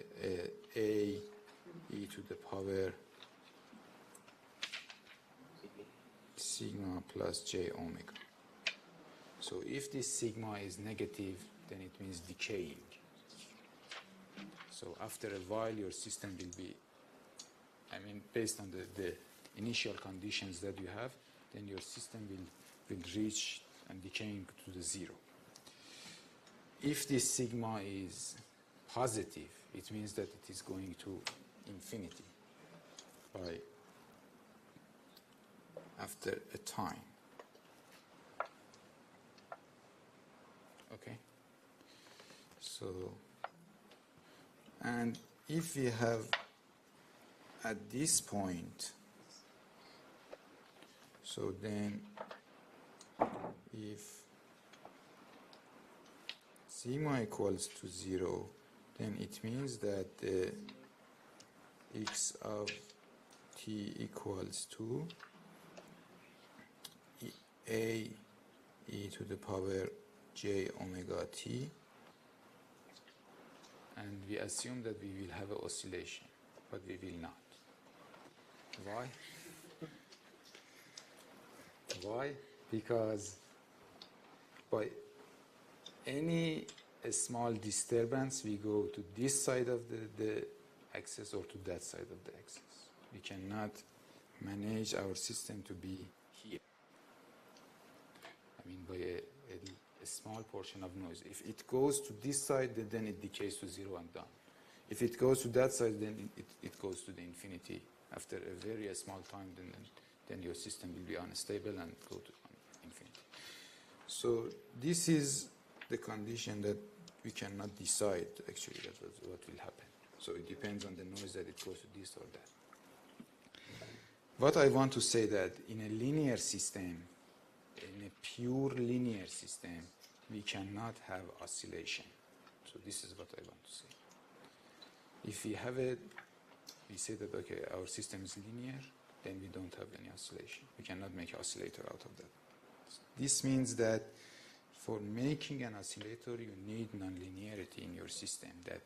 a e to the power sigma plus j omega. So if this sigma is negative, then it means decaying. So after a while, your system will be, I mean, based on the initial conditions that you have, then your system will reach and decaying to the 0. If this sigma is positive, it means that it is going to infinity by after a time. Okay? So, and if we have at this point So then if sigma equals to 0, then it means that the x of t equals to a e to the power j omega t, and we assume that we will have an oscillation, but we will not. Why? Why? Because by any small disturbance, we go to this side of the axis or to that side of the axis. We cannot manage our system to be here. I mean, by a small portion of noise. If it goes to this side, then it decays to 0 and done. If it goes to that side, then it goes to the infinity. After a very small time, then your system will be unstable and go to infinity. So this is the condition that we cannot decide actually what will happen. So it depends on the noise that it goes to this or that. What I want to say that in a linear system, in a pure linear system, we cannot have oscillation. So this is what I want to say. If we have it, we say that, okay, our system is linear, then we don't have any oscillation. We cannot make an oscillator out of that. This means that for making an oscillator, you need nonlinearity in your system, that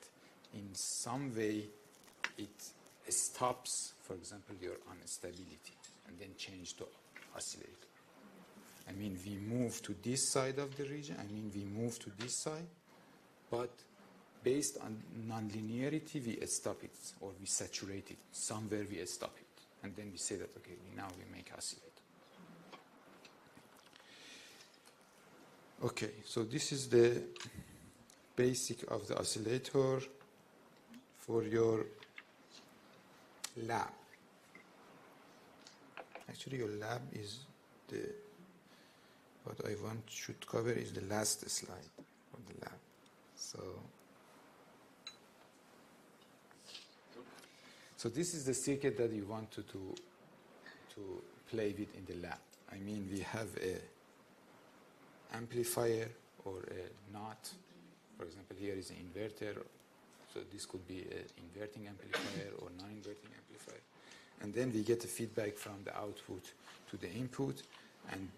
in some way it stops, for example, your instability, and then change to oscillator. I mean, we move to this side of the region, we move to this side, but based on nonlinearity, we stop it, or we saturate it. Somewhere we stop it. And then we say that, okay, now we make oscillator. Okay, so this is the basic of the oscillator for your lab. Actually, your lab is what I want should cover is the last slide of the lab. So this is the circuit that you want to play with in the lab. I mean, we have a amplifier or a NOT. For example, here is an inverter. So this could be an inverting amplifier or non-inverting amplifier. And then we get a feedback from the output to the input. And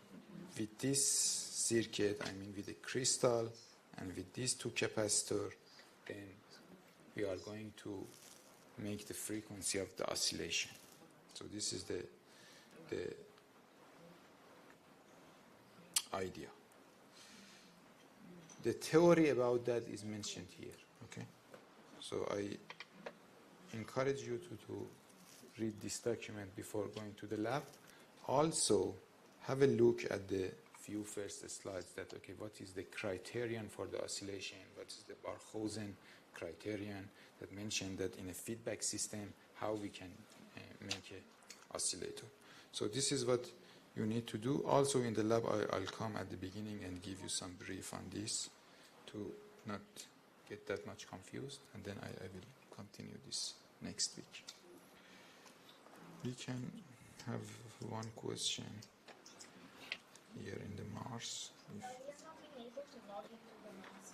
with this circuit, with the crystal and with these two capacitors, then we are going to make the frequency of the oscillation. So this is the idea. The theory about that is mentioned here. Okay, so I encourage you to read this document before going to the lab. Also, have a look at the few first slides that, okay, what is the criterion for the oscillation? What is the Barkhausen criterion that mentioned that in a feedback system, how we can make an oscillator. So this is what you need to do. Also in the lab, I'll come at the beginning and give you some brief on this to not get that much confused, and then I will continue this next week. We can have one question here in the Mars. You're not being able to log into the mask.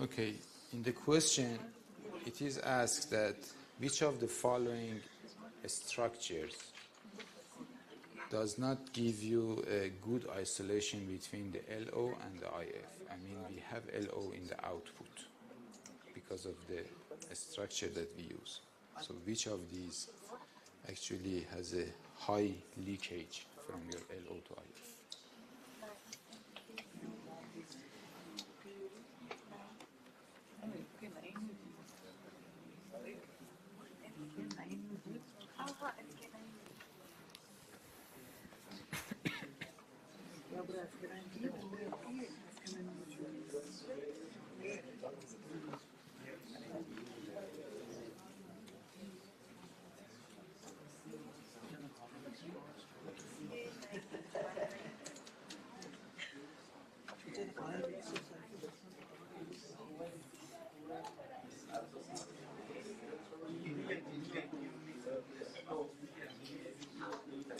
Okay, in the question, it is asked that which of the following structures does not give you a good isolation between the LO and the IF. I mean, we have LO in the output because of the structure that we use. So which of these actually has a high leakage from your LO to IF?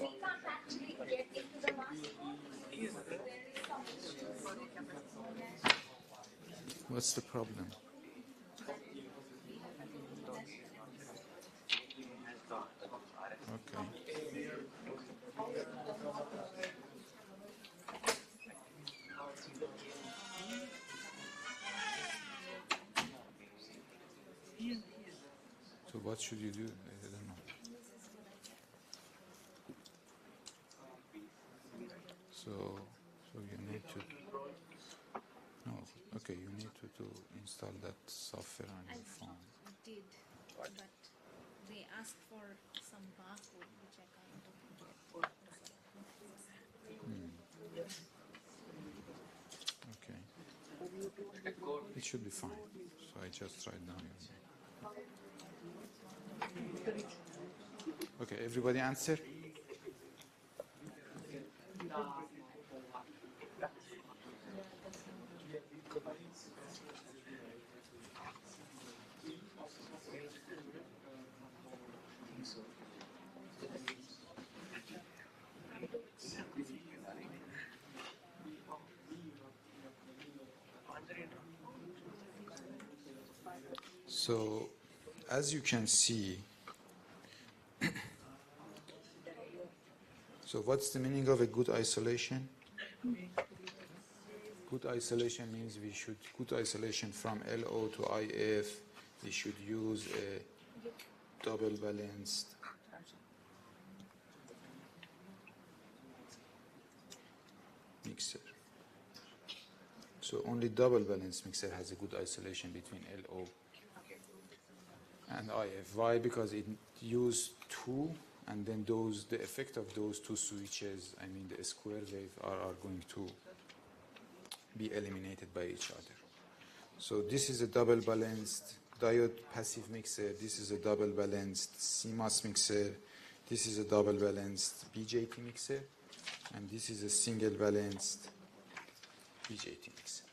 We can't actually get into the master because there is some issues with What's the problem? Okay. So what should you do? I don't know. So you need to, no, okay, you need to install that software on your phone. I did, but they asked for some password which I can't get. Okay. It should be fine. So I just tried now. Okay, everybody answer? So, as you can see, so what's the meaning of a good isolation? Good isolation means we should, good isolation from LO to IF, we should use a double balanced mixer. So only double balanced mixer has a good isolation between LO and IF. Why? Because it used two, and then the effect of those two switches, I mean the square wave, are going to be eliminated by each other. So this is a double balanced diode passive mixer, this is a double balanced CMOS mixer, this is a double balanced BJT mixer, and this is a single balanced BJT mixer.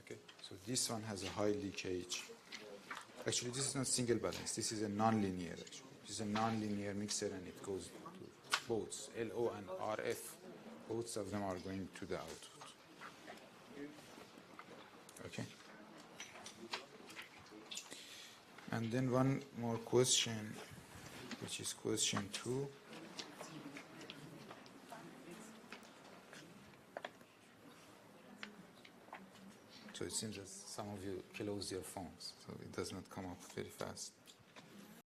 Okay, so this one has a high leakage. Actually, this is not single balance. This is a non-linear. Actually, this is a non-linear mixer, and it goes to both LO and RF. Both of them are going to the output. Okay. And then one more question, which is question 2. So it seems that some of you close your phones, so it does not come up very fast.